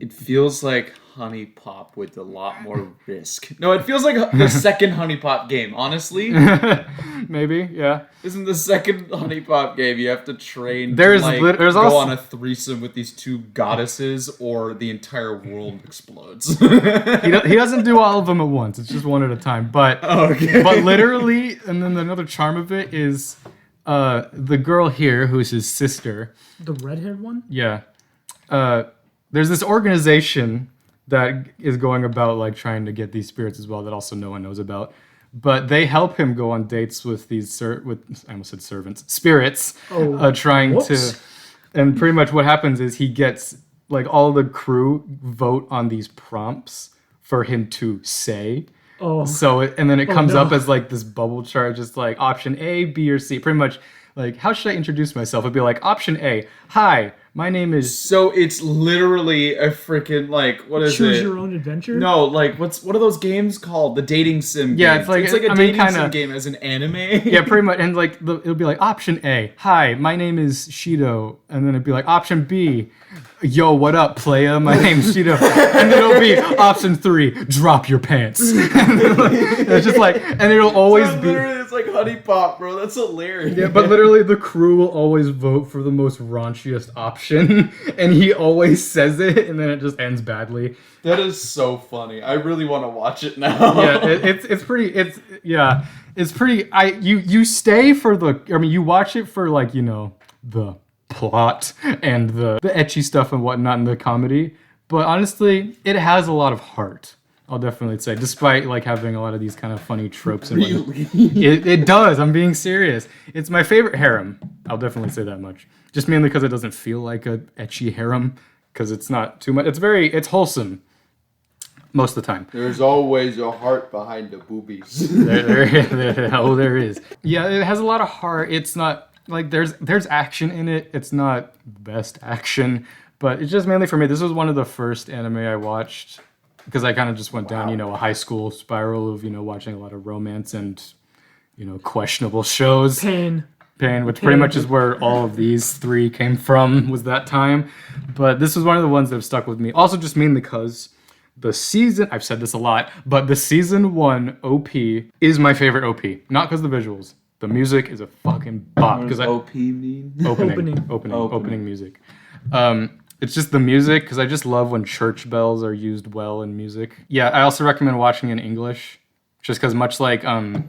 D: It feels like Honey Pop with a lot more risk. No, it feels like the second Honey Pop game, honestly.
A: Maybe, yeah.
D: Isn't the second Honey Pop game you have to train
A: there's
D: go
A: also
D: on a threesome with these two goddesses or the entire world explodes?
A: he doesn't do all of them at once. It's just one at a time. But but literally, and then another charm of it is the girl here who's his sister.
C: The red-haired one?
A: Yeah. There's this organization that is going about like trying to get these spirits as well that also no one knows about. But they help him go on dates with these I almost said servants, spirits, trying to, and pretty much what happens is he gets like all the crew vote on these prompts for him to say. Oh. So and then it comes up as like this bubble chart, just like option A, B, or C. Pretty much like, how should I introduce myself? It'd be like option A, hi. My name is...
D: So it's literally a freaking, like, what is
C: Choose your own adventure?
D: No, like, what are those games called? The dating sim
A: Yeah,
D: game.
A: it's like
D: a dating sim game as an anime.
A: Yeah, pretty much. And, like, it'll be like, option A, hi, my name is Shido. And then it'd be like, option B, yo, what up, playa? My name's Shido. And then it'll be option 3, drop your pants. And then, like, it's just like, and it'll always be...
D: Literally, it's like Honey Pop, bro. That's hilarious.
A: Yeah, but literally the crew will always vote for the most raunchiest option. And he always says it, and then it just ends badly.
D: That is so funny. I really want to watch it now.
A: Yeah, it's pretty. You stay for the. I mean, you watch it for like the plot and the ecchi stuff and whatnot and the comedy. But honestly, it has a lot of heart. I'll definitely say, despite like having a lot of these kind of funny tropes. And
D: really?
A: It does. I'm being serious. It's my favorite harem. I'll definitely say that much. Just mainly because it doesn't feel like a ecchi harem, because it's not too much. It's wholesome most of the time.
D: There's always a heart behind the boobies.
A: there is. Yeah, it has a lot of heart. It's not like there's action in it. It's not the best action, but it's just mainly for me. This was one of the first anime I watched because I kind of just went down, a high school spiral of watching a lot of romance and questionable shows. Pain, which pretty much is where all of these 3 came from, was that time. But this was one of the ones that have stuck with me. Also just mainly because the season, I've said this a lot, but the season 1 OP is my favorite OP. Not because of the visuals, The music is a fucking bop
D: What
A: because
D: does OP mean?
A: opening music. It's just the music because I just love when church bells are used well in music. Yeah, I also recommend watching in English, just because much like High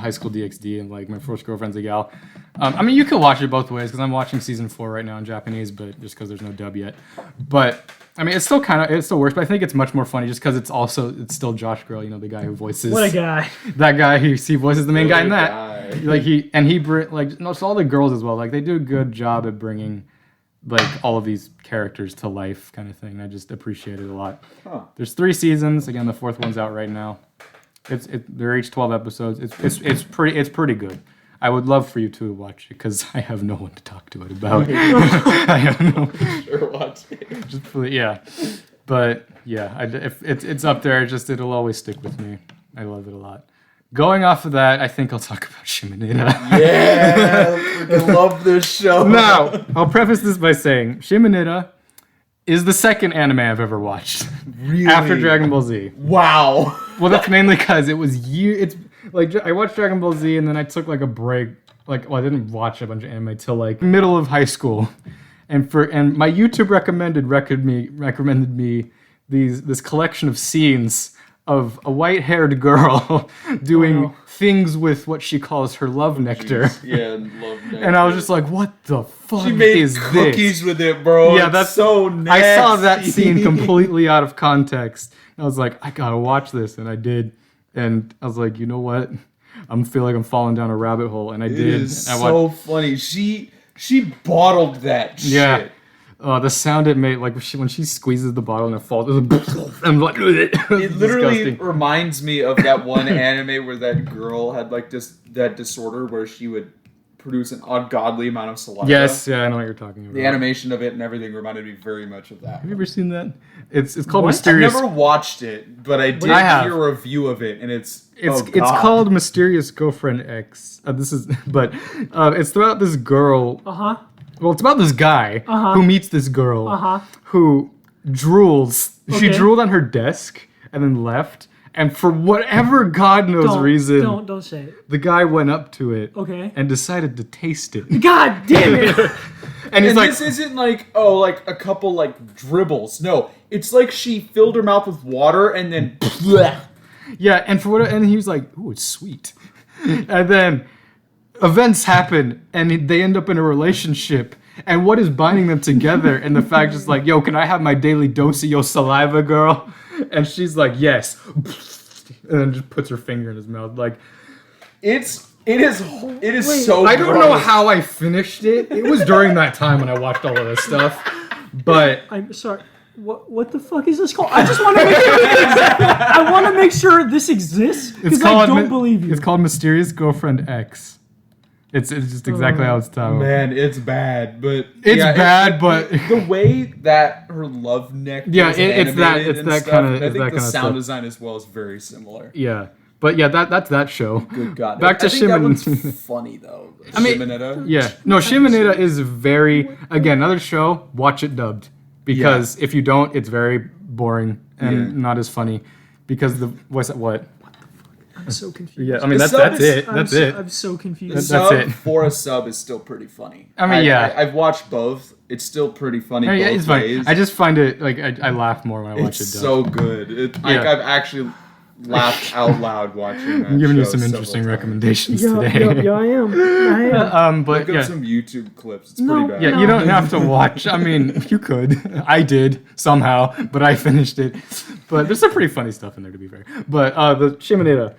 A: School DxD and like My First Girlfriend's a Gal. I mean, you can watch it both ways because I'm watching season 4 right now in Japanese, but just because there's no dub yet. But I mean, it still works, but I think it's much more funny just because it's still Josh Grell, the guy who voices.
C: What a guy!
A: That guy he voices the main guy in that. So all the girls as well. Like they do a good job at bringing like all of these characters to life, kind of thing. I just appreciate it a lot.
B: Huh.
A: There's 3 seasons. Again, the 4th one's out right now. They're each 12 episodes. It's pretty good. I would love for you to watch it because I have no one to talk to it about. I have no.
D: Sure, watch it.
A: But yeah, if it's up there, it'll always stick with me. I love it a lot. Going off of that, I think I'll talk about Shimoneta.
D: Yeah, I love this show.
A: Now, I'll preface this by saying Shimoneta is the second anime I've ever watched.
D: Really?
A: After Dragon Ball Z.
D: Wow.
A: Well, that's mainly because it was It's like I watched Dragon Ball Z and then I took like a break. I didn't watch a bunch of anime till like middle of high school, and my YouTube recommended me this collection of scenes of a white-haired girl doing things with what she calls her love nectar.
D: Yeah, love nectar.
A: And I was just like, what the fuck
D: She made
A: is
D: cookies
A: this?
D: with it, bro.
A: Yeah,
D: It's
A: that's
D: so nasty.
A: I saw that scene completely out of context. I was like, I gotta watch this, and I did. And I was like, you know what? I feel like I'm falling down a rabbit hole, and I did.
D: It is so funny. She bottled that shit.
A: Yeah. The sound it made, like when she squeezes the bottle and it falls, I'm like,
D: it literally reminds me of that one anime where that girl had like that disorder where she would produce an ungodly amount of saliva.
A: Yes, yeah, I know what you're talking about.
D: The animation of it and everything reminded me very much of that.
A: Have you ever seen that? It's called
C: What?
A: Mysterious.
D: I've never watched it, but I did hear a review of it, and it's
A: called Mysterious Girlfriend X. It's about this girl. Well, it's about this guy who meets this girl who drools. She
C: Okay.
A: drooled on her desk and then left. And for whatever God knows reason,
C: Don't say it.
A: the guy went up to it
C: Okay.
A: and decided to taste it.
C: God damn it!
A: And he's
D: And
A: like,
D: this isn't like a couple like dribbles. No, it's like she filled her mouth with water and then.
A: yeah, and he was like, ooh, it's sweet. And then events happen and they end up in a relationship. And what is binding them together? And the fact is like, yo, can I have my daily dose of your saliva, girl? And she's like, yes. And then just puts her finger in his mouth. Like,
D: It is so.
A: I don't know
D: gross.
A: how I finished it. It was during that time when I watched all of this stuff. But
C: I'm sorry. What the fuck is this called? I just want to make sure I want to make sure this exists because I don't believe you.
A: It's called Mysterious Girlfriend X. It's just exactly how it's titled.
D: Man, it's bad, but
A: but
D: the way that her love neck.
A: Yeah,
D: is
A: it's that
D: animated and
A: that
D: stuff,
A: kind of.
D: and I think the sound
A: stuff.
D: design as well is very similar.
A: Yeah, but yeah, that's that show.
D: Good God.
A: Back to
D: I think that one's
A: Shimoneta.
D: funny though.
A: I mean,
D: Shimoneta.
A: Yeah, no, Shimoneta is another show. Watch it dubbed because if you don't, it's very boring and not as funny because the voice what.
C: I'm so confused.
A: Yeah, I mean
D: The
A: that's
D: sub is-
A: it. That's it.
C: I'm so
D: The
C: confused.
A: That's
D: sub
A: it.
D: for a sub is still pretty funny.
A: I mean,
D: I've watched both. It's still pretty funny.
A: Yeah,
D: both
A: it's fine.
D: ways.
A: I just find it like I laugh more when I watch
D: It's
A: it dubbed.
D: so good. I've actually laughed out loud watching that.
A: I'm giving you
D: show
A: some
D: several
A: interesting
D: times.
A: recommendations
C: Yeah,
A: today.
C: I am.
A: But
D: Look
A: yeah.
D: up some YouTube clips. It's
C: No.
D: pretty bad.
A: Yeah, you don't have to watch. I mean, you could. I did somehow, but I finished it. But there's some pretty funny stuff in there, to be fair. But the Shimoneta,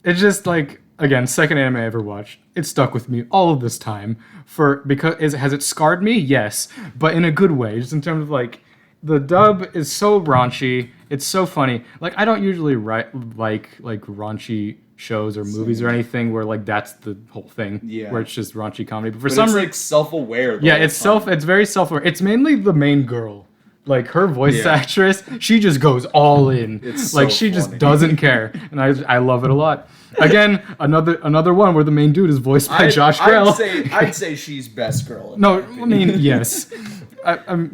A: it's just like again, second anime I ever watched. It stuck with me all of this time has it scarred me? Yes, but in a good way. Just in terms of like the dub is so raunchy. It's so funny. Like I don't usually like raunchy shows or movies or anything where like that's the whole thing.
D: Yeah.
A: Where it's just raunchy comedy. But for
D: But
A: some
D: it's
A: reason.
D: like self-aware.
A: Yeah, it's very self-aware. It's mainly the main girl. Like her voice actress, she just goes all in.
D: It's
A: like
D: so
A: she just
D: funny.
A: doesn't care. And I love it a lot. Again, another one where the main dude is voiced by Josh Grell.
D: I'd say she's best girl.
A: No, I mean, yes.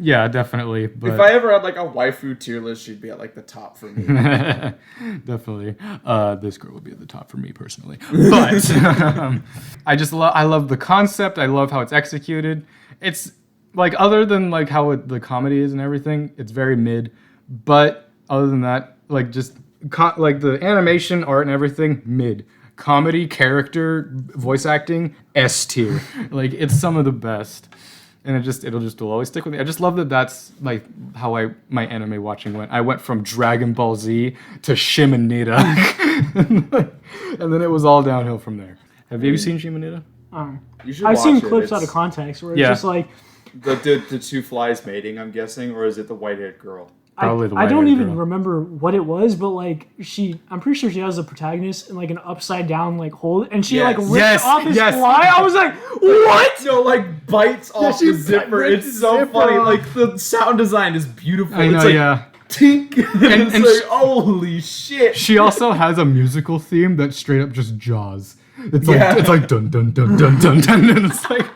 A: Yeah, definitely. But
D: if I ever had like a waifu tier list, she'd be at like the top for me.
A: Definitely. This girl would be at the top for me personally. But I love the concept. I love how it's executed. It's like, other than like how the comedy is and everything, it's very mid. But other than that, like just like the animation, art, and everything, mid. Comedy, character, voice acting, S tier. Like, it's some of the best. And it'll always stick with me. I just love that that's like how my anime watching went. I went from Dragon Ball Z to Shimoneta. And then it was all downhill from there. Have you seen Shimoneta?
C: I've seen clips out of context where it's just like
D: the two flies mating, I'm guessing, or is it the white-haired girl?
A: Probably the
C: I don't
A: white-haired
C: even
A: girl.
C: remember what it was, but like I'm pretty sure she has the protagonist in like an upside down like hold, and she like rips off his fly. I was like, what?
D: No, like bites off the zipper. It's so funny. Like the sound design is beautiful.
A: I know,
D: it's like,
A: yeah.
D: Tink, and it's like, holy shit.
A: She also has a musical theme that's straight up just Jaws. It's like dun dun dun dun dun dun, and it's like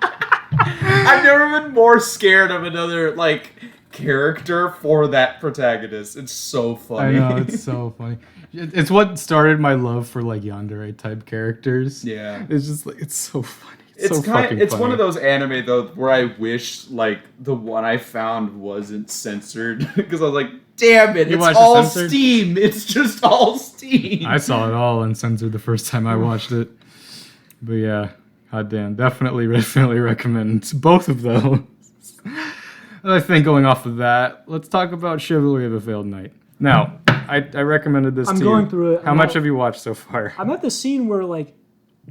D: I've never been more scared of another like character for that protagonist. It's so funny.
A: I know, it's so funny. It's what started my love for like yandere type characters.
D: Yeah,
A: it's just like, it's so funny.
D: It's one of those anime though where I wish like the one I found wasn't censored because I was like, damn it, it's all Steam. It's just all Steam.
A: I saw it all uncensored the first time I watched it. But yeah, goddamn, definitely recommend both of those. I think going off of that, let's talk about Chivalry of a Failed Knight. Now, I recommended this to you.
C: I'm going through it.
A: How much have you watched so far?
C: I'm at the scene where like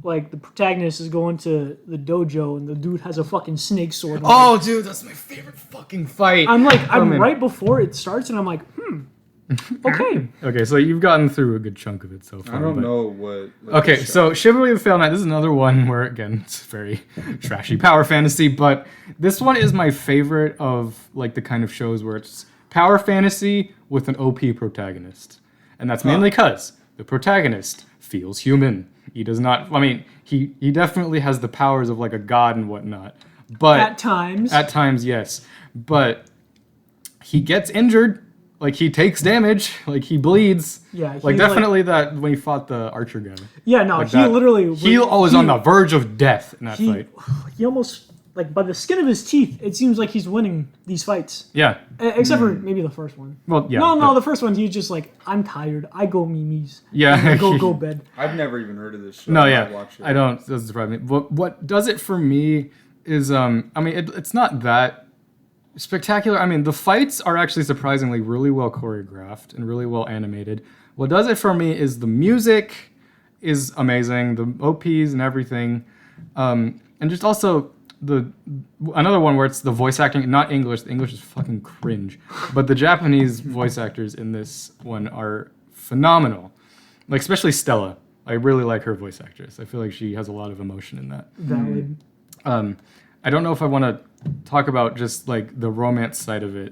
C: the protagonist is going to the dojo and the dude has a fucking snake sword.
A: Oh, dude, that's my favorite fucking fight.
C: I'm right before it starts and I'm like, okay.
A: Okay, so you've gotten through a good chunk of it so far.
D: I don't know what.
A: Okay, so Chivalry of the Failed Knight, this is another one where, again, it's very trashy power fantasy, but this one is my favorite of, like, the kind of shows where it's power fantasy with an OP protagonist. And that's mainly because the protagonist feels human. He does not, I mean, he definitely has the powers of, like, a god and whatnot. But
C: At times,
A: yes. But he gets injured. Like, he takes damage. Like, he bleeds.
C: Yeah.
A: Like, definitely that when he fought the archer guy.
C: Yeah, no,
A: like
C: he literally...
A: He was on the verge of death in that fight.
C: He almost, like, by the skin of his teeth, it seems like he's winning these fights.
A: Yeah.
C: Except for maybe the first one.
A: Well, yeah.
C: No, the first one, he's just like, I'm tired. I go memes.
A: Yeah.
C: Go bed.
D: I've never even heard of this show.
A: No, yeah. I don't. It doesn't surprise me. But what does it for me is, I mean, it's not that spectacular. I mean, the fights are actually surprisingly really well choreographed and really well animated. What does it for me is the music is amazing, the OPs and everything, and just also another one where it's the voice acting, not English. The English is fucking cringe, but the Japanese voice actors in this one are phenomenal. Like, especially Stella. I really like her voice actress. I feel like she has a lot of emotion in that.
C: Valid.
A: I don't know if I want to talk about just like the romance side of it,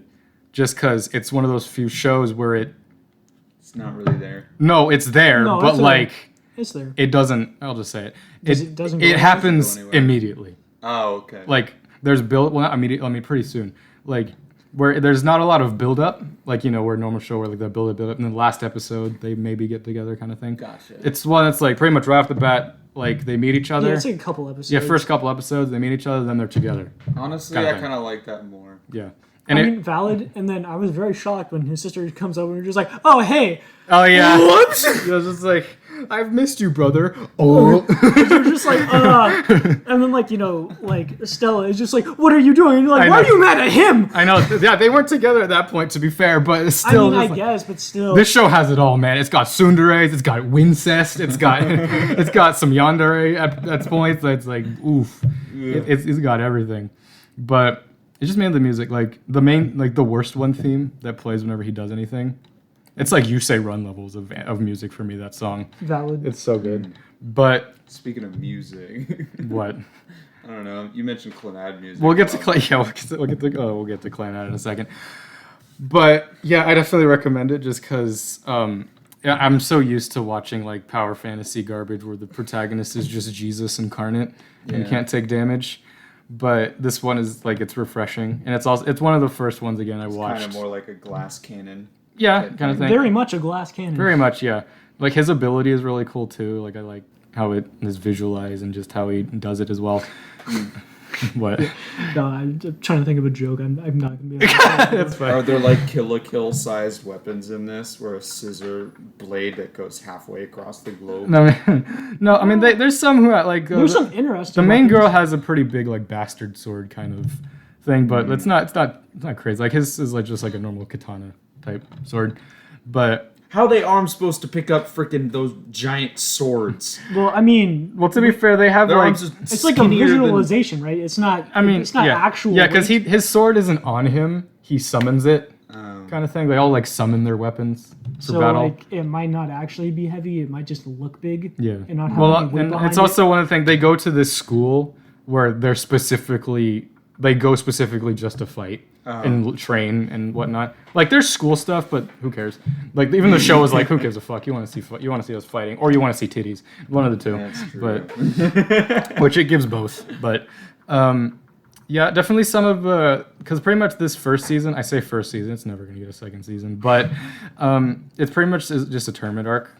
A: just because it's one of those few shows where
D: it's not really there.
A: No, it's there, but like
C: it's there.
A: It doesn't. I'll just say it.
C: It
A: happens immediately.
D: Oh, okay.
A: Like there's build. Well, not immediately. I mean, pretty soon. Like where there's not a lot of build up. Like, you know, where a normal show where like they build up, and then the last episode they maybe get together kind of thing.
D: Gotcha.
A: It's one that's like pretty much right off the bat. Like, they meet each other.
C: Yeah, it's like a couple episodes.
A: Yeah, first couple episodes, they meet each other, then they're together.
D: Honestly, I kind of like that more.
A: Yeah.
C: And I mean, valid. And then I was very shocked when his sister comes over and just like, oh, hey.
A: Oh, yeah.
C: Whoops.
A: It was just like, I've missed you, brother. Oh.
C: You're just like, And then, like, you know, like, Stella is just like, what are you doing? And you're like, why are you mad at him?
A: I know. Yeah, they weren't together at that point, to be fair, but it's still.
C: I mean, I guess, but still.
A: This show has it all, man. It's got tsunderes, it's got wincest, it's got some yandere at points. It's like, oof. Yeah. It's got everything. But it just made the music, like, the worst one theme that plays whenever he does anything. It's like You Say Run levels of music for me, that song.
C: Valid.
A: It's so good. But
D: speaking of music,
A: what?
D: I don't know. You mentioned Clannad music.
A: We'll get to Clannad in a second. But yeah, I definitely recommend it just because I'm so used to watching like power fantasy garbage where the protagonist is just Jesus incarnate and can't take damage. but this one is like it's refreshing, and it's one of the first ones again I watched.
B: Kind of more like a glass cannon.
A: Yeah, kind of thing.
C: Very much a glass cannon.
A: Very much, yeah. Like his ability is really cool too. Like I like how it is visualized and just how he does it as well. What?
C: No, I'm trying to think of a joke. I'm not gonna be able to.
A: It's fine.
B: Are there like kill sized weapons in this, where a scissor blade that goes halfway across the globe?
A: No, I mean there's some who like
C: There's some interesting.
A: the main
C: weapons.
A: girl has a pretty big like bastard sword kind of thing, but it's not crazy. Like his is like just like a normal katana type sword, but.
B: How are they arms supposed to pick up freaking those giant swords?
C: Well, I mean,
A: Well, to be fair, they have
B: Their
A: like
B: arms are
C: it's like a
B: skinnier than-
C: visualization, right? It's not.
A: I mean,
C: it's not
A: yeah.
C: actual.
A: Yeah, because
C: weight.
A: his sword isn't on him; he summons it, kind of thing. They all like summon their weapons for
C: So
A: battle.
C: like, it might not actually be heavy. It might just look big.
A: Yeah.
C: And not have
A: Well,
C: any weight
A: and
C: behind
A: it's
C: it.
A: also one of the things they go to this school where they go specifically just to fight and train and whatnot. Like there's school stuff, but who cares? Like even the show is like, who gives a fuck? You want to see us fighting, or you want to see titties? One of the two.
B: That's true.
A: But which it gives both. But yeah, definitely some of because pretty much this first season. I say first season. It's never gonna get a second season, but it's pretty much just a tournament arc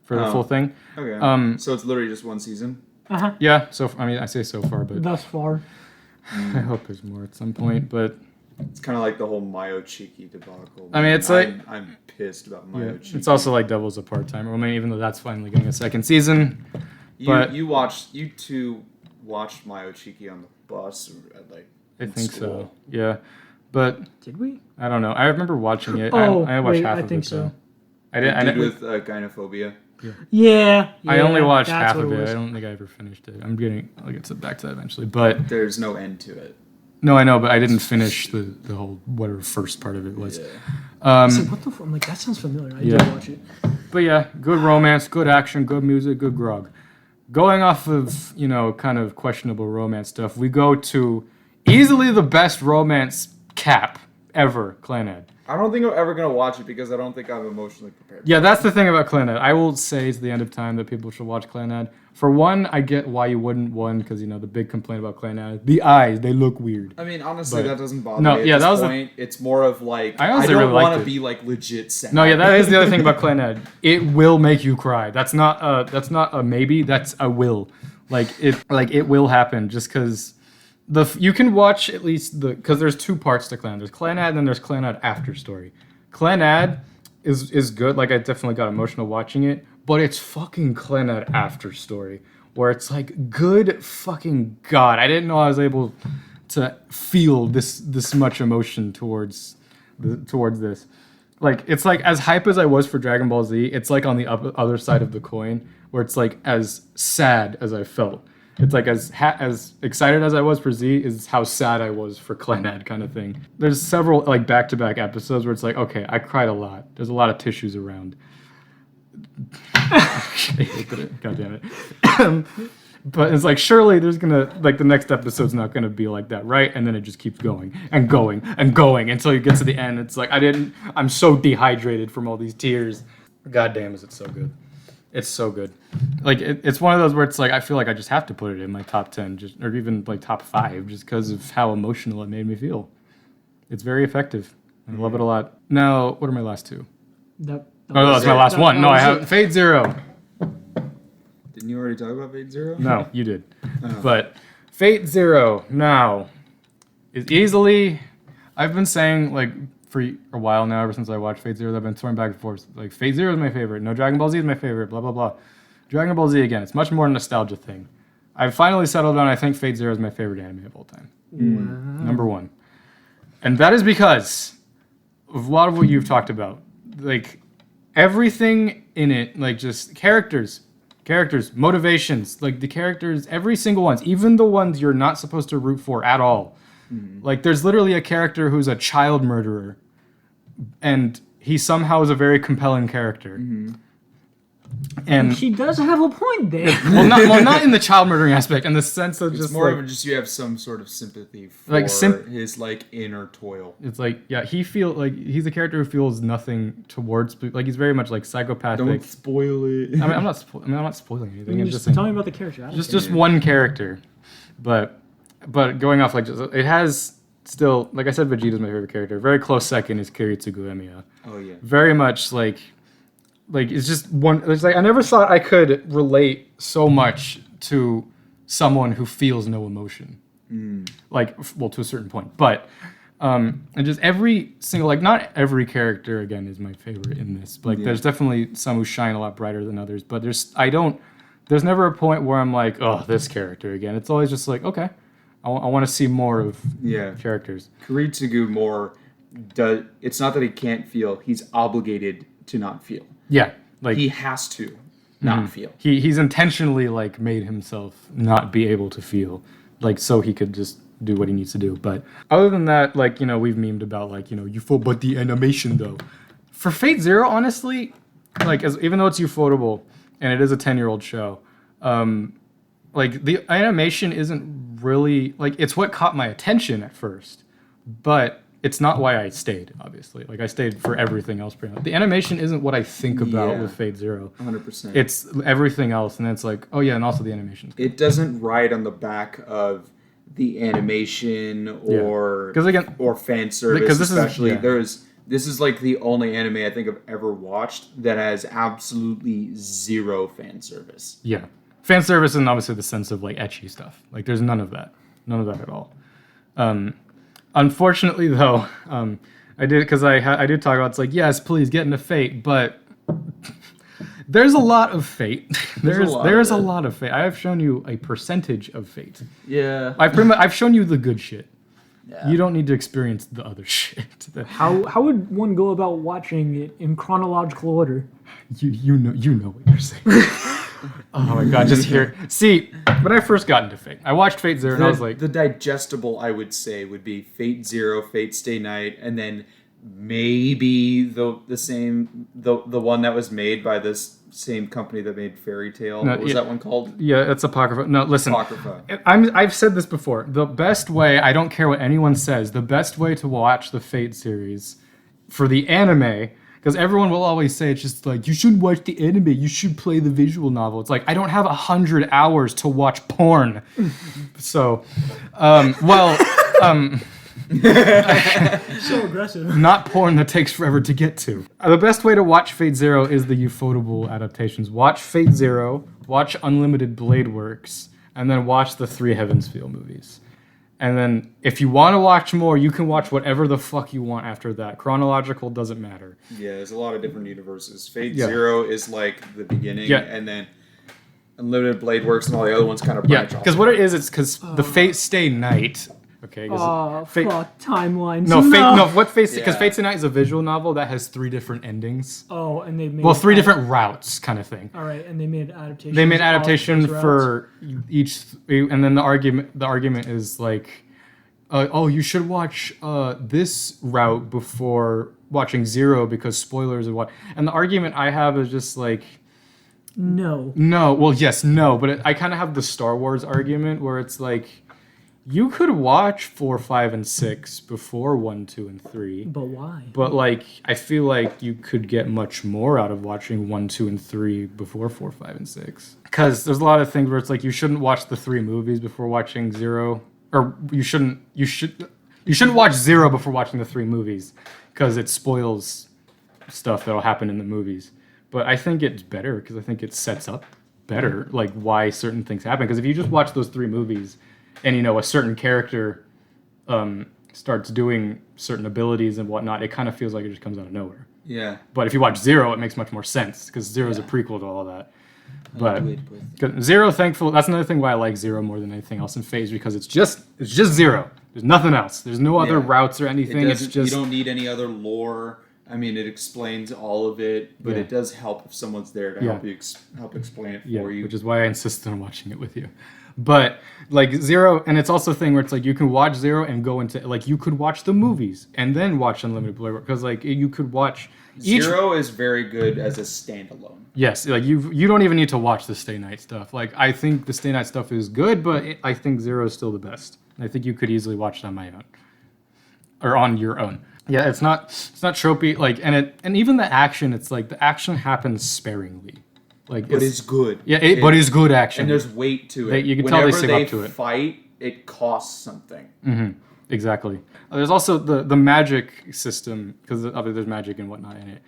A: for the full thing.
B: Okay. So it's literally just one season.
A: Yeah, so I mean, I say so far, but
C: thus far.
A: I hope there's more at some point. But
B: It's kind of like the whole Mayo Chiki debacle.
A: I mean, it's like
B: I'm pissed about Mayo
A: yeah,
B: Chiki.
A: it's also like Devil's a part-timer. I mean, even though that's finally getting a second season. But
B: you two watched Mayo Chiki on the bus at like.
A: I think so. Yeah, but
C: Did we?
A: I don't know. I remember watching it.
C: Oh,
A: I watched
C: wait,
A: half
C: I
A: of
C: think
A: it
C: so.
A: though. I didn't.
B: With gynophobia.
C: Yeah.
A: I only watched
C: that's
A: half
C: what
A: of it.
C: was.
A: I don't think I ever finished it. I'll get back to that eventually. But
B: There's no end to it.
A: no, I know, but I didn't finish the whole whatever first part of it was.
B: Yeah.
C: I was like, what the fuck? I'm like, that sounds familiar. I did watch it.
A: But yeah, good romance, good action, good music, good grog. Going off of, kind of questionable romance stuff, we go to easily the best romance cap ever, Clannad.
B: I don't think I'm ever gonna watch it because I don't think I'm emotionally prepared.
A: Yeah, that's the thing about Clannad. I will say to the end of time that people should watch Clannad. For one, I get why you wouldn't, because, the big complaint about Clannad, the eyes, they look weird.
B: I mean, honestly,
A: But-
B: that doesn't bother
A: No,
B: me at
A: yeah,
B: this
A: that was
B: point. It's more of like,
A: I
B: I
A: honestly
B: don't
A: really
B: want
A: liked
B: to
A: it.
B: be like legit sad.
A: No, yeah, that is the other thing about Clannad. It will make you cry. That's not a maybe, that's a will. It will happen just because you can watch at least because there's two parts to Clannad. There's Clannad and then there's Clannad After Story. Clannad is good. Like I definitely got emotional watching it, but it's fucking Clannad After Story where it's like, good fucking God, I didn't know I was able to feel this much emotion towards this. Like it's like as hype as I was for Dragon Ball Z, it's like on the other side of the coin where it's like as sad as I felt. It's like as excited as I was for Z is how sad I was for Clannad kind of thing. There's several like back-to-back episodes where it's like, okay, I cried a lot. There's a lot of tissues around. God damn it. But it's like, surely there's gonna, like the next episode's not gonna be like that, right? And then it just keeps going and going and going until you get to the end. It's like, I'm so dehydrated from all these tears. God damn, is it so good. It's so good. Like it's one of those where it's like I feel like I just have to put it in my top 10, or even like top 5, just because of how emotional it made me feel. It's very effective. I love it a lot. Now, what are my last two?
C: That
A: Oh, that's my last one. No, I have Fate Zero.
B: Didn't you already talk about Fate Zero?
A: No, you did. But Fate Zero now is easily. I've been saying like for a while now, ever since I watched Fate Zero, I've been throwing back and forth. Like Fate Zero is my favorite. No, Dragon Ball Z is my favorite. Blah blah blah. Dragon Ball Z again. It's much more a nostalgia thing. I've finally settled on. I think Fate Zero is my favorite anime of all time. Number 1, and that is because of a lot of what you've talked about. Like everything in it, like just characters, motivations, like the characters, every single ones, even the ones you're not supposed to root for at all. Like there's literally a character who's a child murderer, and he somehow is a very compelling character. And
C: he does have a point there.
A: not in the child murdering aspect, in the sense of
B: It's
A: just
B: more
A: like,
B: of just you have some sort of sympathy for
A: Like,
B: his like inner toil.
A: it's like, yeah, he's a character who feels nothing towards, like he's very much like psychopathic.
B: Don't spoil it.
A: I'm not spoiling anything. I'm
C: Just
A: saying.
C: tell me about the character. I don't
A: Just one character, but but going off, like, it has still, like I said, Vegeta's my favorite character. Very close second is Kiritsugu Emiya.
B: Oh yeah.
A: Very much like it's just one. It's like I never thought I could relate so much to someone who feels no emotion. Like, well, to a certain point, but and just every single, like, not every character again is my favorite in this. Like, there's definitely some who shine a lot brighter than others, but there's never a point where I'm like, oh, this character again. It's always just like, okay, I want to see more of characters.
B: Kiritsugu it's not that he can't feel, he's obligated to not feel.
A: Yeah, like
B: he has to not feel.
A: He's intentionally, like, made himself not be able to feel, like, so he could just do what he needs to do. But other than that, like, you know, we've memed about, like, you know, UFO, but the animation though. For Fate Zero, honestly, like, even though it's ufotable and it is a 10-year-old show, like, the animation isn't really, like, it's what caught my attention at first, but it's not why I stayed, obviously. Like, I stayed for everything else pretty much. The animation isn't what I think about with Fate Zero.
B: 100%.
A: It's everything else, and it's like, oh yeah, and also the animation.
B: It doesn't ride on the back of the animation or fan service, especially. This is like the only anime I think I've ever watched that has absolutely zero fan service.
A: Yeah. Fan service and obviously the sense of, like, ecchi stuff. Like, there's none of that. None of that at all. Unfortunately, though, I did talk about, it's like, yes, please get into Fate, but there's a lot of Fate. There's a lot of Fate. I have shown you a percentage of Fate.
B: Yeah.
A: I've shown you the good shit. Yeah. You don't need to experience the other shit.
C: How would one go about watching it in chronological order?
A: You know what you're saying. Oh my god, just hear. See, when I first got into Fate, I watched Fate Zero and I was like,
B: the digestible, I would say, would be Fate Zero, Fate Stay Night, and then maybe the one that was made by this same company that made Fairy Tail. What was that one called?
A: Yeah, it's Apocrypha. No, listen.
B: Apocrypha.
A: I've said this before. The best way, I don't care what anyone says, the best way to watch the Fate series for the anime, because everyone will always say it's just like, you shouldn't watch the anime, you should play the visual novel. It's like, I don't have 100 hours to watch porn. So,
C: So aggressive.
A: Not porn that takes forever to get to. The best way to watch Fate Zero is the ufotable adaptations. Watch Fate Zero, watch Unlimited Blade Works, and then watch the 3 Heavensfield movies. And then if you want to watch more, you can watch whatever the fuck you want after that. Chronological doesn't matter.
B: Yeah, there's a lot of different universes. Fate Zero is like the beginning, and then Unlimited Blade Works and all the other ones kind of branch off.
A: Because what it is, it's because the Fate Stay Night. Okay.
C: Fuck timelines.
A: What Fate? Because Fate Stay Night is a visual novel that has 3 different endings.
C: Oh, and they made
A: 3 different routes, kind of thing.
C: All right, and they made adaptations.
A: They made adaptation for each, and then the argument is like, you should watch this route before watching Zero because spoilers and what. And the argument I have is just like,
C: no.
A: Well, yes, no, but I kind of have the Star Wars argument where it's like, you could watch 4, 5, and 6 before 1, 2, and 3.
C: But why?
A: But, like, I feel like you could get much more out of watching 1, 2, and 3 before 4, 5, and 6. Because there's a lot of things where it's like, you shouldn't watch the 3 movies before watching Zero. Or you shouldn't watch Zero before watching the 3 movies. Because it spoils stuff that'll happen in the movies. But I think it's better because I think it sets up better, like, why certain things happen. Because if you just watch those 3 movies and, you know, a certain character starts doing certain abilities and whatnot, it kind of feels like it just comes out of nowhere.
B: Yeah.
A: But if you watch Zero, it makes much more sense because Zero is a prequel to all of that. But Zero, thankfully, that's another thing why I like Zero more than anything else in Phase, because it's just Zero. There's nothing else. There's no other routes or anything. It's just,
B: you don't need any other lore. I mean, it explains all of it, but it does help if someone's there to help explain it for you.
A: Which is why I insisted on watching it with you. But, like, Zero, and it's also a thing where it's like you can watch Zero and go into, like, you could watch the movies and then watch Unlimited Blade Work, because, like, you could watch
B: Zero is very good as a standalone.
A: Yes, like, you don't even need to watch the Stay Night stuff. Like, I think the Stay Night stuff is good, but I think Zero is still the best. I think you could easily watch it on my own. Or on your own. Yeah, it's not tropey, like, and even the action, it's like the action happens sparingly. Like,
B: but it's good.
A: Yeah, but it's good action.
B: And there's weight to it.
A: You can tell they save up to it.
B: Fight, it costs something.
A: Mm-hmm. Exactly. There's also the magic system, because there's magic and whatnot in it.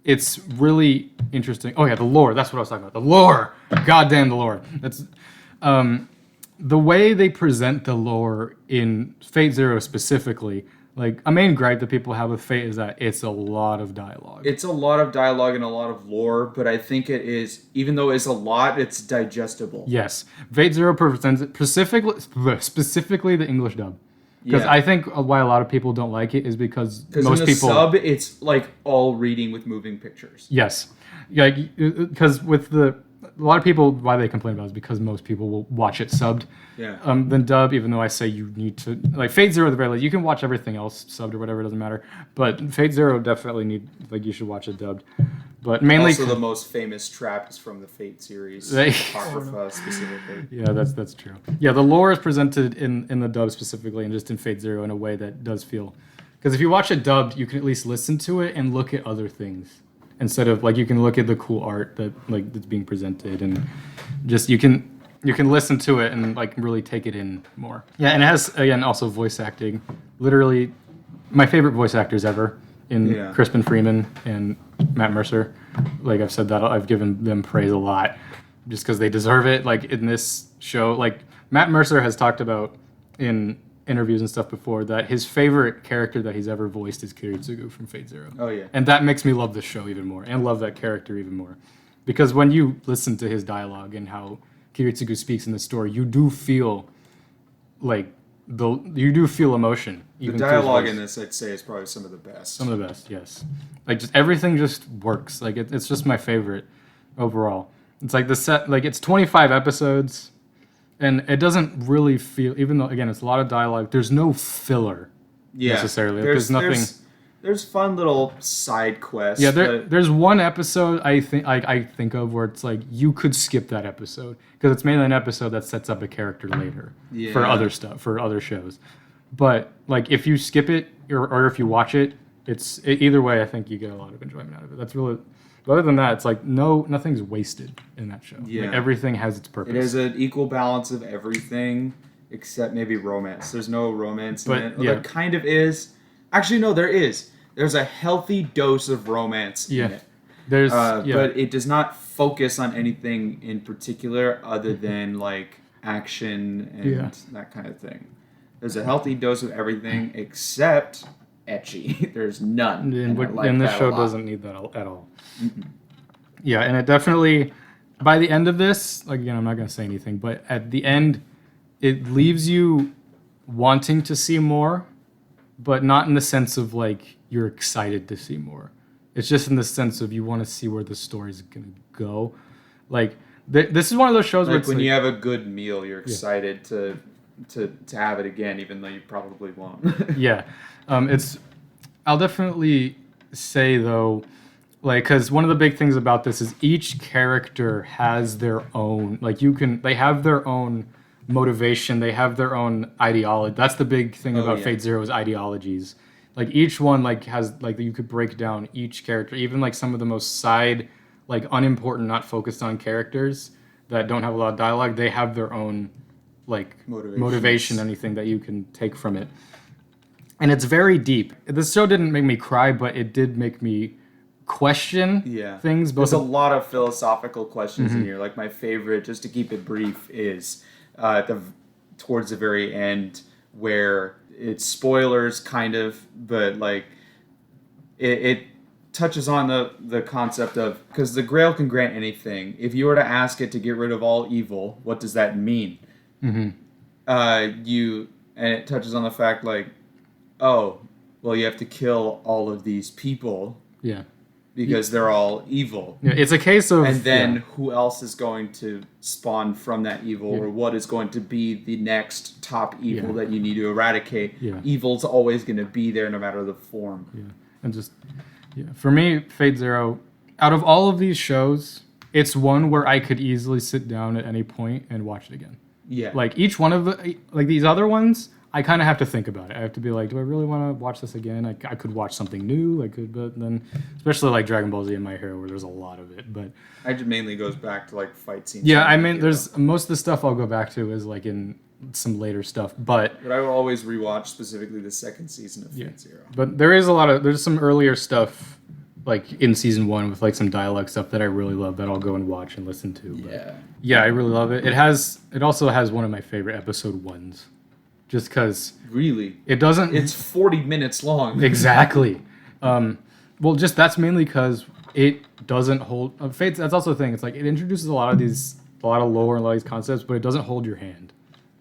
A: It's really interesting. Oh yeah, the lore. That's what I was talking about. The lore. Goddamn the lore. That's the way they present the lore in Fate Zero specifically. Like, a main gripe that people have with Fate is that it's a lot of dialogue.
B: It's a lot of dialogue and a lot of lore, but I think it is, even though it's a lot, it's digestible.
A: Yes. Fate Zero presents it specifically the English dub. Because I think why a lot of people don't like it is because most
B: in the
A: people...
B: sub, it's like all reading with moving pictures.
A: Yes. Yeah, because with a lot of people, why they complain about it is because most people will watch it subbed.
B: Yeah.
A: Then dub, even though I say you need to... Like, Fate Zero, at the very least, you can watch everything else subbed or whatever, it doesn't matter. But Fate Zero definitely you should watch it dubbed. But mainly...
B: Also, the most famous trap is from the Fate series. Apocrypha, specifically.
A: Yeah, that's true. Yeah, the lore is presented in the dub specifically, and just in Fate Zero in a way that does feel... Because if you watch it dubbed, you can at least listen to it and look at other things. Instead of, like, you can look at the cool art that's being presented, and just you can listen to it and, like, really take it in more. Yeah, and it has, again, also voice acting. Literally, my favorite voice actors ever in Crispin Freeman and Matt Mercer. Like I've said that, I've given them praise a lot just because they deserve it. Like, in this show, like, Matt Mercer has talked about in interviews and stuff before that his favorite character that he's ever voiced is Kiritsugu from Fate Zero.
B: Oh, yeah.
A: And that makes me love the show even more and love that character even more. Because when you listen to his dialogue and how Kiritsugu speaks in the story, you do feel like you do feel emotion.
B: The dialogue in this, I'd say, is probably some of the best.
A: Some of the best, yes. Like, just everything just works. Like, it's just my favorite overall. It's like it's 25 episodes, and it doesn't really feel, even though, again, it's a lot of dialogue, there's no filler necessarily. There's nothing...
B: There's fun little side quests.
A: Yeah, there's one episode I think of where it's like you could skip that episode because it's mainly an episode that sets up a character later for other stuff, for other shows. But like if you skip it or if you watch it, either way I think you get a lot of enjoyment out of it. That's really. But other than that, it's like nothing's wasted in that show. Yeah. Like, everything has its purpose.
B: It is an equal balance of everything except maybe romance. There's no romance in it. There kind of is. Actually, no, there is. There's a healthy dose of romance in it. But it does not focus on anything in particular other than like action and that kind of thing. There's a healthy dose of everything except ecchi. There's none.
A: And this show doesn't need that at all. Mm-mm. Yeah, and it definitely, by the end of this, like, again, I'm not going to say anything, but at the end, it leaves you wanting to see more, but not in the sense of like you're excited to see more. It's just in the sense of you want to see where the story's gonna go. Like this is one of those shows where it's
B: when you have a good meal, you're excited to have it again, even though you probably won't.
A: Yeah, I'll definitely say though, like, because one of the big things about this is each character has their own. Like they have their own motivation, they have their own ideology. That's the big thing about Fate Zero is ideologies. Like each one has you could break down each character, even like some of the most side, like unimportant, not focused on characters that don't have a lot of dialogue. They have their own like motivation, anything that you can take from it. And it's very deep. This show didn't make me cry, but it did make me question things.
B: There's a lot of philosophical questions in here. Like my favorite, just to keep it brief, is towards the very end where it's spoilers kind of, but like it touches on the concept of, because the Grail can grant anything. If you were to ask it to get rid of all evil, what does that mean? And it touches on the fact like, oh, well, you have to kill all of these people. Yeah. Because they're all evil.
A: Yeah, it's a case of...
B: And then who else is going to spawn from that evil, or what is going to be the next top evil that you need to eradicate? Yeah. Evil's always going to be there no matter the form.
A: Yeah. And just... Yeah. For me, Fate Zero, out of all of these shows, it's one where I could easily sit down at any point and watch it again. Yeah. Like, each one of the... Like, these other ones... I kind of have to think about it. I have to be like, do I really want to watch this again? I could watch something new. But then, especially like Dragon Ball Z and My Hero, where there's a lot of it. But
B: it mainly goes back to like fight scenes.
A: Yeah, I mean, there's most of the stuff I'll go back to is like in some later stuff, but
B: I will always rewatch specifically the second season of Fate Zero.
A: But there's some earlier stuff like in season 1 with like some dialogue stuff that I really love that I'll go and watch and listen to. But yeah, I really love it. It also has one of my favorite episode 1s. Just because
B: really
A: it's
B: 40 minutes long.
A: Exactly. Well, just that's mainly because it doesn't hold Fate. That's also the thing. It's like it introduces a lot of lore and a lot of these concepts, but it doesn't hold your hand,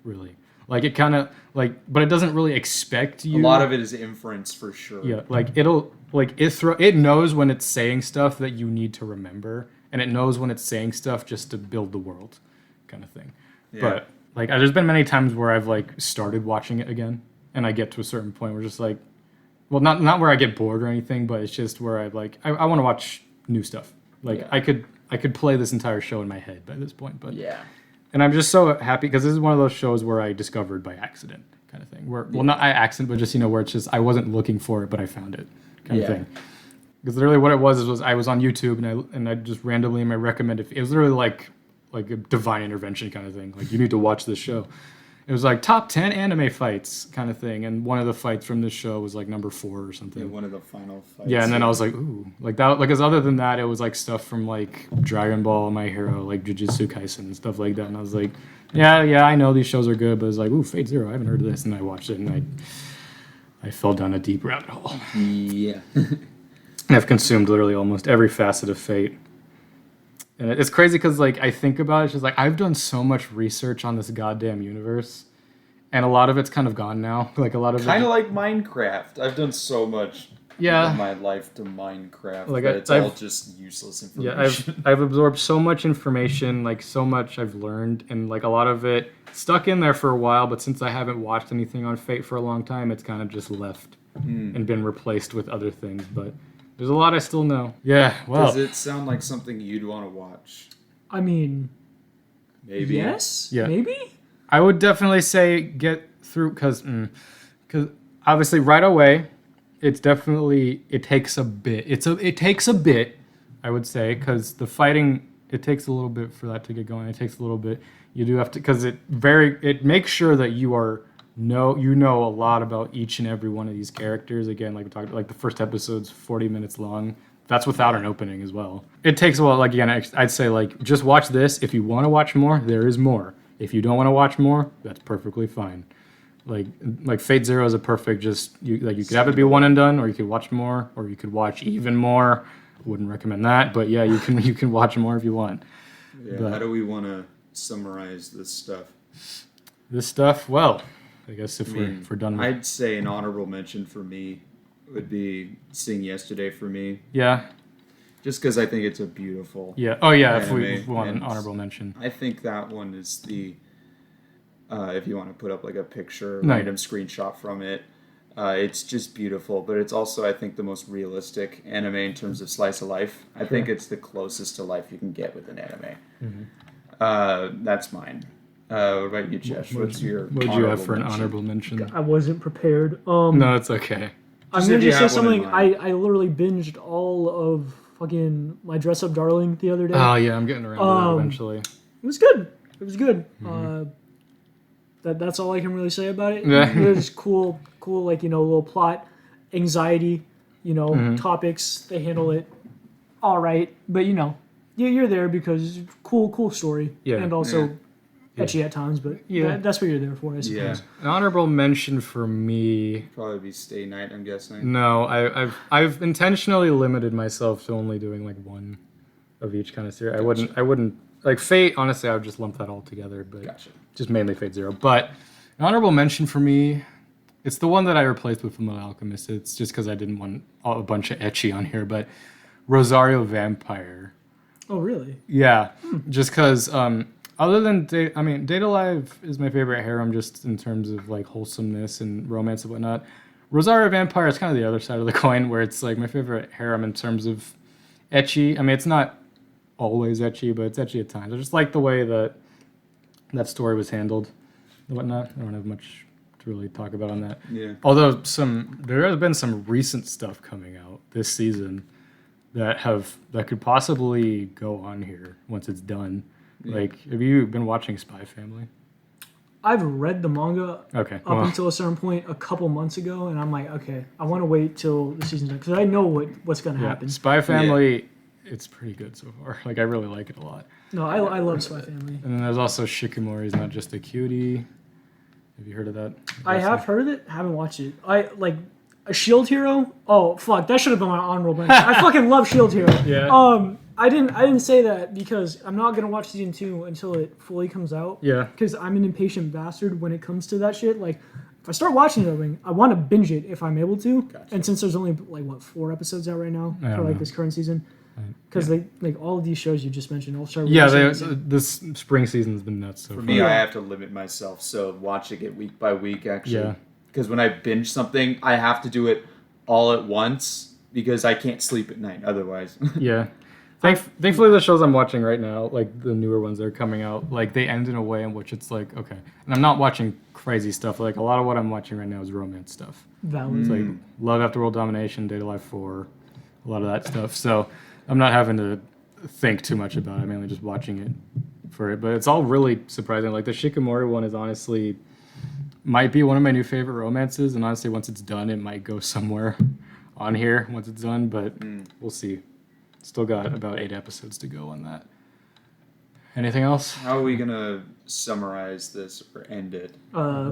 A: really. Like it kind of like, but it doesn't really expect you.
B: A lot of it is inference for sure.
A: Yeah, like it knows when it's saying stuff that you need to remember, and it knows when it's saying stuff just to build the world, kind of thing. Yeah. But like, there's been many times where I've like started watching it again, and I get to a certain point where just like, well, not where I get bored or anything, but it's just where I want to watch new stuff. Like I could play this entire show in my head by this point, but and I'm just so happy because this is one of those shows where I discovered by accident, kind of thing. Well, not by accident, but just where it's just I wasn't looking for it, but I found it, kind of thing. Because literally what it was I was on YouTube and I just randomly in my recommended. It was literally like a divine intervention kind of thing. Like you need to watch this show. It was like top 10 anime fights kind of thing, and one of the fights from this show was like number 4 or something.
B: Yeah, one of the final fights.
A: Yeah, and then I was like, ooh, like that. Like, 'cause other than that, it was like stuff from like Dragon Ball, My Hero, like Jujutsu Kaisen and stuff like that. And I was like, yeah, I know these shows are good, but it's like, ooh, Fate Zero, I haven't heard of this, and I watched it, and I fell down a deep rabbit hole.
B: Yeah,
A: I've consumed literally almost every facet of Fate. And it's crazy because, like, I think about it, it's just like, I've done so much research on this goddamn universe, and a lot of it's kind of gone now. Like, a lot of
B: kind of like Minecraft. I've done so much in my life to Minecraft, like, but it's all just useless information.
A: Yeah, I've absorbed so much information, like, so much I've learned, and, like, a lot of it stuck in there for a while, but since I haven't watched anything on Fate for a long time, it's kind of just left and been replaced with other things, but... There's a lot I still know. Yeah, well.
B: Does it sound like something you'd want to watch?
C: I mean,
B: maybe.
C: Yes? Yeah. Maybe?
A: I would definitely say get through, because obviously right away, it takes a bit. It takes a bit, I would say, because the fighting, it takes a little bit for that to get going. It takes a little bit. You do have to, because it makes sure that you know a lot about each and every one of these characters. Again, like we talked about, like the first episode's 40 minutes long. That's without an opening as well. It takes a while. Like again, I'd say like just watch this. If you want to watch more, there is more. If you don't want to watch more, that's perfectly fine. Like Fate Zero is a perfect you could have it be one and done, or you could watch more, or you could watch even more. Wouldn't recommend that, but yeah, you can watch more if you want.
B: Yeah. But how do we want to summarize this stuff?
A: This stuff, well. I guess if we're done with...
B: I'd say an honorable mention for me would be Sing Yesterday for me.
A: Yeah.
B: Just because I think it's a beautiful
A: anime. If we want
B: and
A: an honorable mention.
B: I think that one is the... if you want to put up like a picture, random screenshot from it, it's just beautiful. But it's also, I think, the most realistic anime in terms of slice of life. I think it's the closest to life you can get with an anime. Mm-hmm. That's mine. What about you, Jesh? What
A: would you have for an honorable mention?
C: I wasn't prepared.
A: No, it's okay.
C: I'm going to just say something. I literally binged all of fucking My Dress Up Darling the other day.
A: Oh, yeah, I'm getting around to that eventually.
C: It was good. Mm-hmm. That's all I can really say about it.
A: Yeah.
C: It was cool, like, little plot, anxiety, topics. They handle it all right. But, you're there because cool story. Yeah. And also... Etchy at times, but that's what you're there for, I suppose. Yeah.
A: An honorable mention for me...
B: Probably be Stay Night, I'm guessing.
A: No, I've intentionally limited myself to only doing like one of each kind of series. Gotcha. I wouldn't like Fate, honestly, I would just lump that all together, but just mainly Fate Zero. But an honorable mention for me, it's the one that I replaced with Fullmetal Alchemist. It's just because I didn't want a bunch of ecchi on here, but Rosario Vampire.
C: Oh, really?
A: Yeah, just because... other than, Data Live is my favorite harem just in terms of like wholesomeness and romance and whatnot. Rosario Vampire is kind of the other side of the coin where it's like my favorite harem in terms of ecchi. I mean, it's not always ecchi, but it's ecchi at times. I just like the way that story was handled and whatnot. I don't have much to really talk about on that.
B: Yeah.
A: Although there has been some recent stuff coming out this season that could possibly go on here once it's done. Like, have you been watching Spy Family?
C: I've read the manga
A: Okay.
C: up until a certain point a couple months ago, and I'm like, okay, I want to wait till the season's done because I know what's gonna happen.
A: Spy Family, it's pretty good so far. Like I really like it a lot.
C: No, I love Spy Family.
A: And then there's also Shikimori's Not Just a Cutie. Have you heard of that?
C: I have heard of it. Haven't watched it. I like a Shield Hero. Oh fuck, that should have been my honorable mention. I fucking love Shield Hero.
A: Yeah.
C: I didn't say that because I'm not gonna watch season 2 until it fully comes out.
A: Yeah.
C: Because I'm an impatient bastard when it comes to that shit. Like, if I start watching something, I want to binge it if I'm able to. Gotcha. And since there's only like 4 episodes out right now for like this current season, because they like all of these shows you just mentioned all start.
A: Yeah, this spring season's been nuts. So
B: for me, I have to limit myself, so watching it week by week actually.
A: Yeah.
B: Because when I binge something, I have to do it all at once because I can't sleep at night otherwise.
A: Yeah. Thankfully, the shows I'm watching right now, like the newer ones that are coming out, like they end in a way in which it's like, okay. And I'm not watching crazy stuff. Like a lot of what I'm watching right now is romance stuff.
C: Valid.
A: It's like Love After World Domination, Date of Life 4, a lot of that stuff. So I'm not having to think too much about it. I'm mainly just watching it for it. But it's all really surprising. Like the Shikimori one is honestly, might be one of my new favorite romances. And honestly, once it's done, it might go somewhere on here once it's done. But we'll see. Still got about 8 episodes to go on that. Anything else?
B: How are we gonna summarize this or end it?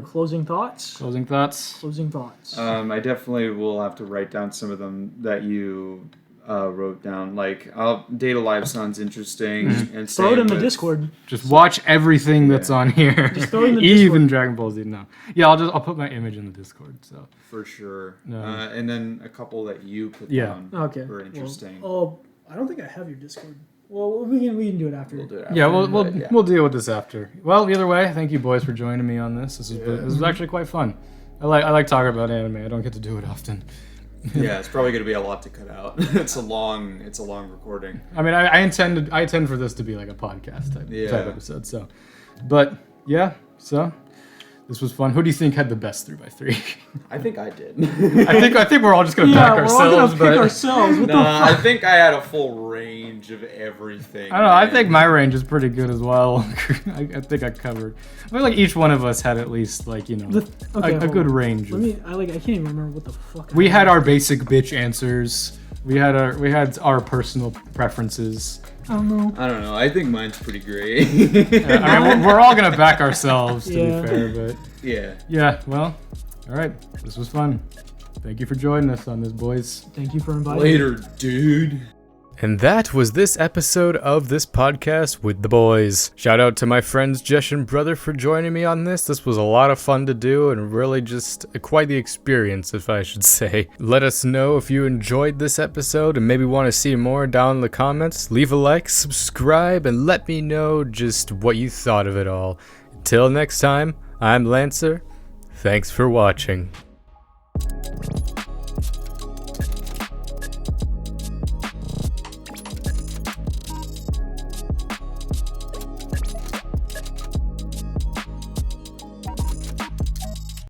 C: Closing thoughts.
A: Closing thoughts.
C: Closing thoughts.
B: I definitely will have to write down some of them that you wrote down. Like, Data Live sounds interesting. And
C: throw it in the Discord.
A: Just watch everything that's on here.
C: Just throw it in the
A: Even
C: Discord.
A: Dragon Ball Z. No. Yeah, I'll put my image in the Discord. So
B: for sure.
A: No.
B: And then a couple that you put
A: Yeah.
B: down.
C: Okay.
B: Were interesting.
C: Well, I don't think I have your Discord. Well, we can do it after.
B: We'll do it after.
A: yeah, we'll deal with this after. Well, either way, thank you boys for joining me on this. This was actually quite fun. I like talking about anime. I don't get to do it often.
B: Yeah, it's probably going to be a lot to cut out. It's a long recording.
A: I mean, I intend for this to be like a podcast type episode. So, but yeah, so this was fun. Who do you think had the best 3x3?
B: I think I did.
A: I think we're all just gonna back ourselves.
C: We're all gonna pick ourselves. What the fuck?
B: I think I had a full range of everything.
A: I don't know. I think my range is pretty good as well. I think I covered. I feel like each one of us had at least like a good range.
C: I can't even remember what the fuck.
A: We had our basic bitch answers. We had our personal preferences.
C: I don't know.
B: I think mine's pretty great.
A: I mean, we're all gonna back ourselves to be fair, but
B: yeah.
A: Yeah. Well, all right. This was fun. Thank you for joining us on this, boys.
C: Thank you for inviting me.
B: Later, dude.
A: And that was this episode of this podcast with the boys. Shout out to my friends Jesh and Brother for joining me on this. This was a lot of fun to do and really just quite the experience, if I should say. Let us know if you enjoyed this episode and maybe want to see more down in the comments. Leave a like, subscribe, and let me know just what you thought of it all. Until next time, I'm Lancer. Thanks for watching.